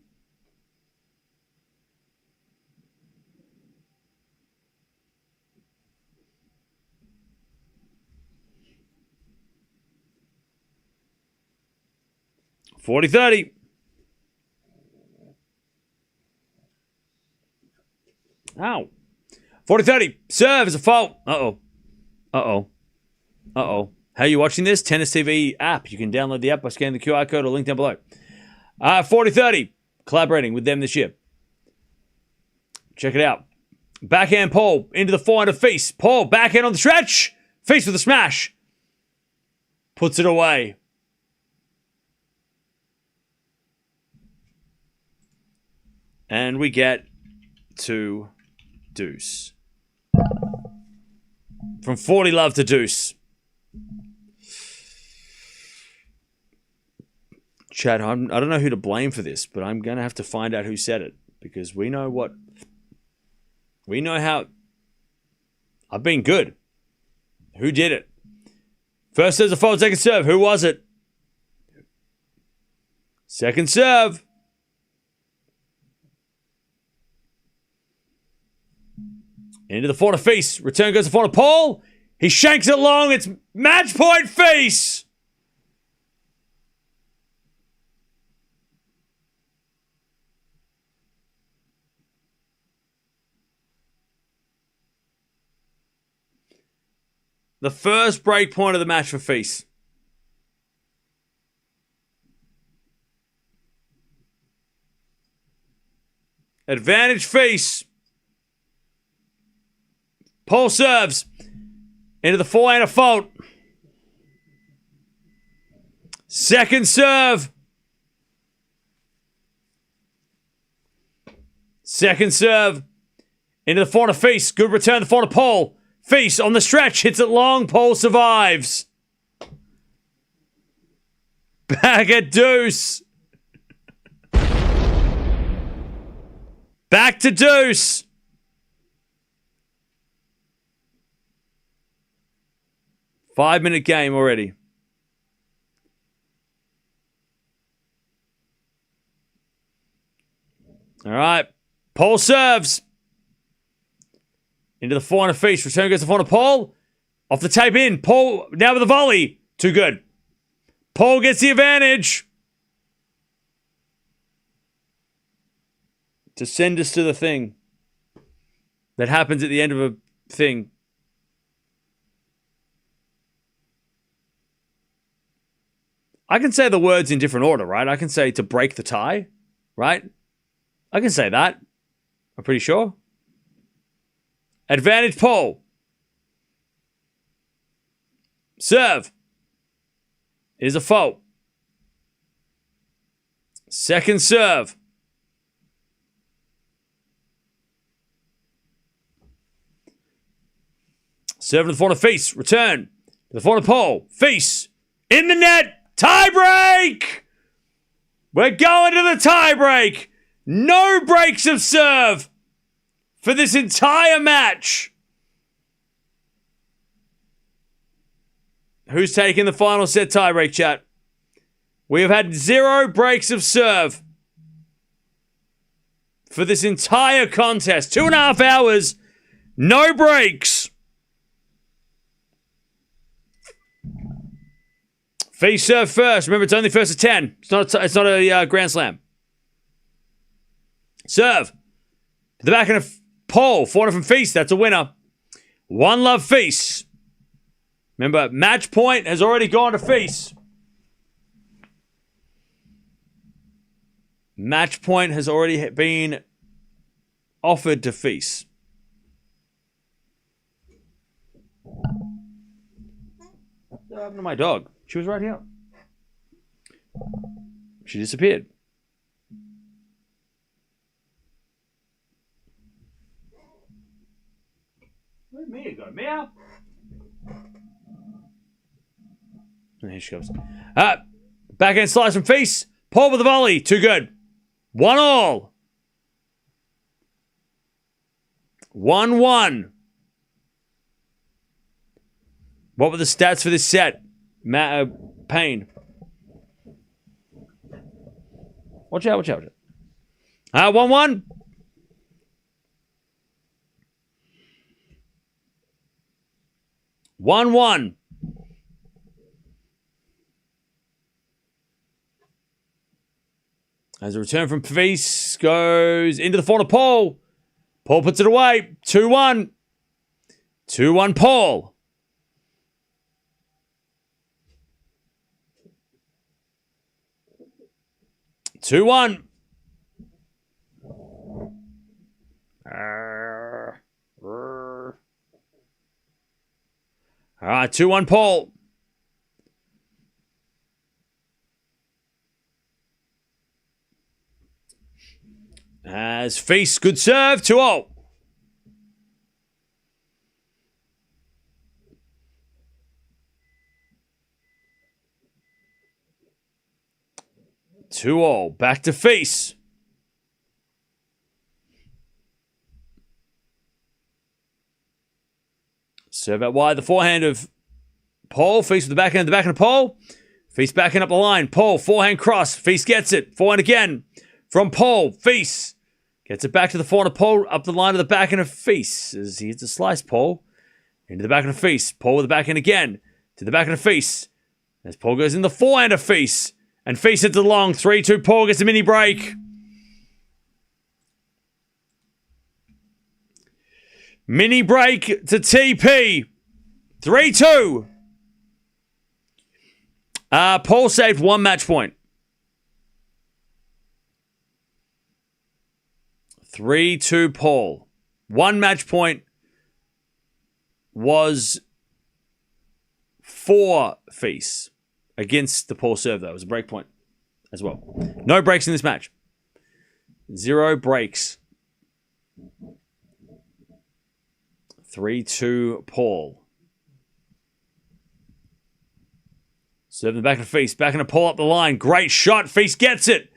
Speaker 1: (40-30). Ow. 40-30. Serve is a fault. Uh-oh. Uh-oh. Uh-oh. How are you watching this? Tennis TV app. You can download the app by scanning the QR code or link down below. 40-30. Collaborating with them this year. Check it out. Backhand Paul into the forehand of face. Paul backhand on the stretch. Face with a smash. Puts it away. And we get to deuce. From 40 love to deuce. Chad, I don't know who to blame for this, but I'm going to have to find out who said it. Because we know how... I've been good. Who did it? First there's a fault, second serve. Who was it? Second serve. Into the forehand face. Return goes to forehand Paul. He shanks it long. It's match point face. The first break point of the match for face. Advantage face. Paul serves. Into the forehand of fault. Second serve. Second serve. Into the forehand of face. Good return to the forehand of Paul. Face on the stretch. Hits it long. Paul survives. Back at deuce. Back to deuce. Five-minute game already. All right. Paul serves. Into the forehand of face. Return goes to the forehand of Paul. Off the tape in. Paul now with a volley. Too good. Paul gets the advantage. To send us to the thing that happens at the end of a thing. I can say the words in different order, right? I can say to break the tie, right? I can say that. I'm pretty sure. Advantage Paul. Serve. Is a fault. Second serve. Serve to the forehand face. Return. To the forehand Paul. Face. In the net. Tie break! We're going to the tie break. No breaks of serve for this entire match. Who's taking the final set tiebreak, chat? We have had 0 breaks of serve for this entire contest. 2.5 hours, no breaks. FILS serve first. Remember, it's only first to 10. It's not a Grand Slam. Serve. To the back of the pole. Forehand from FILS. That's a winner. One love FILS. Remember, match point has already gone to FILS. Match point has already been offered to FILS. What happened to my dog? She was right here. She disappeared. Where'd Mia go? Mia? And here she comes. Backhand slice from FILS. Paul with the volley. Too good. 1-1. 1-1. What were the stats for this set? Payne. Watch out. 1-1. As a return from FILS goes into the corner, Paul. Paul puts it away. 2-1. 2-1 Paul. 2-1. All right, 2-1 Paul. As FILS, good serve, 2-0. Back to FILS. Serve out wide. The forehand of Paul. FILS with the backhand of Paul. FILS backing up the line. Paul, forehand cross. FILS gets it. Forehand again from Paul. FILS gets it back to the forehand of Paul. Up the line to the backhand of FILS. As he hits a slice, Paul. Into the backhand of FILS. Paul with the backhand again. To the backhand of FILS. As Paul goes in the forehand of FILS. And FILS hits the long. 3-2 Paul gets a mini break. Mini break to TP. 3-2. Paul saved 1 match point. 3-2 Paul. 1 match point was for FILS against the Paul serve, though. It was a break point as well. No breaks in this match. 0 breaks. 3-2 Paul. Serve the back of FILS. Back into Paul up the line. Great shot. FILS gets it.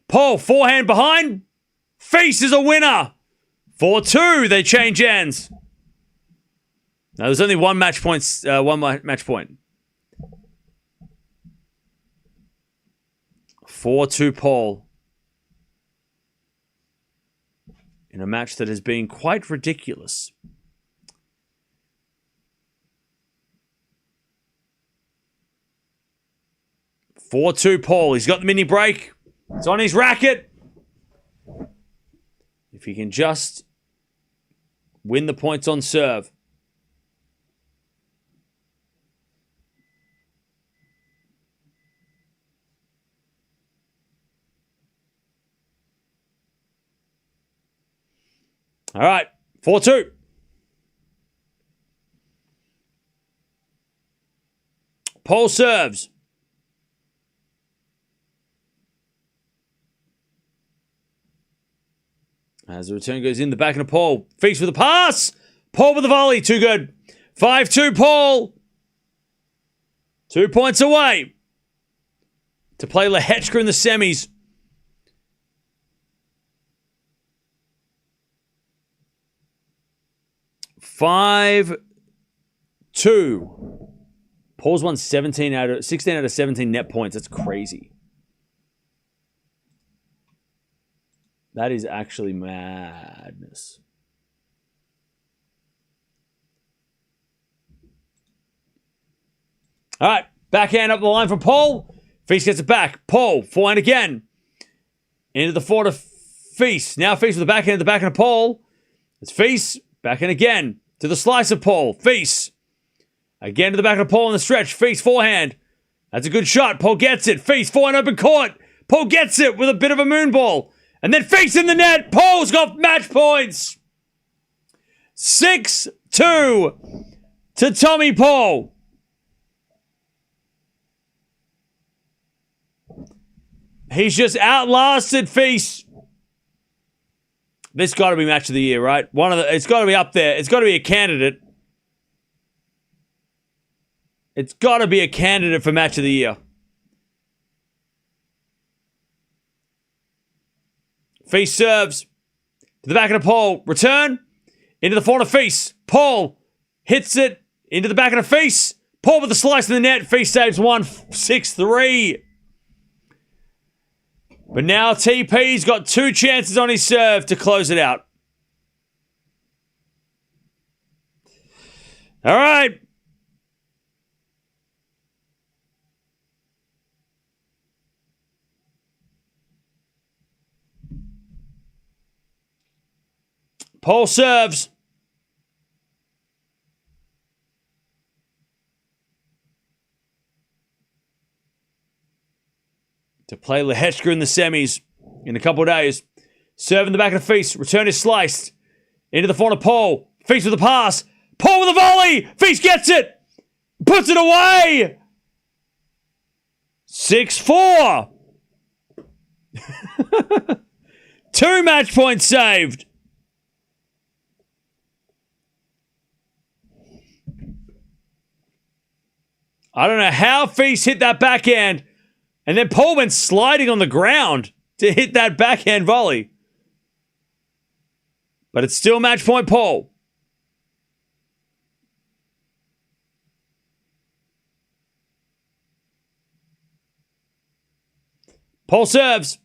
Speaker 1: Paul, forehand behind. FILS is a winner. 4-2. They change ends. Now, there's only one match point. 4-2 Paul. In a match that has been quite ridiculous. 4-2 Paul. He's got the mini break. It's on his racket. If he can just win the points on serve. All right, 4-2. Paul serves. As the return goes in, the back of Paul. FILS with a pass. Paul with the volley. Too good. 5-2 Paul. 2 points away to play Lehechka in the semis. 5-2. Paul's won 16 out of 17 net points. That's crazy. That is actually madness. All right, backhand up the line from Paul. Feast gets it back. Paul, forehand again. Into the forehand of Feast. Now Feast with the backhand of Paul. It's Feast, backhand again. To the slice of Paul. Feast. Again to the back of Paul in the stretch. Feast, forehand. That's a good shot. Paul gets it. Feast, forehand open court. Paul gets it with a bit of a moon ball. And then Feast in the net. Paul's got match points. 6-2 to Tommy Paul. He's just outlasted Feast. This got to be match of the year, right? It's got to be up there. It's got to be a candidate. It's got to be a candidate for match of the year. Feast serves to the back of the Paul. Return into the front of Feast. Paul hits it into the back of the Feast. Paul with the slice in the net. Feast saves 1, 6-3. But now TP's got 2 chances on his serve to close it out. All right. Paul serves. To play Lehechka in the semis in a couple of days. Serve in the back of the Feast. Return is sliced. Into the front of Paul. Feast with a pass. Paul with a volley. Feast gets it. Puts it away. 6-4. 2 match points saved. I don't know how Feast hit that backhand. And then Paul went sliding on the ground to hit that backhand volley. But it's still match point Paul. Paul serves.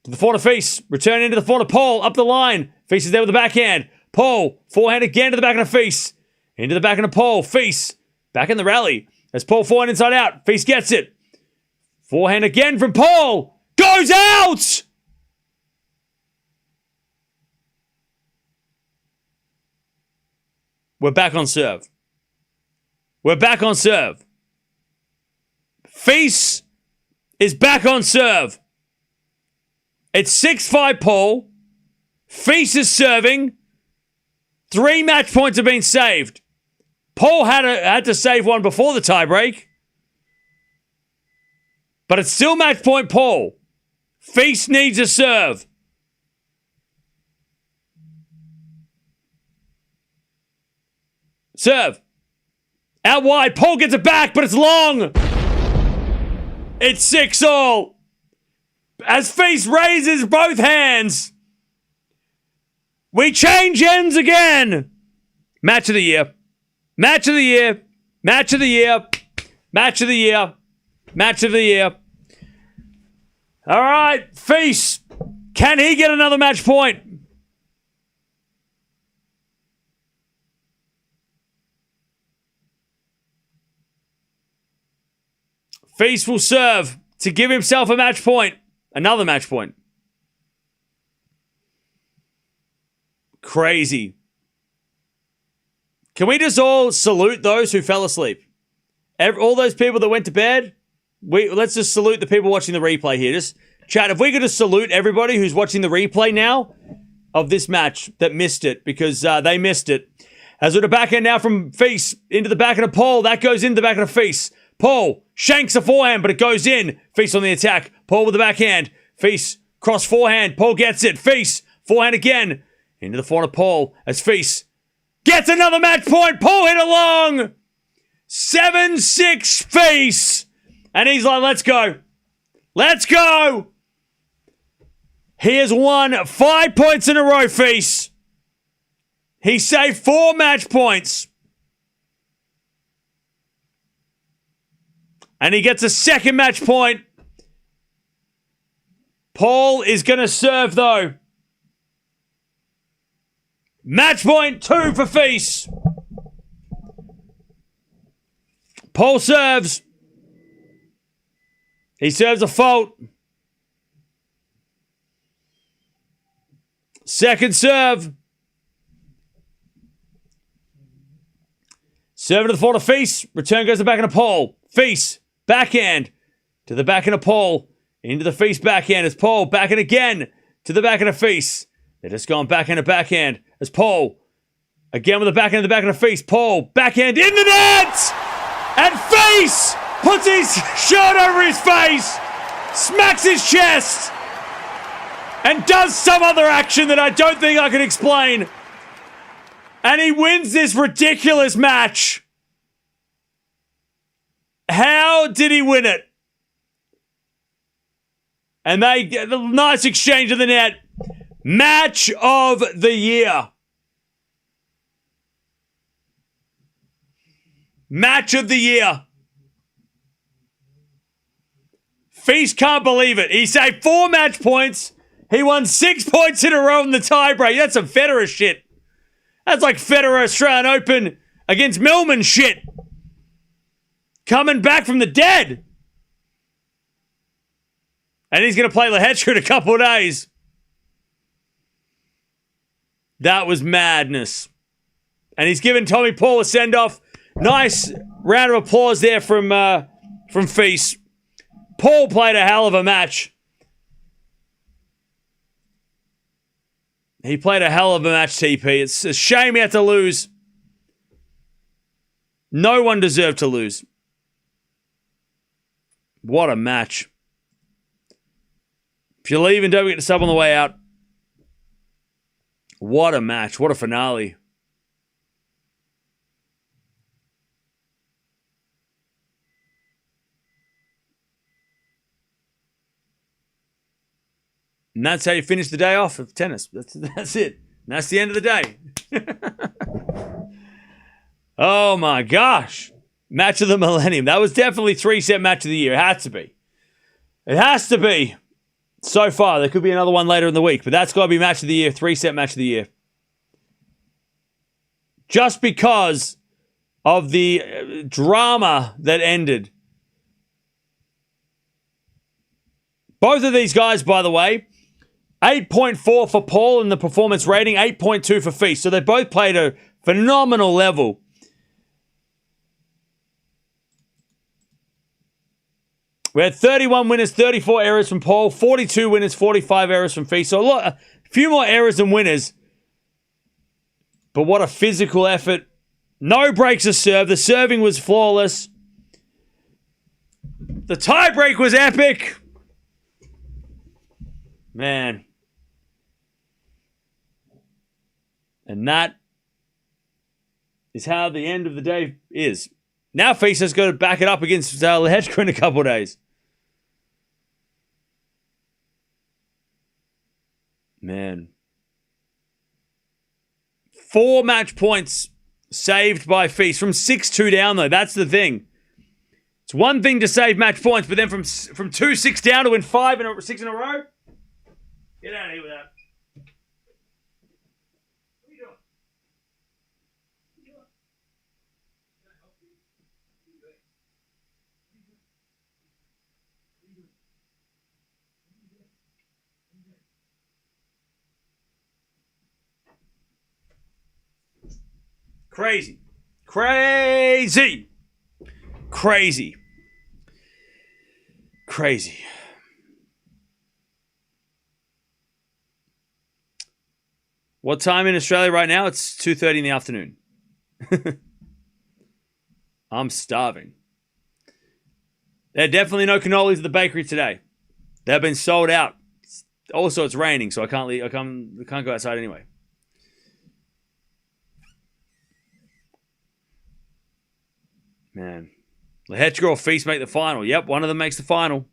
Speaker 1: To the front of Feast. Return into the front of Paul. Up the line. Feast is there with the backhand. Paul. Forehand again to the back of the Feast. Into the back of the Paul. Feast. Back in the rally. As Paul forehand inside out. Feast gets it. Forehand again from Paul. Goes out! We're back on serve. We're back on serve. Feast is back on serve. It's 6-5 Paul. Feast is serving. 3 match points have been saved. Paul had to save one before the tiebreak. But it's still match point Paul. Feast needs a serve. Serve. Out wide. Paul gets it back, but it's long. It's 6-all. As Feast raises both hands. We change ends again. Match of the year. Match of the year. Match of the year. Match of the year. Match of the year. All right, Feast. Can he get another match point? Feast will serve to give himself a match point. Another match point. Crazy. Can we just all salute those who fell asleep? All those people that went to bed? Let's just salute the people watching the replay here. Just chat, if we could just salute everybody who's watching the replay now of this match that missed it because they missed it. As with a backhand now from Feast into the back of the Paul. That goes into the back of the Feast. Paul shanks a forehand, but it goes in. Feast on the attack. Paul with the backhand. Feast cross forehand. Paul gets it. Feast forehand again. Into the forehand of Paul as Feast gets another match point. Paul hit it long. 7-6 Feast. And he's like, let's go. Let's go. He has won 5 points in a row, Feast. He saved 4 match points. And he gets a second match point. Paul is going to serve, though. Match point 2 for FILS. Paul serves. He serves a fault. Second serve. Serve to the fault of FILS. Return goes to the backhand of Paul. FILS. Backhand. To the backhand of Paul. Into the FILS backhand as Paul. Backhand again. To the backhand of FILS. They're just going backhand to backhand as Paul. Again with the backhand of FILS. Paul. Backhand in the net! And FILS puts his shirt over his face. Smacks his chest. And does some other action that I don't think I can explain. And he wins this ridiculous match. How did he win it? And they get a nice exchange of the net. Match of the year. Match of the year. FILS can't believe it. He saved 4 match points. He won 6 points in a row in the tiebreak. That's some Federer shit. That's like Federer Australian Open against Millman shit. Coming back from the dead. And he's going to play Lehecka in a couple of days. That was madness. And he's given Tommy Paul a send-off. Nice round of applause there from FILS. Paul played a hell of a match. He played a hell of a match, TP. It's a shame he had to lose. No one deserved to lose. What a match. If you're leaving, don't forget to sub on the way out. What a match. What a finale. And that's how you finish the day off of tennis. That's it. And that's the end of the day. Oh my gosh. Match of the millennium. That was definitely 3-set match of the year. It has to be. It has to be. So far. There could be another one later in the week. But that's got to be match of the year. 3-set match of the year. Just because of the drama that ended. Both of these guys, by the way, 8.4 for Paul in the performance rating, 8.2 for FILS. So they both played a phenomenal level. We had 31 winners, 34 errors from Paul, 42 winners, 45 errors from FILS. So a few more errors than winners. But what a physical effort. No breaks of serve. The serving was flawless. The tiebreak was epic. Man. And that is how the end of the day is. Now FILS has got to back it up against Lehecka in a couple of days. Man. 4 match points saved by FILS from 6-2 down, though. That's the thing. It's one thing to save match points, but then from 2-6 down to win 6 in a row? Get out of here with that. What are you doing? Crazy. Crazy. Crazy. Crazy. What time in Australia right now? It's 2:30 in the afternoon. I'm starving. There are definitely no cannolis at the bakery today. They've been sold out. Also, it's raining, so I can't leave. I can't go outside anyway. Man. Lehecka or FILS make the final. Yep, one of them makes the final.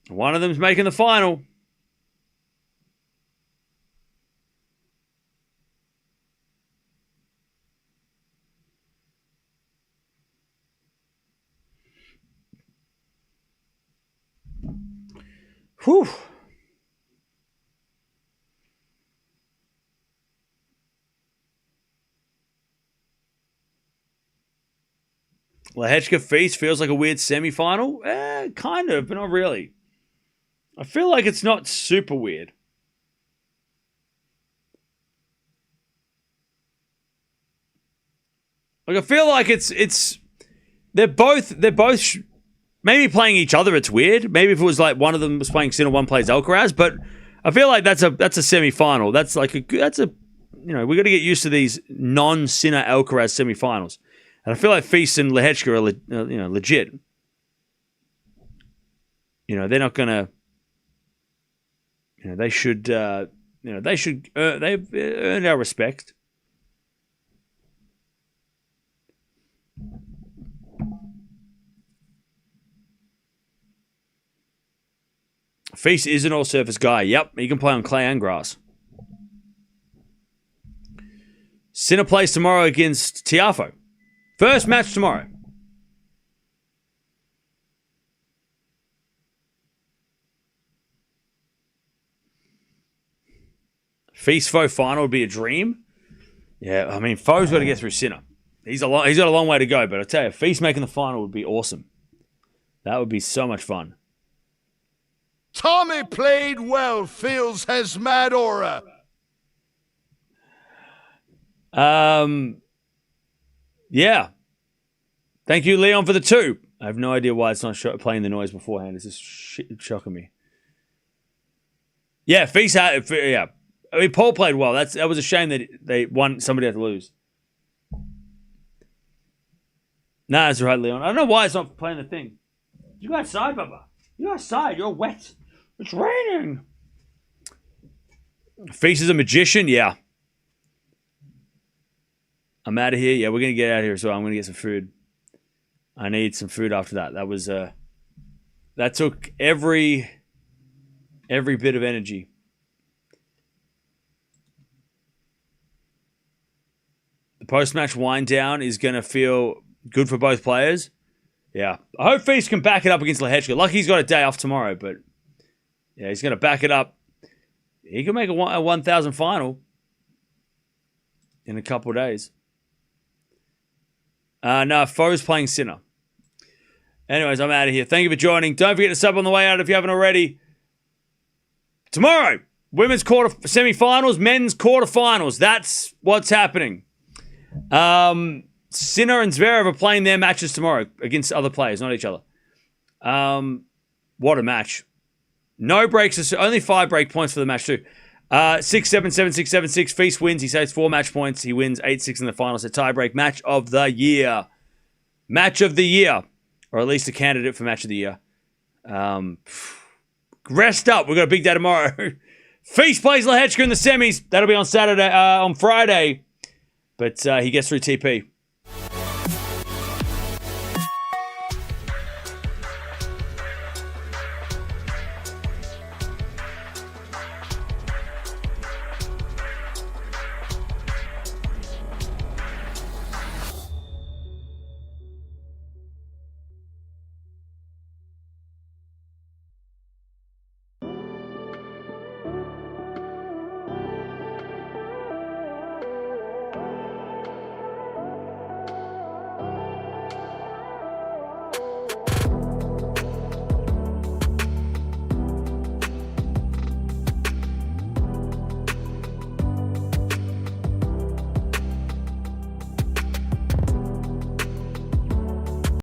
Speaker 1: One of them's making the final. Whew. Lehechka FILS feels like a weird semi-final. Kind of, but not really. I feel like it's not super weird. Like I feel like it's they're both maybe playing each other. It's weird. Maybe if it was like one of them was playing Sinner, one plays Alcaraz, but I feel like that's a semi-final. That's we got to get used to these non-Sinner Alcaraz semi-finals. And I feel like FILS and Lehechka are legit. They're not gonna. They should. They've earned our respect. FILS is an all-surface guy. Yep, he can play on clay and grass. Sinner plays tomorrow against Tiafoe. First match tomorrow. FILS-Foe final would be a dream. Yeah, I mean, Foe's got to get through Sinner. He's got a long way to go, but I tell you, FILS making the final would be awesome. That would be so much fun.
Speaker 2: Tommy played well. FILS has mad aura.
Speaker 1: Yeah. Thank you, Leon, for the 2. I have no idea why it's not playing the noise beforehand. It's just shocking me. Yeah, FILS had. Yeah, I mean, Paul played well. That was a shame that they won. Somebody had to lose. Nah, that's right, Leon. I don't know why it's not playing the thing. You go outside, Bubba. You go outside. You're wet. It's raining. FILS is a magician. Yeah. I'm out of here. Yeah, we're going to get out of here as well. I'm going to get some food. I need some food after that. That was that took every bit of energy. The post-match wind down is going to feel good for both players. Yeah. I hope FILS can back it up against Lehechka. Lucky he's got a day off tomorrow, but yeah, he's going to back it up. He can make a 1,000 final in a couple of days. No, Foe's playing Sinner. Anyways, I'm out of here. Thank you for joining. Don't forget to sub on the way out if you haven't already. Tomorrow, women's semi-finals, men's quarterfinals. That's what's happening. Sinner and Zverev are playing their matches tomorrow against other players, not each other. What a match. No breaks. Only 5 break points for the match too. 6-7, 7-6, 7-6. FILS wins. He saves 4 match points. He wins 8-6 in the finals. A tiebreak match of the year. Match of the year. Or at least a candidate for match of the year. Rest up. We've got a big day tomorrow. FILS plays Lehechka in the semis. That'll be on Friday. But he gets through TP.